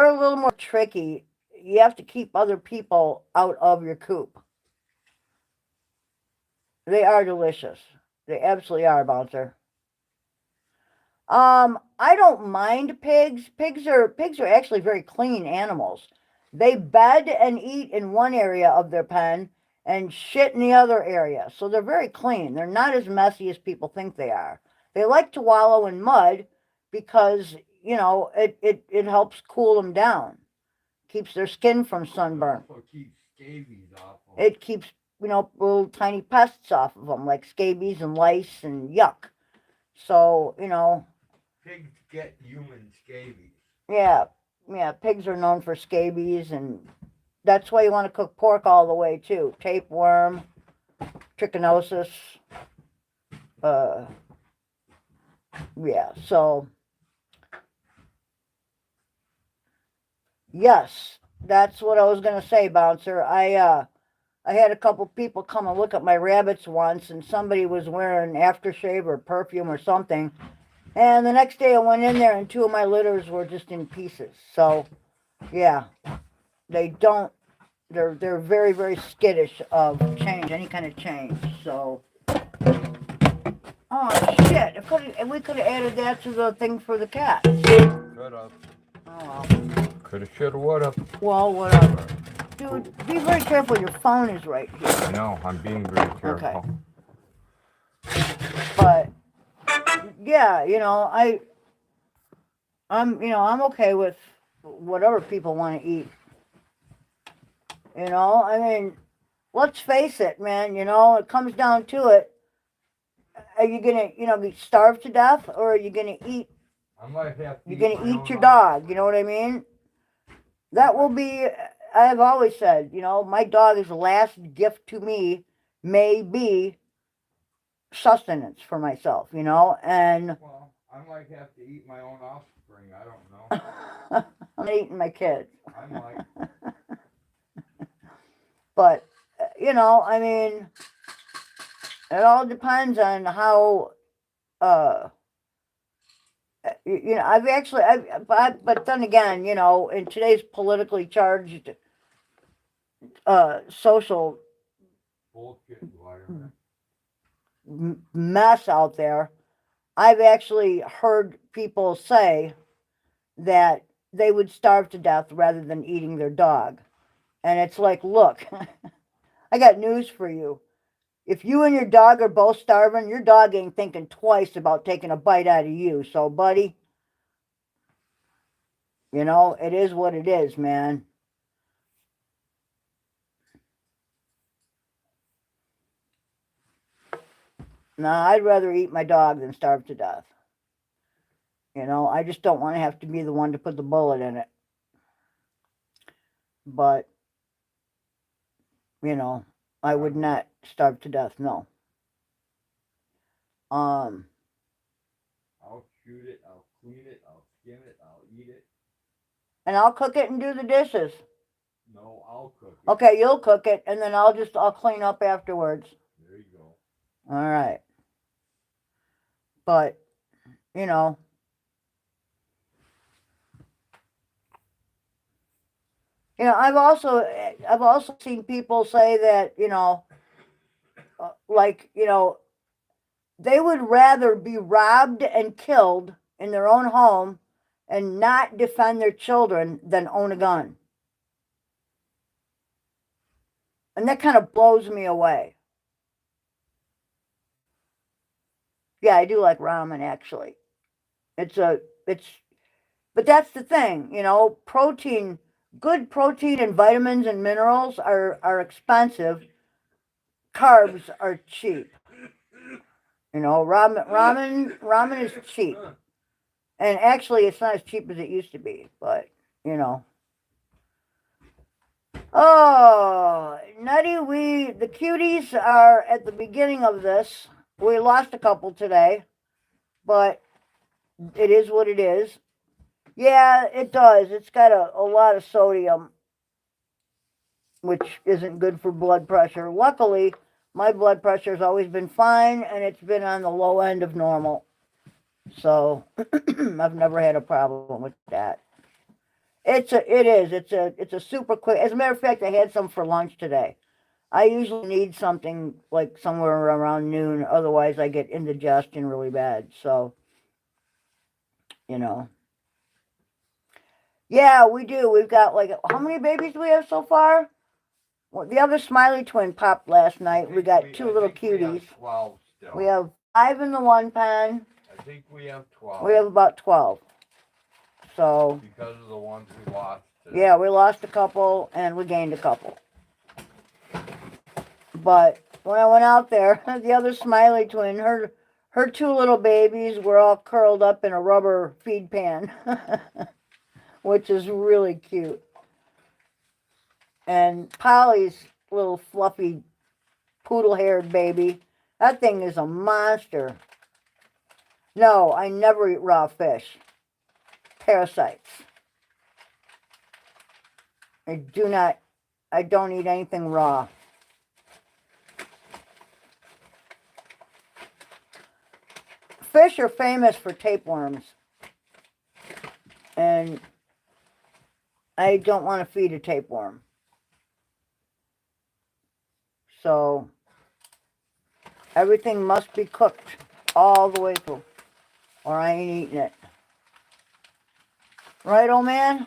a little more tricky. You have to keep other people out of your coop. They are delicious. They absolutely are, Bouncer. I don't mind pigs. Pigs are actually very clean animals. They bed and eat in one area of their pen and shit in the other area. So they're very clean. They're not as messy as people think they are. They like to wallow in mud because, you know, it helps cool them down. Keeps their skin from sunburn. It also keeps scabies off them. It keeps, you know, little tiny pests off of them, like scabies and lice and yuck. So, you know, pigs get human scabies. Yeah, pigs are known for scabies, and that's why you want to cook pork all the way, too. Tapeworm, trichinosis. Yeah, so, yes, that's what I was going to say, Bouncer. I had a couple people come and look at my rabbits once, and somebody was wearing aftershave or perfume or something. And the next day I went in there, and two of my litters were just in pieces. So, yeah, they don't, they're very, very skittish of change, any kind of change. So, oh, shit, we could have added that to the thing for the cat. Could have. Oh, well. Could have, should have, would have. Well, whatever. Dude, be very careful. Your phone is right here. I know, I'm being very careful. Okay. But, yeah, you know, I'm okay with whatever people want to eat. You know, I mean, let's face it, man, you know, it comes down to it. Are you gonna, you know, be starved to death, or are you gonna eat? I might have to you're gonna eat your dog, you know what I mean? That will be, I've always said, you know, my dog's last gift to me may be sustenance for myself, you know, and... Well, I might have to eat my own offspring, I don't know. I'm eating my kids. I might. But, you know, I mean, it all depends on how, you know, but then again, you know, in today's politically charged, social bullshit environment mess out there, I've actually heard people say that they would starve to death rather than eating their dog. And it's like, look, I got news for you. If you and your dog are both starving, your dog ain't thinking twice about taking a bite out of you. So, buddy, you know, it is what it is, man. Nah, I'd rather eat my dog than starve to death. You know, I just don't want to have to be the one to put the bullet in it. But, you know, I would not starve to death, no. I'll shoot it, I'll clean it, I'll skin it, I'll eat it. And I'll cook it and do the dishes. No, I'll cook it. Okay, you'll cook it, and then I'll clean up afterwards. There you go. All right. But, you know, I've also seen people say that, you know, like, you know, they would rather be robbed and killed in their own home and not defend their children than own a gun. And that kind of blows me away. Yeah, I do like ramen, actually. But that's the thing, you know, protein, good protein and vitamins and minerals are expensive. Carbs are cheap. You know, ramen is cheap. And actually, it's not as cheap as it used to be, but, you know. Oh, Nutty, the cuties are at the beginning of this. We lost a couple today, but it is what it is. Yeah, it does. It's got a lot of sodium, which isn't good for blood pressure. Luckily, my blood pressure has always been fine, and it's been on the low end of normal. So I've never had a problem with that. It's a super quick. As a matter of fact, I had some for lunch today. I usually need something like somewhere around noon. Otherwise, I get indigestion really bad. So, you know. Yeah, we do. We've got like, how many babies do we have so far? Well, the other Smiley twin popped last night. We got two little cuties. We have 12 still. We have 5 in the one pen. I think we have 12. We have about 12. So. Because of the ones we lost today. Yeah, we lost a couple and we gained a couple. But when I went out there, the other Smiley twin, her 2 little babies were all curled up in a rubber feed pan, which is really cute. And Polly's little fluffy poodle-haired baby, that thing is a monster. No, I never eat raw fish. Parasites. I don't eat anything raw. Fish are famous for tapeworms. And I don't want to feed a tapeworm. So, everything must be cooked all the way through, or I ain't eating it. Right, old man?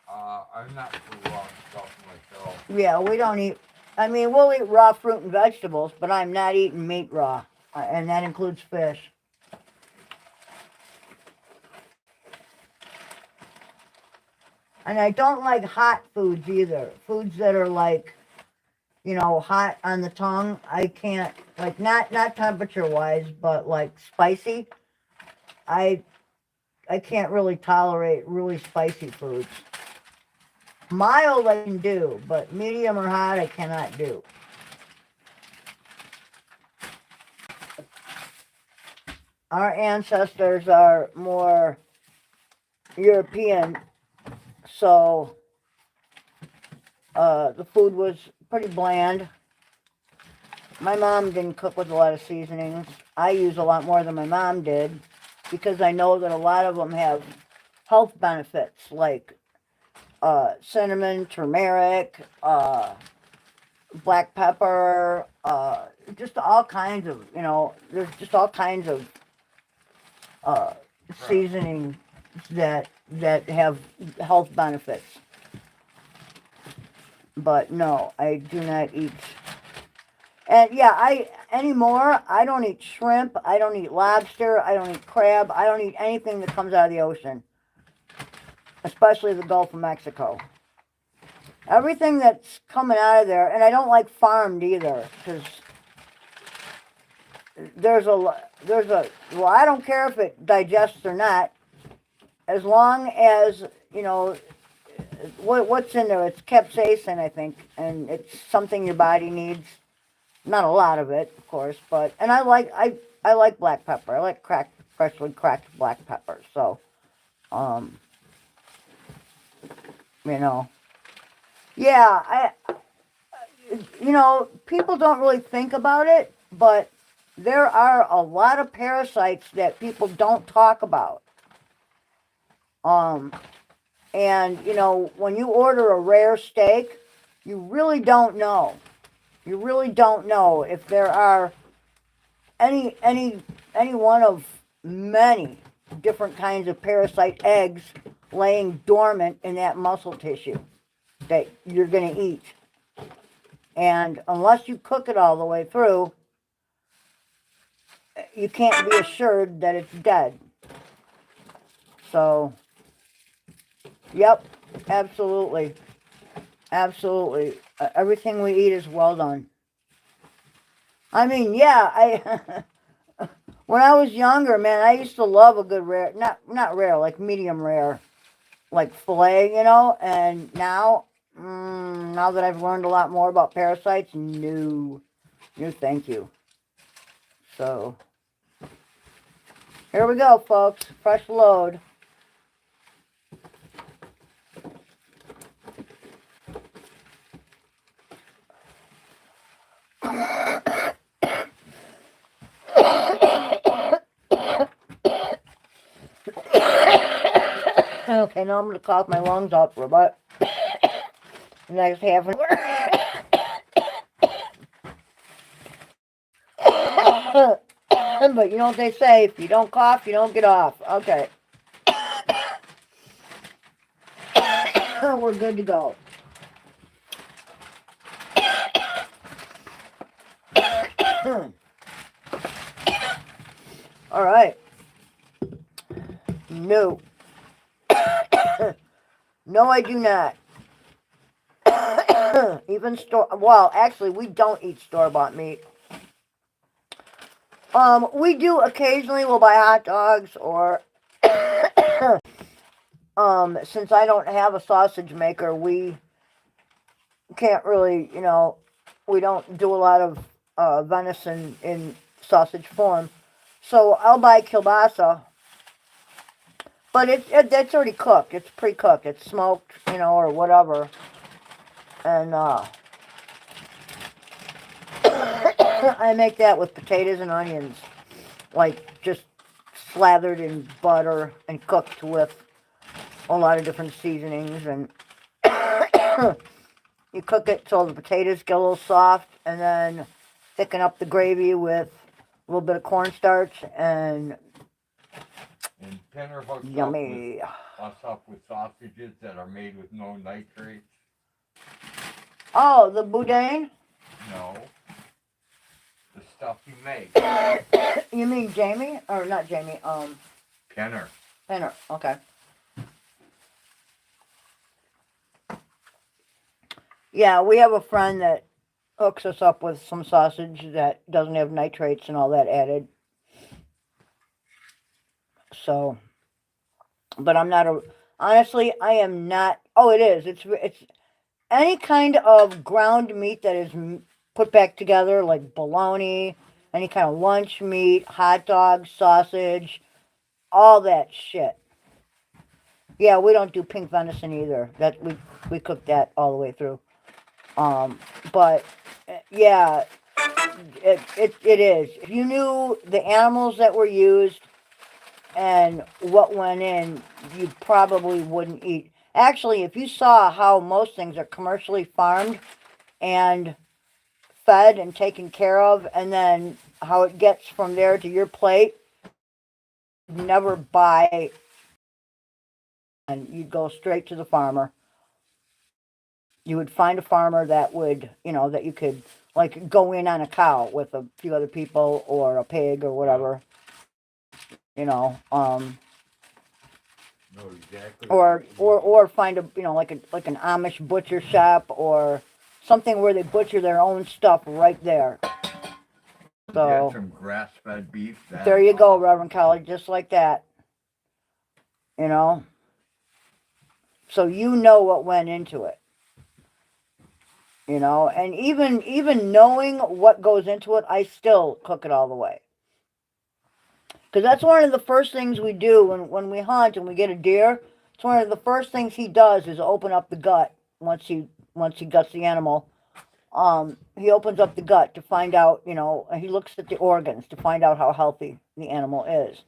I'm not for raw stuff myself. Yeah, we don't eat, I mean, we'll eat raw fruit and vegetables, but I'm not eating meat raw, and that includes fish. And I don't like hot foods either. Foods that are like, you know, hot on the tongue. I can't, like, not temperature-wise, but like spicy. I can't really tolerate really spicy foods. Mild I can do, but medium or hot I cannot do. Our ancestors are more European, so the food was pretty bland. My mom didn't cook with a lot of seasonings. I use a lot more than my mom did because I know that a lot of them have health benefits like cinnamon, turmeric, black pepper, just all kinds of, you know, there's just all kinds of seasonings that have health benefits. But no, I do not eat. And yeah, anymore, I don't eat shrimp, I don't eat lobster, I don't eat crab, I don't eat anything that comes out of the ocean. Especially the Gulf of Mexico. Everything that's coming out of there, and I don't like farmed either, because well, I don't care if it digests or not, as long as, you know, what's in there, it's capsaicin, I think, and it's something your body needs. Not a lot of it, of course, but, and I like black pepper. I like freshly cracked black pepper, so, you know, yeah, you know, people don't really think about it, but there are a lot of parasites that people don't talk about. And, you know, when you order a rare steak, you really don't know. You really don't know if there are any one of many different kinds of parasite eggs laying dormant in that muscle tissue that you're going to eat. And unless you cook it all the way through, you can't be assured that it's dead. So, yep, absolutely. Absolutely. Everything we eat is well done. I mean, yeah, when I was younger, man, I used to love a good rare, not rare, like medium rare, like fillet, you know. And now, now that I've learned a lot more about parasites, no, thank you. So here we go, folks. Fresh load. Okay, now I'm going to cough my lungs out for about the next half an hour. But you know what they say, if you don't cough, you don't get off. Okay. We're good to go. All right. No. No, I do not. Even well, actually, we don't eat store-bought meat. We do occasionally, we'll buy hot dogs, or since I don't have a sausage maker, we can't really, you know, we don't do a lot of venison in sausage form. So I'll buy kielbasa, but it's already cooked. It's pre-cooked. It's smoked, you know, or whatever. And I make that with potatoes and onions, like just slathered in butter and cooked with a lot of different seasonings. And you cook it till the potatoes get a little soft, and then thicken up the gravy with a little bit of cornstarch and Penner hooks yummy. Us up with sausages that are made with no nitrates. Oh, the boudin? No. The stuff you make. You mean Jamie? Or not Jamie, Penner. Penner, okay. Yeah, we have a friend that hooks us up with some sausage that doesn't have nitrates and all that added. So, but I'm not honestly, I am not, oh, it is. It's any kind of ground meat that is put back together, like bologna, any kind of lunch meat, hot dog, sausage, all that shit. Yeah, we don't do pink venison either. That we cook that all the way through. But yeah, it is. If you knew the animals that were used and what went in, you probably wouldn't eat. Actually, if you saw how most things are commercially farmed and fed and taken care of, and then how it gets from there to your plate, never buy, and you'd go straight to the farmer. You would find a farmer that would, you know, that you could, like, go in on a cow with a few other people, or a pig, or whatever, you know, No, exactly. or find a, you know, like an Amish butcher shop, or something where they butcher their own stuff right there. So get some grass-fed beef. There you go, Reverend Kelly, just like that. You know? So you know what went into it. You know, and even knowing what goes into it, I still cook it all the way. Because that's one of the first things we do when we hunt and we get a deer. It's one of the first things he does is open up the gut once he guts the animal. He opens up the gut to find out, you know, he looks at the organs to find out how healthy the animal is.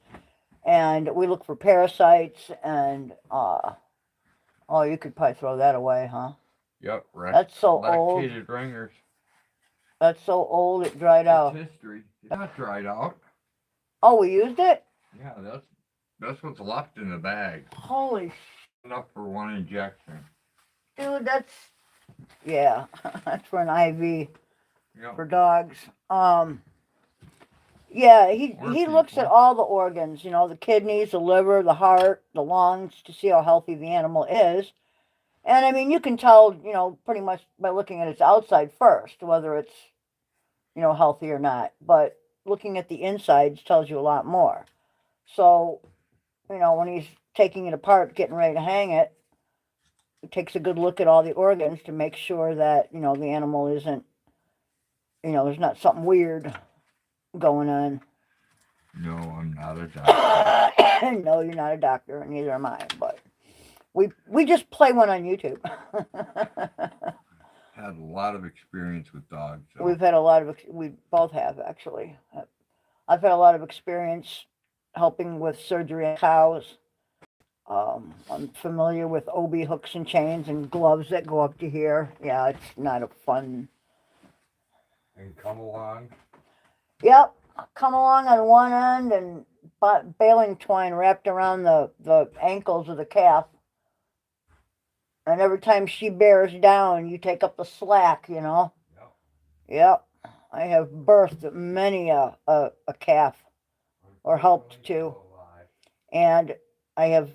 And we look for parasites and, oh, you could probably throw that away, huh? Yep, that's so old. Lactated ringers. That's so old it dried out. It's history. It's not dried out. Oh, we used it? Yeah, that's what's left in the bag. Holy shit. Enough for one injection. Dude, that's, yeah, that's for an IV. Yep. For dogs. Yeah, he looks at all the organs, you know, the kidneys, the liver, the heart, the lungs, to see how healthy the animal is. And I mean, you can tell, you know, pretty much by looking at its outside first, whether it's, you know, healthy or not. But looking at the insides tells you a lot more. So, you know, when he's taking it apart, getting ready to hang it, it takes a good look at all the organs to make sure that, you know, the animal isn't, you know, there's not something weird going on. No, I'm not a doctor. No, you're not a doctor, and neither am I. But we just play one on YouTube. Had a lot of experience with dogs. So. We've had a lot of, we both have actually. I've had a lot of experience helping with surgery on cows. I'm familiar with OB hooks and chains and gloves that go up to here. Yeah, it's not a fun. And come along. Yep, come along on one end and baling twine wrapped around the ankles of the calf. And every time she bears down, you take up the slack, you know? Yep. I have birthed many a calf, or helped to. And I have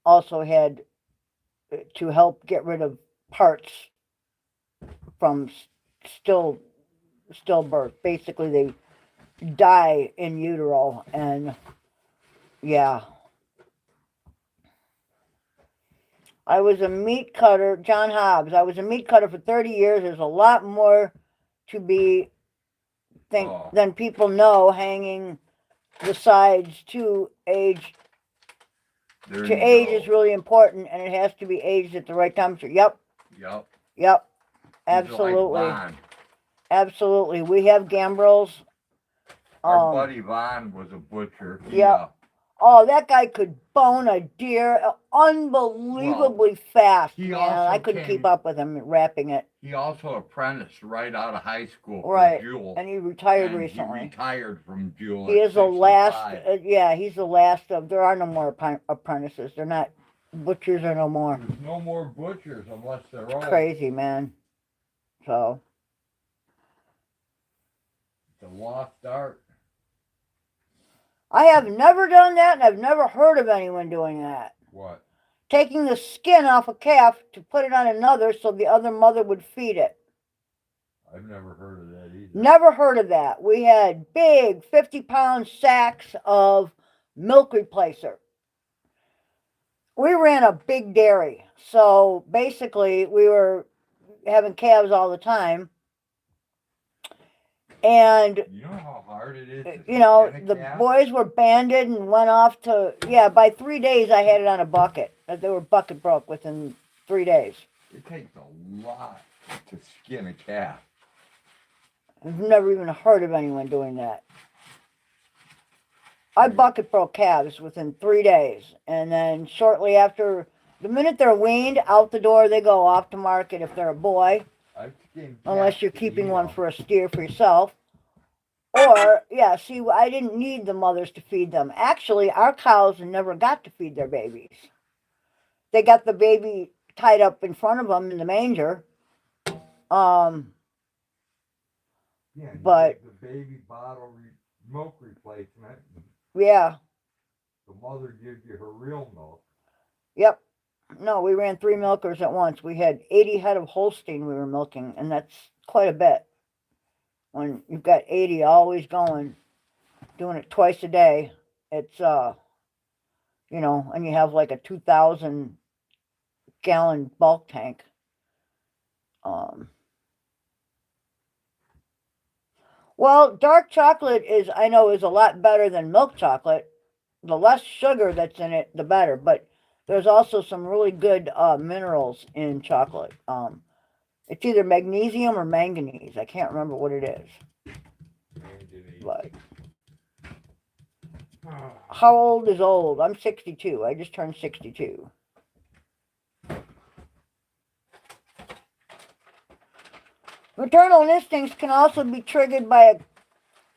also had to help get rid of parts from stillbirth. Basically, they die in utero, and yeah. I was a meat cutter, John Hobbs. I was a meat cutter for 30 years. There's a lot more to be than people know, hanging the sides to age. To age is really important, and it has to be aged at the right temperature. Yep. Absolutely. Like absolutely. We have gambrels. Our buddy Vaughn was a butcher. Yeah. Oh, that guy could bone a deer unbelievably fast, man. I couldn't keep up with him wrapping it. He also apprenticed right out of high school from Jewel. And he retired recently. He retired from Jewel. He is the last, he's the last of, there are no more apprentices. They're not, butchers are no more. There's no more butchers unless they're old. Crazy, man. So. It's a lost art. I have never done that, and I've never heard of anyone doing that. What? Taking the skin off a calf to put it on another so the other mother would feed it. I've never heard of that either. Never heard of that. We had big 50-pound sacks of milk replacer. We ran a big dairy, so basically we were having calves all the time. And you know how hard it is? You know, the boys were banded and went off to, by 3 days I had it on a bucket. They were bucket broke within 3 days. It takes a lot to skin a calf. I've never even heard of anyone doing that. I bucket broke calves within 3 days. And then shortly after, the minute they're weaned, out the door they go off to market if they're a boy. Unless you're keeping one for a steer for yourself. Or, see, I didn't need the mothers to feed them. Actually, our cows never got to feed their babies. They got the baby tied up in front of them in the manger. But the baby bottle milk replacement. Yeah. The mother gives you her real milk. Yep. No, we ran 3 milkers at once. We had 80 head of Holstein we were milking, and that's quite a bit. When you've got 80 always going, doing it twice a day, it's, you know, and you have like a 2,000 gallon bulk tank. Well, dark chocolate I know is a lot better than milk chocolate. The less sugar that's in it, the better. But there's also some really good minerals in chocolate. It's either magnesium or manganese. I can't remember what it is. But how old is old? I'm 62. I just turned 62. Maternal instincts can also be triggered by a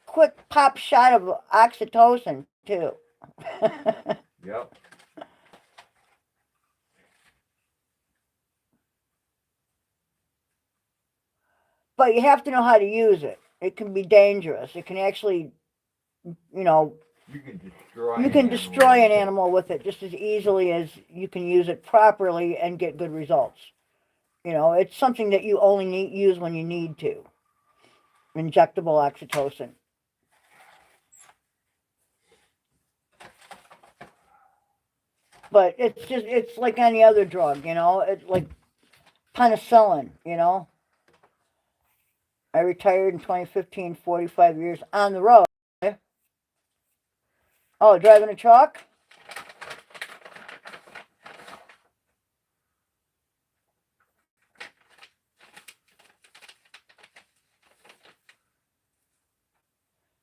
quick pop shot of oxytocin, too. Yep. But you have to know how to use it. It can be dangerous. It can actually, you know, you can destroy an animal with it just as easily as you can use it properly and get good results. You know, it's something that you only use when you need to. injectable oxytocin. But it's like any other drug, you know. It's like penicillin, you know. I retired in 2015, 45 years on the road. Oh, driving a truck?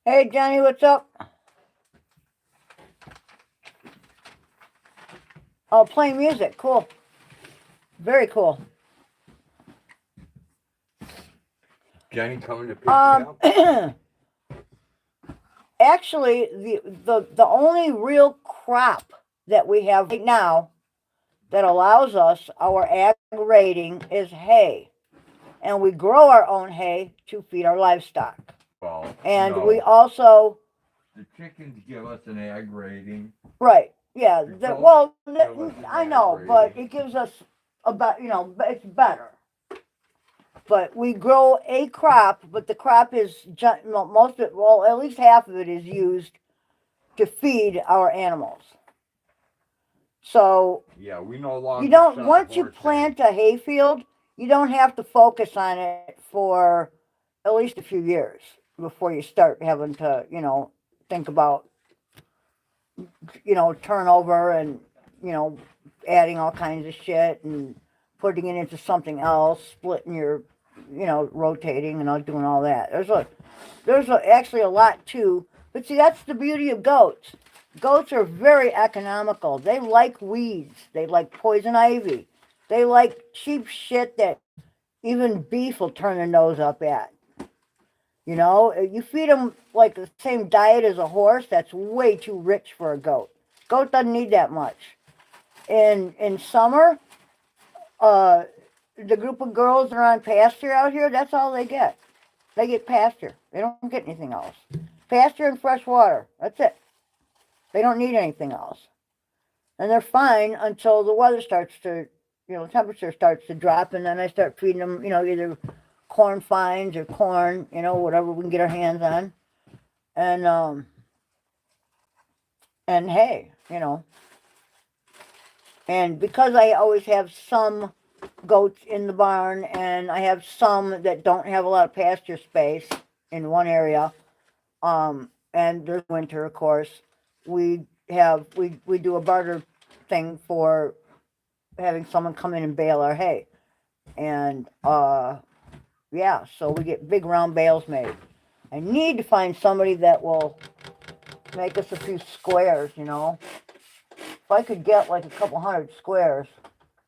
Hey, Johnny, what's up? Oh, playing music. Cool. Very cool. Jenny coming to pick me up? Actually, the only real crop that we have right now that allows us our ag rating is hay. And we grow our own hay to feed our livestock. Well, and no. we also... The chickens give us an ag rating. Right. Yeah. I know, but it gives us about, you know, it's better. But we grow a crop, but the crop is most of it, well, at least half of it is used to feed our animals. So yeah, we no longer. You don't. Once you plant a hayfield, you don't have to focus on it for at least a few years before you start having to, you know, think about, you know, turnover and, you know, adding all kinds of shit and putting it into something else, splitting your, you know, rotating and doing all that. There's actually a lot too. But see, that's the beauty of goats. Goats are very economical. They like weeds. They like poison ivy. They like cheap shit that even beef will turn their nose up at. You know, you feed them like the same diet as a horse, that's way too rich for a goat. Goat doesn't need that much. In summer, the group of girls that are on pasture out here, that's all they get. They get pasture. They don't get anything else. Pasture and fresh water. That's it. They don't need anything else. And they're fine until the weather starts to, you know, temperature starts to drop, and then I start feeding them, you know, either corn fines or corn, you know, whatever we can get our hands on. And hay, you know. And because I always have some goats in the barn, and I have some that don't have a lot of pasture space in one area, and there's winter, of course, we do a barter thing for having someone come in and bale our hay. And yeah, so we get big round bales made. I need to find somebody that will make us a few squares, you know. If I could get like a couple hundred squares.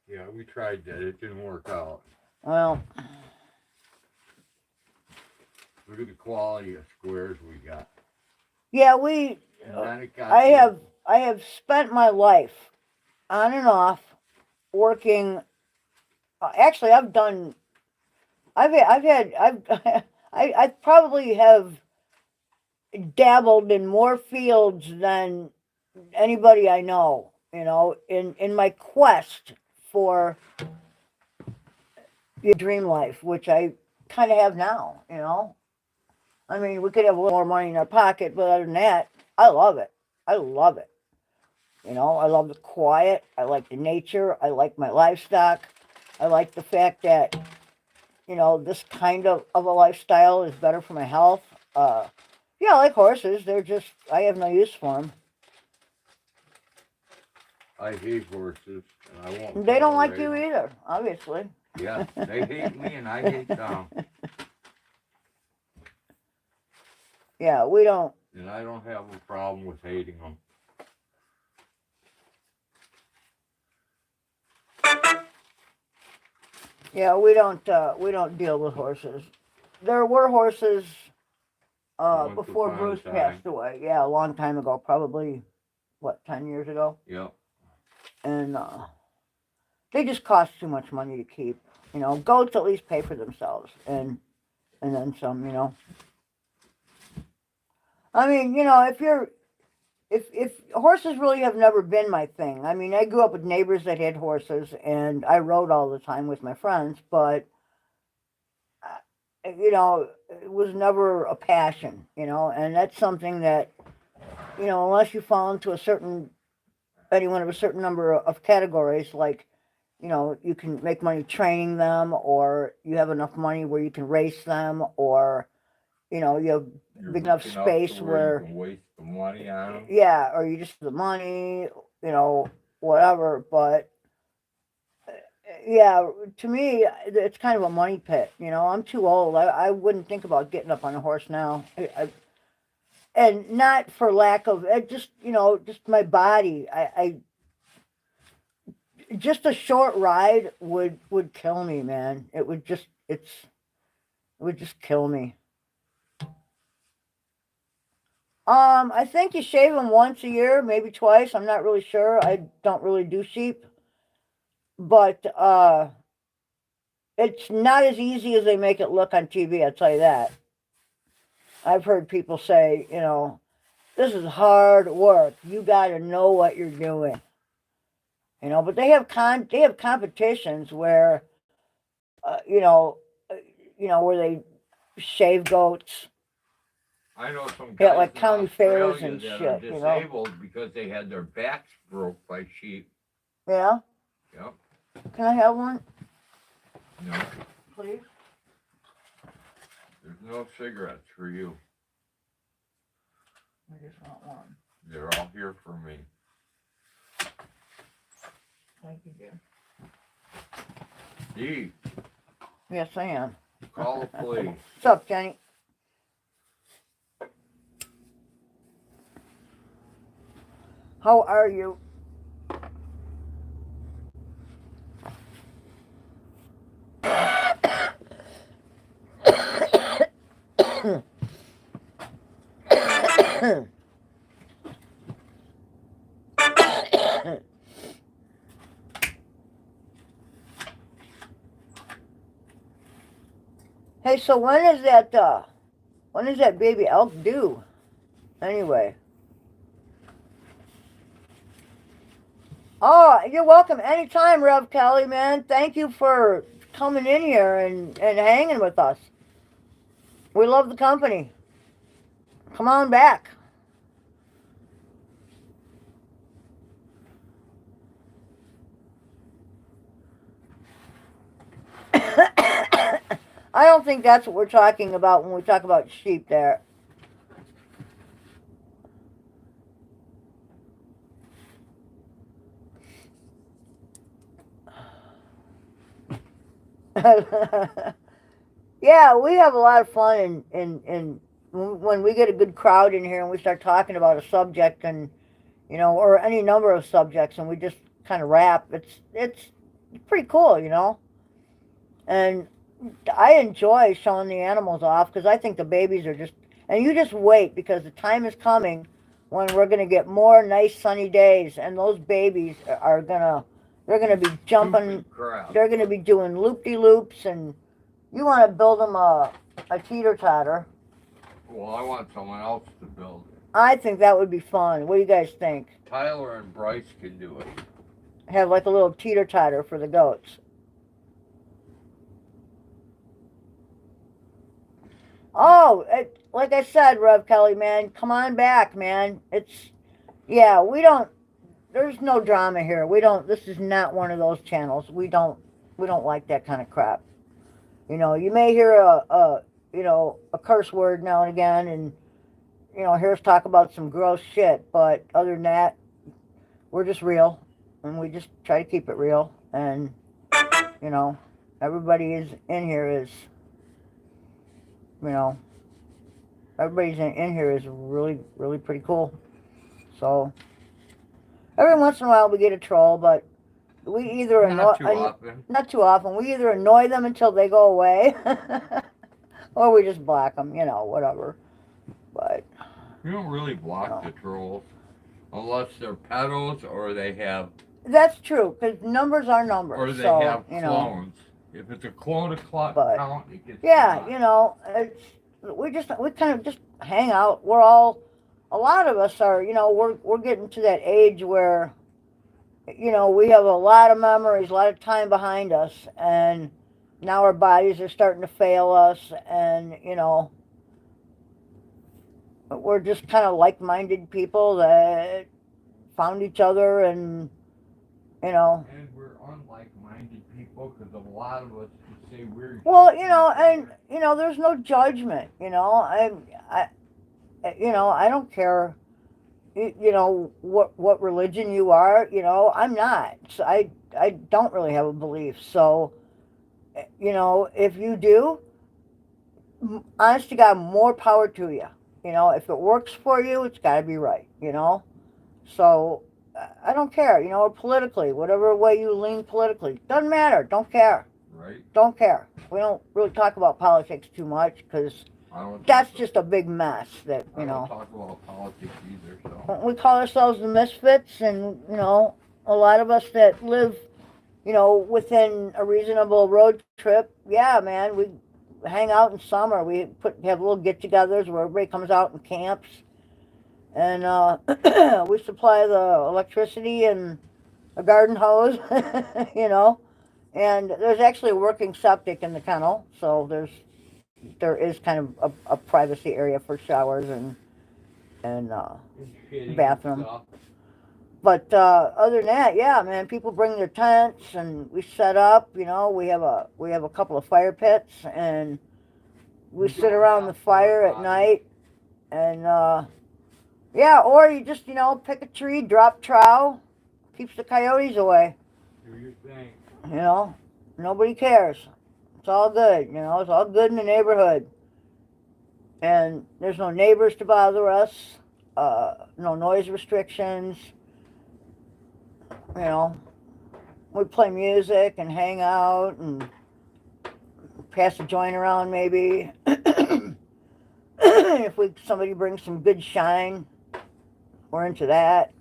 Yeah, we tried that. It didn't work out. Well, look at the quality of squares we got. Yeah, I have spent my life on and off working. Actually, I probably have dabbled in more fields than anybody I know, you know, in my quest for your dream life, which I kind of have now, you know. I mean, we could have a little more money in our pocket, but other than that, I love it. I love it. You know, I love the quiet. I like the nature. I like my livestock. I like the fact that, you know, this kind of a lifestyle is better for my health. Yeah, I like horses. I have no use for them. I hate horses, and I won't. They don't like you either, obviously. Yeah, they hate me, and I hate them. Yeah, we don't. And I don't have a problem with hating them. Yeah, we don't deal with horses. There were horses before Bruce passed away. Yeah, a long time ago, probably, what, 10 years ago? Yep. And they just cost too much money to keep. You know, goats at least pay for themselves, and then some, you know. I mean, you know, if horses really have never been my thing. I mean, I grew up with neighbors that had horses, and I rode all the time with my friends, but you know, it was never a passion, you know, and that's something that, you know, unless you fall into any one of a certain number of categories, like, you know, you can make money training them, or you have enough money where you can race them, or, you know, you have big enough space where you can waste the money on them. yeah, or you just have the money, you know, whatever. But yeah, to me, it's kind of a money pit. You know, I'm too old. I wouldn't think about getting up on a horse now. And not for lack of, just, you know, just my body. Just a short ride would kill me, man. It would just kill me. I think you shave them once a year, maybe twice. I'm not really sure. I don't really do sheep, but it's not as easy as they make it look on TV. I'll tell you that. I've heard people say, you know, this is hard work. You got to know what you're doing. You know, but they have competitions where, you know, where they shave goats. I know some Yeah, guys like in county fairs Australia and that are shit, you know. disabled because they had their backs broke by sheep. Yeah. Yep. Can I have one, No, please? there's no cigarettes for you. I just want one. They're all here for me. Thank you, dear. Dee, Yes, I am. call the police. What's up, Jenny? How are you? Hey, so when is that baby elk due? Anyway. Oh, you're welcome anytime, Rev Kelly, man. Thank you for coming in here and hanging with us. We love the company. Come on back. I don't think that's what we're talking about when we talk about sheep there. Yeah, we have a lot of fun in when we get a good crowd in here and we start talking about a subject, and you know, or any number of subjects, and we just kind of rap. It's pretty cool, you know. And I enjoy showing the animals off because I think the babies are just, and you just wait because the time is coming when we're going to get more nice sunny days, and those babies are they're going to be jumping, they're going to be doing loop-de-loops, and you want to build them a teeter-totter. Well, I want someone else to build it. I think that would be fun. What do you guys think? Tyler and Bryce can do it. Have like a little teeter-totter for the goats. Oh, like I said, Rev Kelly, man, come on back, man. Yeah, there's no drama here. This is not one of those channels. We don't like that kind of crap. You know, you may hear a curse word now and again, and, you know, hear us talk about some gross shit, but other than that, we're just real, and we just try to keep it real, and, you know, everybody is in here is, you know, everybody's in here is really, really pretty cool. So, every once in a while we get a troll, but we either not too often. We either annoy them until they go away, or we just block them, you know, whatever. But you don't really block the trolls unless they're pedos or they have. That's true, because numbers are numbers. Or they have clones. Know. If it's a clone to count, it gets. Yeah, you know, we kind of just hang out. A lot of us are, you know, we're getting to that age where, you know, we have a lot of memories, a lot of time behind us, and now our bodies are starting to fail us, and you know, we're just kind of like-minded people that found each other, and you know. And we're unlike-minded people because a lot of us can say weird. Well, you know, and you know, there's no judgment. You know, you know, I don't care. You know what religion you are. You know, I'm not. So I don't really have a belief. So, you know, if you do, honest to God, more power to you. You know, if it works for you, it's got to be right. You know, so I don't care. You know, politically, whatever way you lean politically, doesn't matter. Don't care. Right. Don't care. We don't really talk about politics too much because that's just a big mess. That you know. I don't talk about politics either. So we call ourselves the misfits, and you know, a lot of us that live, you know, within a reasonable road trip. Yeah, man, we hang out in summer. We have little get-togethers where everybody comes out and camps, and we supply the electricity and a garden hose, you know. And there's actually a working septic in the kennel, so there is kind of a privacy area for showers and bathroom. But other than that, yeah, man, people bring their tents and we set up. You know, we have a couple of fire pits, and we sit around the fire at night, and yeah, or you just, you know, pick a tree, drop trowel, keeps the coyotes away. Do your thing. You know, nobody cares. It's all good. You know, it's all good in the neighborhood. And there's no neighbors to bother us, no noise restrictions. You know, we play music and hang out and pass a joint around maybe. If somebody brings some good shine, we're into that.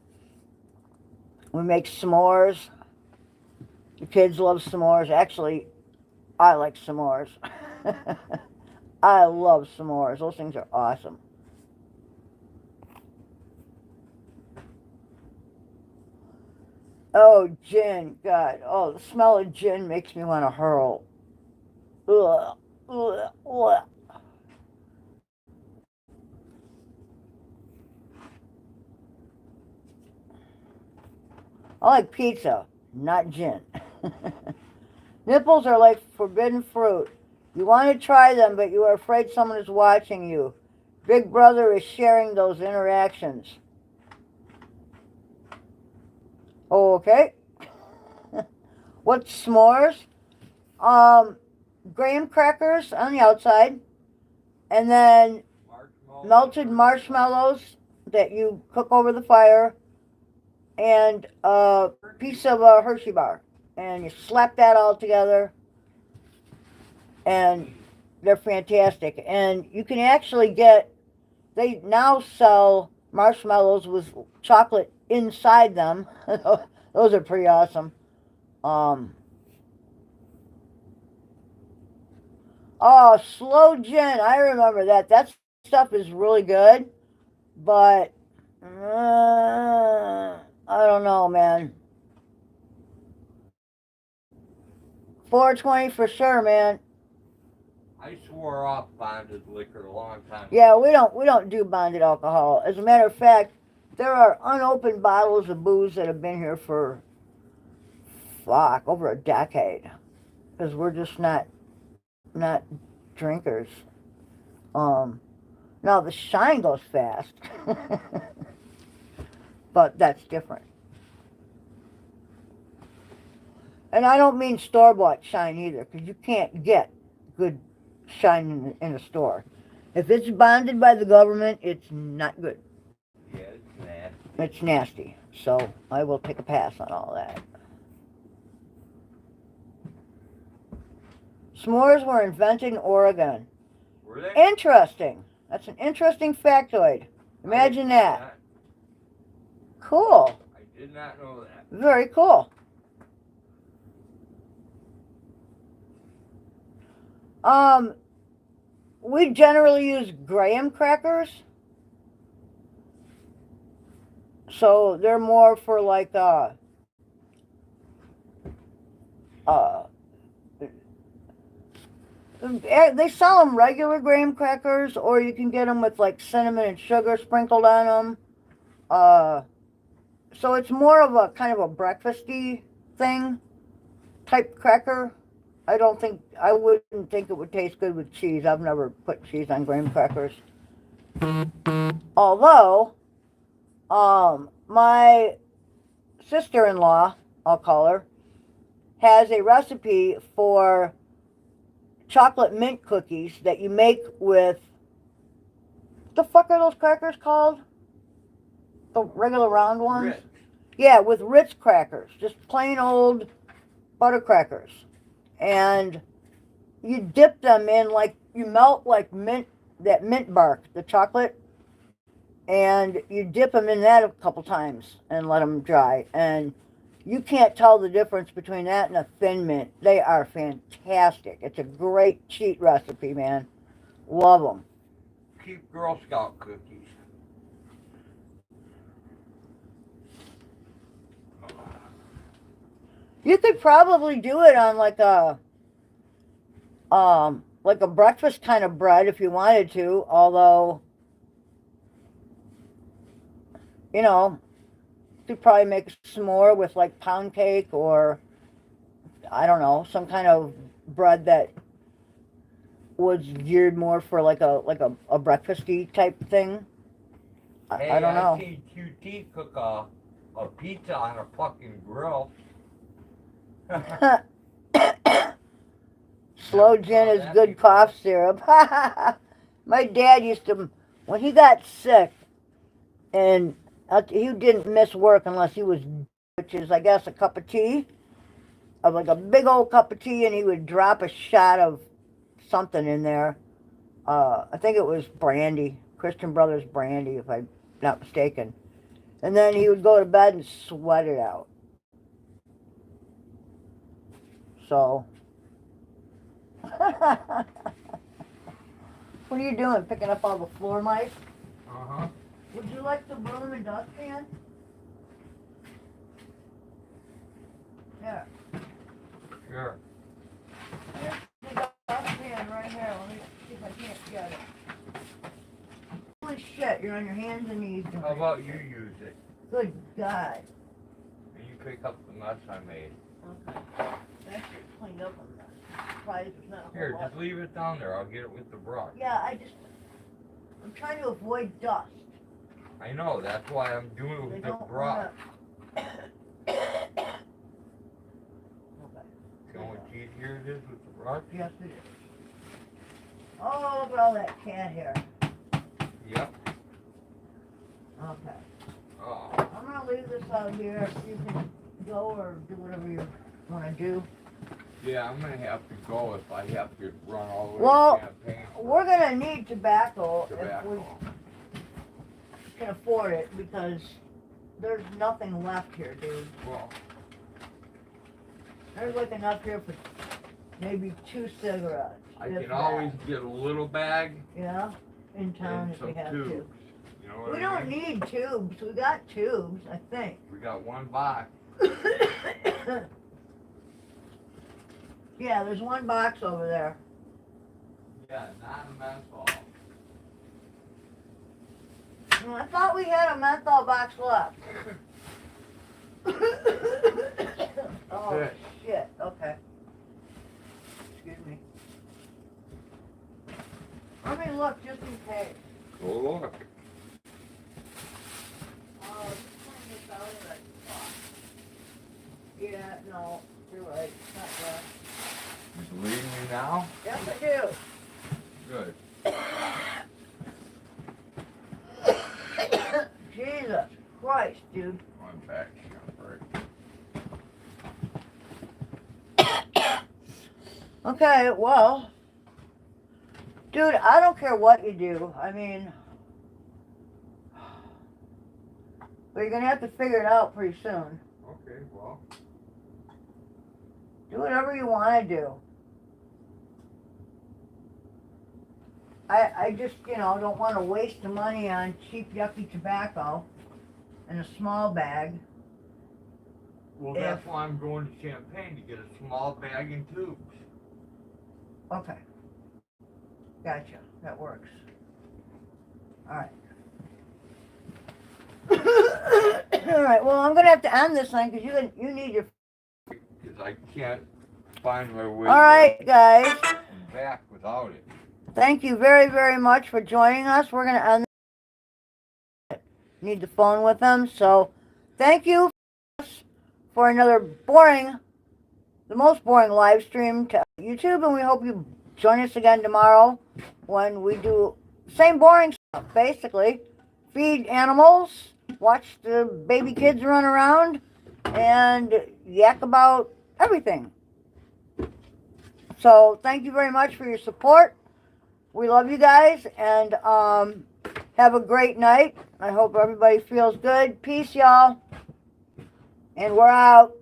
We make s'mores. The kids love s'mores. Actually, I like s'mores. I love s'mores. Those things are awesome. Oh, gin. God. Oh, the smell of gin makes me want to hurl. Ugh. Ugh. Ugh. I like pizza, not gin. Nipples are like forbidden fruit. You want to try them, but you are afraid someone is watching you. Big Brother is sharing those interactions. Okay. What's s'mores? Graham crackers on the outside, and then melted marshmallows that you cook over the fire, and a piece of a Hershey bar, and you slap that all together, and they're fantastic. And you can actually they now sell marshmallows with chocolate inside them. Those are pretty awesome. Oh, slow gin. I remember that. That stuff is really good, but I don't know, man. 420 for sure, man. I swore off bonded liquor a long time. Yeah, we don't do bonded alcohol. As a matter of fact, there are unopened bottles of booze that have been here for over a decade, because we're just not drinkers. Now the shine goes fast, but that's different. And I don't mean store-bought shine either, because you can't get good shine in a store. If it's bonded by the government, it's not good. Yeah, it's nasty. It's nasty. So I will take a pass on all that. S'mores were invented in Oregon. Were they? Interesting. That's an interesting factoid. Imagine that. Cool. I did not know that. Very cool. We generally use graham crackers. So they're more for like They sell them regular graham crackers, or you can get them with like cinnamon and sugar sprinkled on them. So it's more of a kind of a breakfasty thing type cracker. I wouldn't think it would taste good with cheese. I've never put cheese on graham crackers. Although, my sister-in-law, I'll call her, has a recipe for chocolate mint cookies that you make with, the fuck are those crackers called? The regular round ones? Ritz. Yeah, with Ritz crackers. Just plain old butter crackers. And you dip them in, like, you melt like mint, that mint bark, the chocolate, and you dip them in that a couple times and let them dry. And you can't tell the difference between that and a thin mint. They are fantastic. It's a great cheat recipe, man. Love them. Cheap Girl Scout cookies. You could probably do it on like a breakfast kind of bread if you wanted to, although, you know, you could probably make a s'more with like pound cake or, I don't know, some kind of bread that was geared more for like a breakfasty type thing. I don't know. I seen QT cook a pizza on a fucking grill. Slow gin is good cough syrup. My dad used to, when he got sick, and he didn't miss work unless he was, which is, I guess, a cup of tea, of like a big old cup of tea, and he would drop a shot of something in there. I think it was brandy, Christian Brothers brandy, if I'm not mistaken. And then he would go to bed and sweat it out. So, what are you doing? Picking up all the floor mice? Uh-huh. Would you like the broom and dustpan? Yeah. Sure. Here's the dustpan right here. Let me see if I can't get it. Holy shit, you're on your hands and knees. How about you use it? Good God. And you pick up the mess I made. Okay. That's just cleaned up on that. Surprised there's not a whole Here, lot. just leave it down there. I'll get it with the brush. Yeah, I'm trying to avoid dust. I know, that's why I'm doing it with the brush. Okay. The only key here it is with the brush? Yes, it is. Oh, look at all that cat hair. Yep. Okay. Oh. I'm going to leave this out here. You can go or do whatever you want to do. Yeah, I'm going to have to go if I have to run all the way Well, to Champaign. we're going to need tobacco if we Tobacco. can afford it, because there's nothing left here, dude. Well, There's like enough here for maybe 2 cigarettes. I if can that. always get a little bag Yeah, in town and if we some have tubes. to. You know what We I don't mean? need tubes. We got tubes, I think. We got one box. Yeah, there's one box over there. Yeah, not a menthol. I thought we had a menthol box left. Oh, Good. shit. Okay. Excuse me. Let me look just in case. Go look. Oh, just clean this out of that box. Yeah, no, you're right. It's not there. You believe me now? Yes, I do. Good. Jesus Christ, dude. Going back here, break. Okay, well, dude, I don't care what you do. I mean, but you're gonna have to figure it out pretty soon. Okay, well. Do whatever you want to do. I just, don't want to waste the money on cheap, yucky tobacco in a small bag. Well, that's why I'm going to Champaign, to get a small bag and tubes. Okay. Gotcha. That works. All right. All right. Well, I'm gonna have to end this thing because you need your. Because I can't find my way. All right, guys. Back without it. Thank you very, very much for joining us. We're gonna end. Need the phone with them. So, thank you for another the most boring live stream to YouTube, and we hope you join us again tomorrow when we do same boring stuff, basically. Feed animals, watch the baby kids run around, and yak about everything. So thank you very much for your support. We love you guys, and have a great night. I hope everybody feels good. Peace, y'all. And we're out.